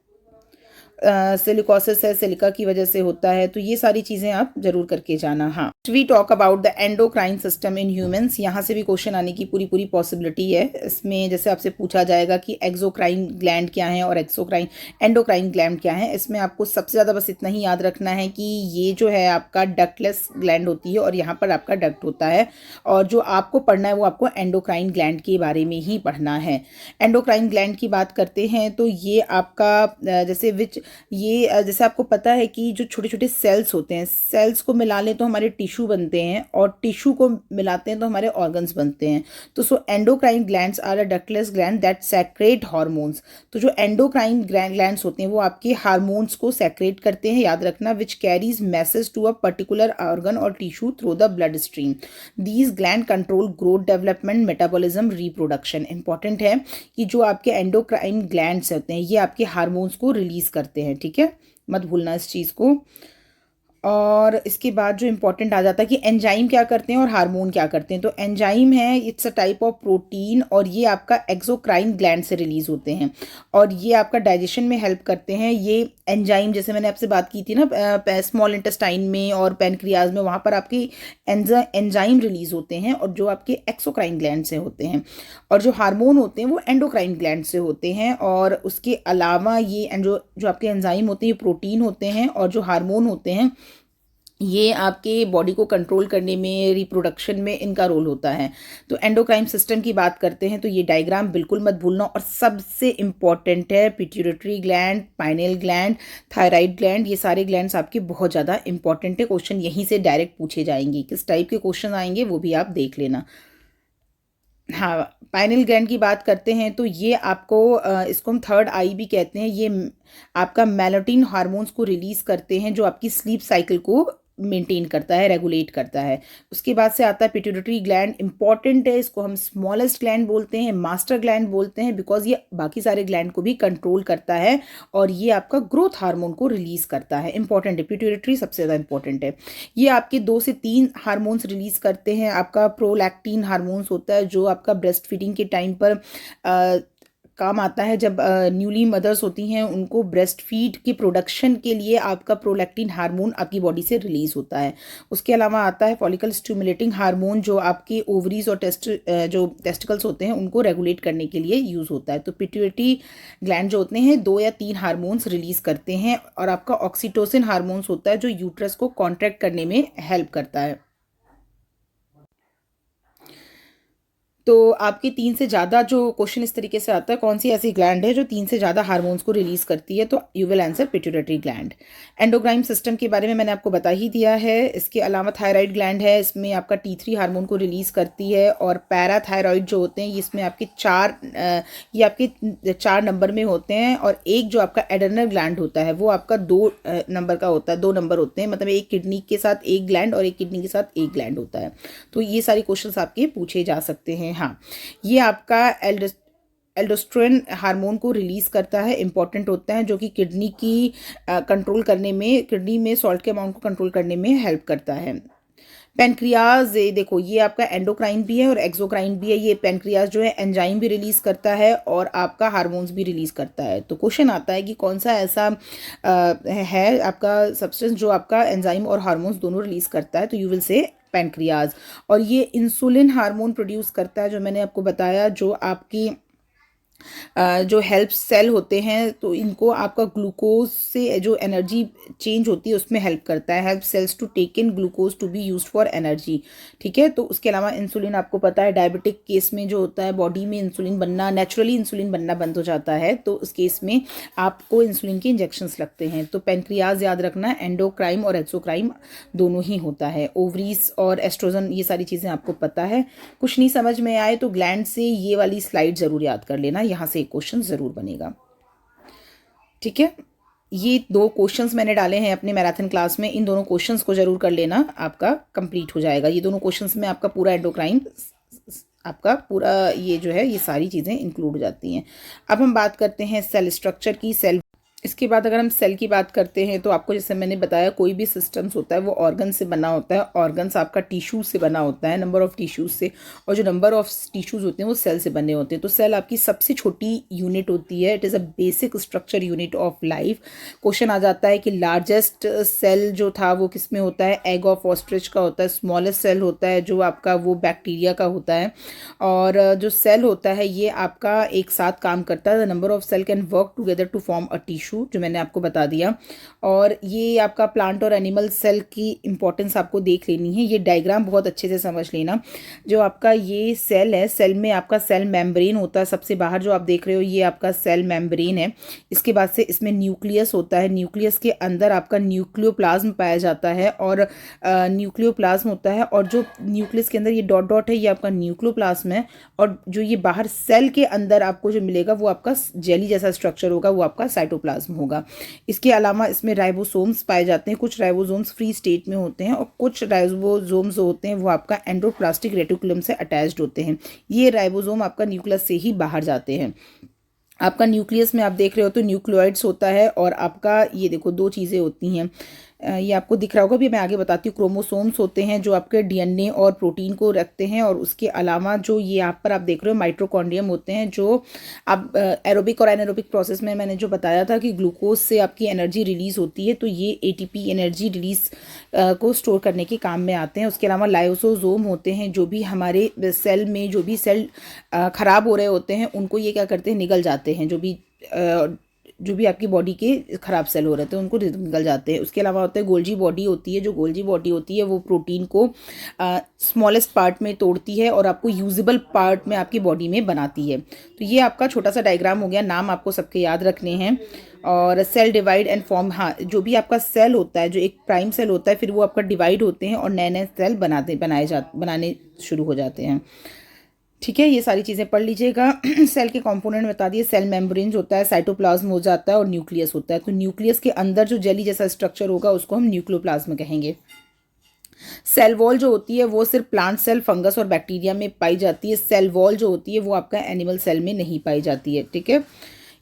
सिलिकोसिस है सिलिका की वजह से होता है। तो ये सारी चीज़ें आप जरूर करके जाना। हाँ, we talk about the endocrine system in humans, यहाँ से भी क्वेश्चन आने की पूरी पॉसिबिलिटी है। इसमें जैसे आपसे पूछा जाएगा कि एक्सोक्राइन ग्लैंड क्या है और एंडोक्राइन ग्लैंड क्या है। इसमें आपको सबसे ज़्यादा बस इतना ही याद रखना है कि ये जो है आपका डक्टलेस ग्लैंड होती है और यहाँ पर आपका डक्ट होता है, और जो आपको पढ़ना है वो आपको एंडोक्राइन ग्लैंड के बारे में ही पढ़ना है। एंडोक्राइन ग्लैंड की बात करते हैं तो ये आपका जैसे आपको पता है कि जो छोटे छोटे सेल्स होते हैं, सेल्स को मिला लें तो हमारे टिश्यू बनते हैं, और टिश्यू को मिलाते हैं तो हमारे ऑर्गन्स बनते हैं। तो endocrine glands are a ductless gland that secrete hormones. तो जो एंडोक्राइन ग्लैंड्स होते हैं वो आपके हार्मोन्स को सेक्रेट करते हैं, याद रखना, which carries message to a particular organ और tissue through the blood stream. These gland control growth, development, metabolism, reproduction. Important है कि जो आपके एंडोक्राइन ग्लैंड्स होते हैं ये आपके हार्मोन्स को रिलीज करते हैं, ठीक है, मत भूलना इस चीज़ को। और इसके बाद जो इंपॉर्टेंट आ जाता है कि एंजाइम क्या करते हैं और हार्मोन क्या करते हैं। तो एंजाइम है, it's a type of protein, और ये आपका एक्सोक्राइन ग्लैंड से रिलीज होते हैं और ये आपका डाइजेशन में हेल्प करते हैं। ये एंजाइम जैसे मैंने आपसे बात की थी ना, स्मॉल इंटेस्टाइन में और पैनक्रियाज में, वहाँ पर आपके एंजाइम रिलीज होते हैं और जो आपके एक्सोक्राइन ग्लैंड से होते हैं। और जो हार्मोन होते हैं वो एंडोक्राइन ग्लैंड से होते हैं। और उसके अलावा ये जो आपके एंजाइम होते हैं ये प्रोटीन होते हैं, और जो हार्मोन होते हैं ये आपके बॉडी को कंट्रोल करने में, रिप्रोडक्शन में इनका रोल होता है। तो एंडोक्राइन सिस्टम की बात करते हैं तो ये डायग्राम बिल्कुल मत भूलना। और सबसे इम्पॉर्टेंट है pituitary gland, pineal gland, thyroid gland, ये सारे ग्लैंड्स आपके बहुत ज़्यादा इंपॉर्टेंट है। क्वेश्चन यहीं से डायरेक्ट पूछे जाएंगे, किस टाइप के क्वेश्चन आएंगे वो भी आप देख लेना। हाँ, पाइनियल ग्लैंड की बात करते हैं तो ये आपको इसको हम थर्ड आई भी कहते हैं। ये आपका मेलाटोनिन हार्मोन्स को रिलीज करते हैं जो आपकी स्लीप साइकिल को मेंटेन करता है, रेगुलेट करता है। उसके बाद से आता है पिट्यूटरी ग्लैंड। इंपॉर्टेंट है, इसको हम स्मॉलेस्ट ग्लैंड बोलते हैं, मास्टर ग्लैंड बोलते हैं, बिकॉज ये बाकी सारे ग्लैंड को भी कंट्रोल करता है और ये आपका ग्रोथ हार्मोन को रिलीज करता है। इंपॉर्टेंट है, पिट्यूटरी सबसे ज़्यादा इंपॉर्टेंट है। ये आपके 2 से 3 हार्मोन्स रिलीज करते हैं। आपका प्रोलैक्टिन हार्मोन्स होता है जो आपका ब्रेस्ट फीडिंग के टाइम पर काम आता है। जब न्यूली मदर्स होती हैं उनको ब्रेस्ट फीड के प्रोडक्शन के लिए आपका प्रोलैक्टिन हार्मोन आपकी बॉडी से रिलीज होता है। उसके अलावा आता है फॉलिकल स्टिमुलेटिंग हार्मोन जो आपके ओवरीज और जो टेस्टिकल्स होते हैं उनको रेगुलेट करने के लिए यूज़ होता है। तो पिट्यूटरी ग्लैंड जो होते हैं 2 या 3 हार्मोन्स रिलीज करते हैं। और आपका ऑक्सीटोसिन हार्मोन्स होता है जो यूट्रस को कॉन्ट्रैक्ट करने में हेल्प करता है। तो आपके 3 से ज़्यादा जो क्वेश्चन इस तरीके से आता है, कौन सी ऐसी ग्लैंड है जो 3 से ज़्यादा हार्मोन्स को रिलीज करती है, तो you will answer pituitary gland. Endocrine system के बारे में मैंने आपको बता ही दिया है। इसके अलावा थायराइड ग्लैंड है, इसमें आपका T3 हार्मोन को रिलीज करती है। और पैराथायरॉइड जो होते हैं इसमें आपके ये आपके 4 नंबर में होते हैं। और एक जो आपका एडर्नल ग्लैंड होता है वो आपका 2 नंबर का होता है। 2 नंबर होते हैं, मतलब एक किडनी के साथ एक ग्लैंड और एक किडनी के साथ एक ग्लैंड होता है। तो ये सारे क्वेश्चंस आपके पूछे जा सकते हैं। हाँ, ये आपका एल्डोस्टेरोन हार्मोन को रिलीज करता है, इंपॉर्टेंट होता है, जो कि किडनी की कंट्रोल करने में, किडनी में सॉल्ट के अमाउंट को कंट्रोल करने में हेल्प करता है। पेनक्रियाज, देखो ये आपका एंडोक्राइन भी है और एक्सोक्राइन भी है। ये पेनक्रियाज जो है एंजाइम भी रिलीज करता है और आपका हार्मोन्स भी रिलीज करता है। तो क्वेश्चन आता है कि कौन सा ऐसा है आपका सब्सटेंस जो आपका एंजाइम और हार्मोन्स दोनों रिलीज करता है, तो यू विल से पैनक्रियाज। और ये इंसुलिन हार्मोन प्रोड्यूस करता है, जो मैंने आपको बताया, जो आपकी जो हेल्प सेल होते हैं, तो इनको आपका ग्लूकोज से जो एनर्जी चेंज होती है उसमें हेल्प करता है। Help cells to take in glucose to be used for energy. ठीक है, तो उसके अलावा इंसुलिन आपको पता है डायबिटिक केस में जो होता है बॉडी में इंसुलिन बनना, नेचुरली इंसुलिन बनना बंद हो जाता है, तो उस केस में आपको इंसुलिन के इंजेक्शंस लगते हैं। तो पेनक्रियाज याद रखना, एंडोक्राइन और एक्सोक्राइन दोनों ही होता है। ओवरीज और एस्ट्रोजन, ये सारी चीज़ें आपको पता है। कुछ नहीं समझ में आए तो ग्लैंड से ये वाली स्लाइड ज़रूर याद कर लेना, यहाँ से एक क्वेश्चन ज़रूर बनेगा। ठीक है, ये 2 क्वेश्चंस मैंने डाले हैं अपने मैराथन क्लास में, इन दोनों क्वेश्चंस को जरूर कर लेना, आपका कंप्लीट हो जाएगा। ये दोनों क्वेश्चंस में आपका पूरा एंडोक्राइन, आपका पूरा ये जो है, ये सारी चीज़ें इंक्लूड हो जाती हैं। अब हम बात करते हैं सेल स्ट्रक्चर की। सेल, इसके बाद अगर हम सेल की बात करते हैं तो आपको जैसे मैंने बताया कोई भी सिस्टम्स होता है वो ऑर्गन से बना होता है। ऑर्गन्स आपका टिश्यू से बना होता है, नंबर ऑफ टिश्यूज से, और जो नंबर ऑफ टिश्यूज होते हैं वो सेल से बने होते हैं। तो सेल आपकी सबसे छोटी यूनिट होती है। It is a basic structure unit of life. Question आ जाता है कि लार्जेस्ट सेल जो था वो किस में होता है, एग ऑफ ऑस्ट्रिच का होता है। स्मॉलेस्ट सेल होता है जो आपका वो बैक्टीरिया का होता है। और जो सेल होता है ये आपका एक साथ काम करता है। The number of cell can work together to form a tissue, जो मैंने आपको बता दिया। और ये आपका प्लांट और एनिमल सेल की इंपॉर्टेंस आपको देख लेनी है। ये डायग्राम बहुत अच्छे से समझ लेना। जो आपका ये सेल है, सेल में आपका सेल मेम्ब्रेन होता है। सबसे बाहर जो आप देख रहे हो ये आपका सेल मेम्ब्रेन है। इसके बाद से इसमें न्यूक्लियस होता है। न्यूक्लियस के अंदर आपका न्यूक्लियोप्लाज्म पाया जाता है और न्यूक्लियोप्लाज्म होता है। और जो न्यूक्लियस के अंदर ये डॉट डॉट है ये आपका न्यूक्लियोप्लाज्म है। और जो ये बाहर सेल के अंदर आपको जो मिलेगा वो आपका जेली जैसा स्ट्रक्चर होगा, वो आपका साइटोप्लाज्म होगा। इसके अलावा इसमें राइबोसोम्स पाए जाते हैं। कुछ राइबोसोम्स फ्री स्टेट में होते हैं और कुछ राइबोसोम्स होते हैं वो आपका एंडोप्लास्टिक रेटिकुलम से अटैच्ड होते हैं। ये राइबोसोम आपका न्यूक्लियस से ही बाहर जाते हैं। आपका न्यूक्लियस में आप देख रहे हो तो न्यूक्लियोइड्स होता है और आपका ये देखो 2 चीज़ें होती हैं, ये आपको दिख रहा होगा, भी मैं आगे बताती हूँ। क्रोमोसोम्स होते हैं जो आपके डीएनए और प्रोटीन को रखते हैं। और उसके अलावा जो ये यहाँ पर आप देख रहे हो माइटोकॉन्ड्रियम होते हैं, जो आप एरोबिक और एनारोबिक प्रोसेस में मैंने जो बताया था कि ग्लूकोज से आपकी एनर्जी रिलीज होती है, तो ये एटीपी एनर्जी रिलीज को स्टोर करने के काम में आते हैं। उसके अलावा लाइसोसोम होते हैं, जो भी हमारे सेल में जो भी सेल खराब हो रहे होते हैं उनको ये क्या करते हैं, निगल जाते हैं। जो भी आपकी बॉडी के खराब सेल हो रहे थे उनको निकल जाते हैं। उसके अलावा होता है गोल्जी बॉडी होती है। जो गोल्जी बॉडी होती है वो प्रोटीन को स्मॉलेस्ट पार्ट में तोड़ती है और आपको यूजेबल पार्ट में आपकी बॉडी में बनाती है। तो ये आपका छोटा सा डायग्राम हो गया। नाम आपको सबके याद रखने हैं। और सेल डिवाइड एंड फॉर्म, हाँ, जो भी आपका सेल होता है, जो एक प्राइम सेल होता है, फिर वो आपका डिवाइड होते हैं और नए नए सेल बनाने शुरू हो जाते हैं। ठीक है, ये सारी चीज़ें पढ़ लीजिएगा। सेल के कंपोनेंट बता दिए। सेल मेम्ब्रेन होता है, साइटोप्लाज्म हो जाता है और न्यूक्लियस होता है। तो न्यूक्लियस के अंदर जो जेली जैसा स्ट्रक्चर होगा उसको हम न्यूक्लियोप्लाज्म कहेंगे। सेल वॉल जो होती है वो सिर्फ प्लांट सेल, फंगस और बैक्टीरिया में पाई जाती है। सेल वॉल जो होती है वो आपका एनिमल सेल में नहीं पाई जाती है, ठीक है।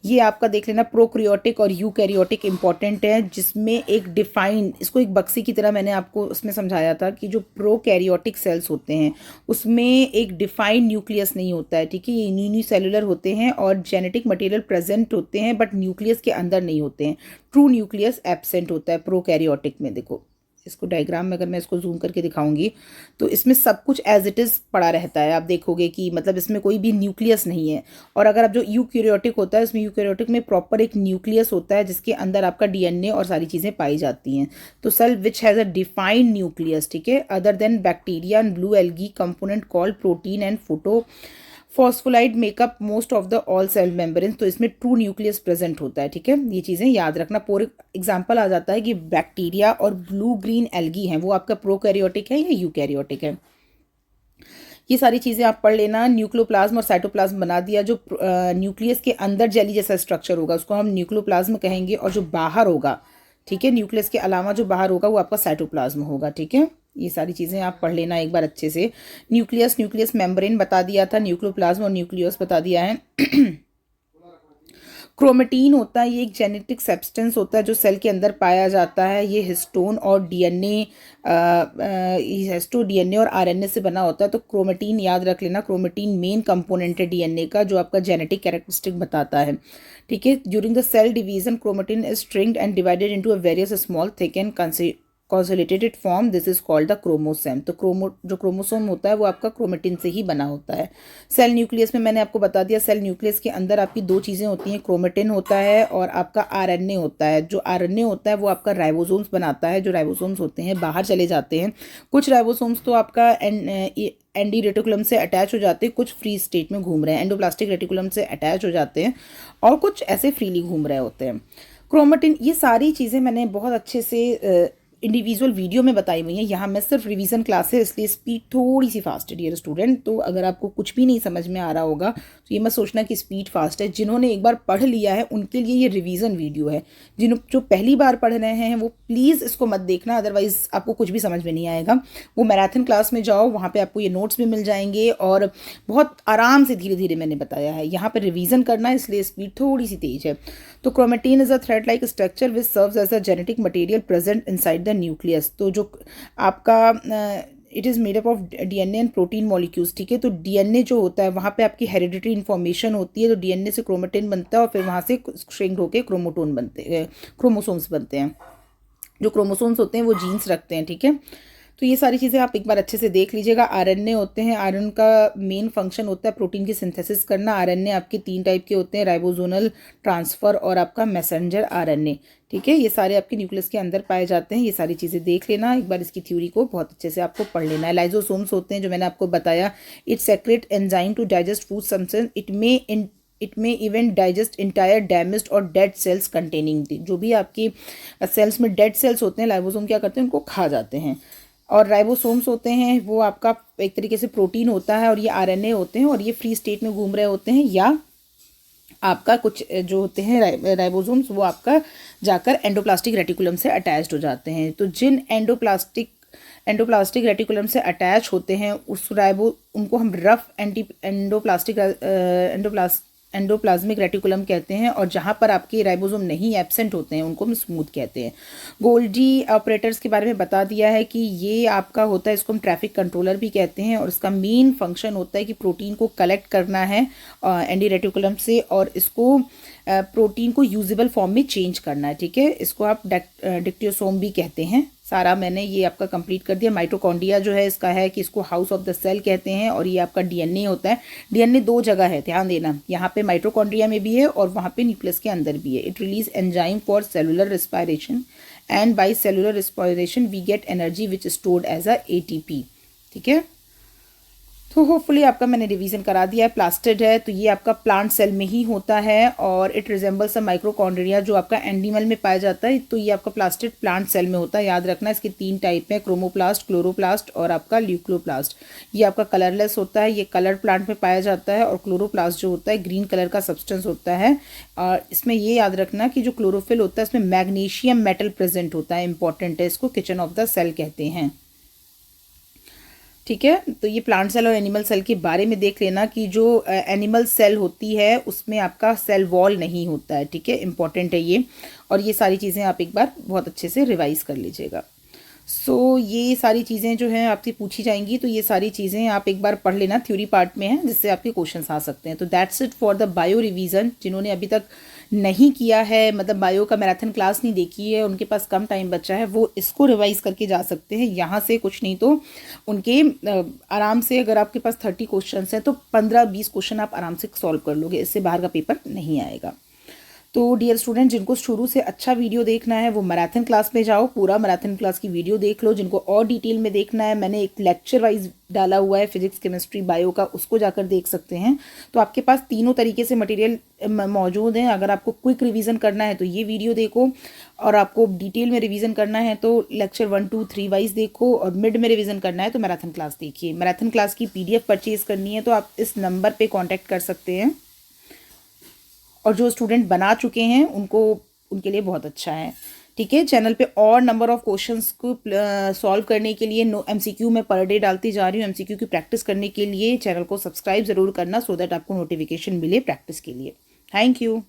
ये आपका देख लेना, प्रोकैरियोटिक और यूकैरियोटिक इंपॉर्टेंट है, जिसमें एक डिफाइन, इसको एक बक्से की तरह मैंने आपको उसमें समझाया था कि जो प्रोकैरियोटिक सेल्स होते हैं उसमें एक डिफाइंड न्यूक्लियस नहीं होता है, ठीक है। ये यूनिसेलुलर होते हैं और जेनेटिक मटेरियल प्रेजेंट होते हैं बट न्यूक्लियस के अंदर नहीं होते हैं। ट्रू न्यूक्लियस एब्सेंट होता है प्रोकैरियोटिक में। देखो इसको डायग्राम में अगर मैं इसको जूम करके दिखाऊंगी तो इसमें सब कुछ एज इट इज़ पड़ा रहता है। आप देखोगे कि मतलब इसमें कोई भी न्यूक्लियस नहीं है। और अगर आप जो यूकैरियोटिक होता है, इसमें यूकैरियोटिक में प्रॉपर एक न्यूक्लियस होता है जिसके अंदर आपका डीएनए और सारी चीज़ें पाई जाती हैं। तो cell which has a defined nucleus, ठीक है, other than bacteria and blue algae component called protein and photo phospholipid make up most of the all cell membrane. तो इसमें ट्रू न्यूक्लियस प्रेजेंट होता है, ठीक है। ये चीज़ें याद रखना। पूरे एग्जांपल आ जाता है कि बैक्टीरिया और ब्लू ग्रीन एल्गी हैं, वो आपका प्रोकैरियोटिक है या यूकैरियोटिक है। ये सारी चीज़ें आप पढ़ लेना। न्यूक्लियोप्लाज्म और साइटोप्लाज्म बना दिया। जो न्यूक्लियस के अंदर जेली जैसा स्ट्रक्चर होगा उसको हम न्यूक्लियोप्लाज्म कहेंगे, और जो बाहर होगा, ठीक है, न्यूक्लियस के अलावा जो बाहर होगा वो आपका साइटोप्लाज्म होगा, ठीक है। ये सारी चीज़ें आप पढ़ लेना एक बार अच्छे से। न्यूक्लियस मेम्ब्रेन बता दिया था, न्यूक्लियोप्लाज्म और न्यूक्लियस बता दिया है। क्रोमेटीन होता है, ये एक जेनेटिक सब्सटेंस होता है जो सेल के अंदर पाया जाता है। ये हिस्टोन और डीएनए और आरएनए से बना होता है। तो क्रोमेटीन याद रख लेना। क्रोमेटीन मेन कंपोनेंट है डीएनए का, जो आपका जेनेटिक कैरेक्टरिस्टिक बताता है, ठीक है। During the cell division chromatin is stringed and divided into a various small thick and consolidated form, this is called the chromosome. तो जो क्रोमोसोम होता है वो आपका क्रोमेटिन से ही बना होता है। सेल न्यूक्लियस में मैंने आपको बता दिया, सेल न्यूक्लियस के अंदर आपकी दो चीज़ें होती हैं, क्रोमेटिन होता है और आपका आरएनए होता है। जो आरएनए होता है वो आपका राइबोसोम्स बनाता है। जो राइबोसोम्स होते हैं बाहर चले जाते हैं। कुछ राइबोसोम्स तो आपका एंडी रेटिकुलम से अटैच हो जाते हैं, कुछ फ्री स्टेट में घूम रहे हैं, एंडोप्लास्टिक रेटिकुलम से अटैच हो जाते हैं, और कुछ ऐसे फ्रीली घूम रहे होते हैं। क्रोमेटिन, ये सारी चीज़ें मैंने बहुत अच्छे से इंडिविजुअल वीडियो में बताई हुई है। यहाँ मैं सिर्फ रिवीजन क्लास है इसलिए स्पीड थोड़ी सी फास्ट है डियर स्टूडेंट। तो अगर आपको कुछ भी नहीं समझ में आ रहा होगा तो ये मत सोचना कि स्पीड फास्ट है। जिन्होंने एक बार पढ़ लिया है उनके लिए ये रिवीजन वीडियो है। जो पहली बार पढ़ रहे हैं वो प्लीज़ इसको मत देखना, अदरवाइज आपको कुछ भी समझ में नहीं आएगा। वो मैराथन क्लास में जाओ, वहाँ पर आपको ये नोट्स भी मिल जाएंगे और बहुत आराम से धीरे धीरे मैंने बताया है। यहाँ पर रिवीजन करना है इसलिए स्पीड थोड़ी सी तेज है। तो chromatin is a thread like structure which serves as a genetic material present inside the nucleus. तो जो आपका it is made up of DNA and protein molecules, ठीक है। तो डीएनए जो होता है वहाँ पे आपकी हेरिडिटरी इन्फॉर्मेशन होती है। तो डीएनए से क्रोमेटिन बनता है और फिर वहाँ से श्रिंक्ड होकर क्रोमोसोम्स बनते हैं। जो क्रोमोसोम्स होते हैं वो जीन्स रखते हैं, ठीक है। तो ये सारी चीज़ें आप एक बार अच्छे से देख लीजिएगा। आरएनए होते हैं, आरएनए का मेन फंक्शन होता है प्रोटीन की सिंथेसिस करना। आरएनए आपके 3 टाइप के होते हैं, राइबोसोमल, ट्रांसफ़र और आपका मैसेंजर आरएनए, ठीक है। ये सारे आपके न्यूक्लियस के अंदर पाए जाते हैं। ये सारी चीज़ें देख लेना एक बार, इसकी थ्योरी को बहुत अच्छे से आपको पढ़ लेना है। लाइजोसोम्स होते हैं जो मैंने आपको बताया, it secrete enzyme to digest food substance, it में इवन डाइजेस्ट इंटायर डैमेज्ड और डेड सेल्स कंटेनिंग। जो भी आपकी सेल्स में डेड सेल्स होते हैं लाइबोसोम क्या करते हैं, उनको खा जाते हैं। और राइबोसोम्स होते हैं वो आपका एक तरीके से प्रोटीन होता है और ये आरएनए होते हैं और ये फ्री स्टेट में घूम रहे होते हैं, या आपका कुछ जो होते हैं राइबोसोम्स वो आपका जाकर एंडोप्लास्टिक रेटिकुलम से अटैच्ड हो जाते हैं। तो जिन एंडोप्लास्टिक रेटिकुलम से अटैच होते हैं उनको हम रफ एंडोप्लाज्मिक रेटिकुलम कहते हैं, और जहाँ पर आपके राइबोसोम नहीं एब्सेंट होते हैं उनको हम स्मूथ कहते हैं। गोल्गी ऑपरेटर्स के बारे में बता दिया है कि ये आपका होता है, इसको हम ट्रैफिक कंट्रोलर भी कहते हैं, और इसका मेन फंक्शन होता है कि प्रोटीन को कलेक्ट करना है एंडी रेटिकुलम से और इसको प्रोटीन को यूजेबल फॉर्म में चेंज करना है, ठीक है। इसको आप डिक्टियोसोम भी कहते हैं। सारा मैंने ये आपका कंप्लीट कर दिया। माइटोकॉन्ड्रिया जो है इसका है कि इसको हाउस ऑफ द सेल कहते हैं, और ये आपका डीएनए होता है। डीएनए 2 जगह है, ध्यान देना, यहाँ पे माइटोकॉन्ड्रिया में भी है और वहाँ पे न्यूक्लियस के अंदर भी है। It release enzyme for cellular respiration and by cellular respiration we get energy which stored as a ATP, ठीक है। तो होपफुली आपका मैंने रिवीजन करा दिया है। प्लास्टिड है तो ये आपका प्लांट सेल में ही होता है और इट रिजेंबल्स अ माइक्रोकॉन्ड्रिया जो आपका एंडीमल में पाया जाता है। तो ये आपका प्लास्टिड प्लांट सेल में होता है, याद रखना। इसके 3 टाइप हैं, क्रोमोप्लास्ट, क्लोरोप्लास्ट और आपका ल्यूक्लोप्लास्ट। ये आपका कलरलेस होता है, ये कलर प्लांट में पाया जाता है, और क्लोरोप्लास्ट जो होता है ग्रीन कलर का सब्सटेंस होता है। और इसमें ये याद रखना कि जो क्लोरोफिल होता है इसमें मैग्नीशियम मेटल प्रेजेंट होता है, इंपॉर्टेंट है, इसको किचन ऑफ द सेल कहते हैं। ठीक है। तो ये प्लांट सेल और एनिमल सेल के बारे में देख लेना कि जो एनिमल सेल होती है उसमें आपका सेल वॉल नहीं होता है, ठीक है, इंपॉर्टेंट है ये। और ये सारी चीज़ें आप एक बार बहुत अच्छे से रिवाइज कर लीजिएगा। ये सारी चीज़ें जो हैं आपसे पूछी जाएंगी, तो ये सारी चीज़ें आप एक बार पढ़ लेना, थ्योरी पार्ट में है जिससे आपके क्वेश्चंस आ सकते हैं। तो that's it for the bio revision. जिन्होंने अभी तक नहीं किया है, मतलब बायो का मैराथन क्लास नहीं देखी है, उनके पास कम टाइम बचा है, वो इसको रिवाइज करके जा सकते हैं यहाँ से। कुछ नहीं तो उनके आराम से, अगर आपके पास 30 क्वेश्चन हैं तो 15-20 क्वेश्चन आप आराम से सॉल्व कर लोगे, इससे बाहर का पेपर नहीं आएगा। तो डियर स्टूडेंट, जिनको शुरू से अच्छा वीडियो देखना है वो मैराथन क्लास में जाओ, पूरा मैराथन क्लास की वीडियो देख लो। जिनको और डिटेल में देखना है, मैंने एक लेक्चर वाइज डाला हुआ है फिजिक्स, केमिस्ट्री, बायो का, उसको जाकर देख सकते हैं। तो आपके पास तीनों तरीके से मटेरियल मौजूद हैं। अगर आपको क्विक रिवीजन करना है तो ये वीडियो देखो, और आपको डिटेल में रिवीजन करना है तो लेक्चर 1, 2, 3 वाइज देखो, और मिड में रिवीजन करना है तो मैराथन क्लास देखिए। मैराथन क्लास की PDF परचेज करनी है तो आप इस नंबर पर कॉन्टैक्ट कर सकते हैं। और जो स्टूडेंट बना चुके हैं उनके लिए बहुत अच्छा है, ठीक है। चैनल पे और नंबर ऑफ क्वेश्चंस को सॉल्व करने के लिए MCQ में पर डे डालती जा रही हूँ। MCQ की प्रैक्टिस करने के लिए चैनल को सब्सक्राइब ज़रूर करना, सो दैट आपको नोटिफिकेशन मिले प्रैक्टिस के लिए। Thank you.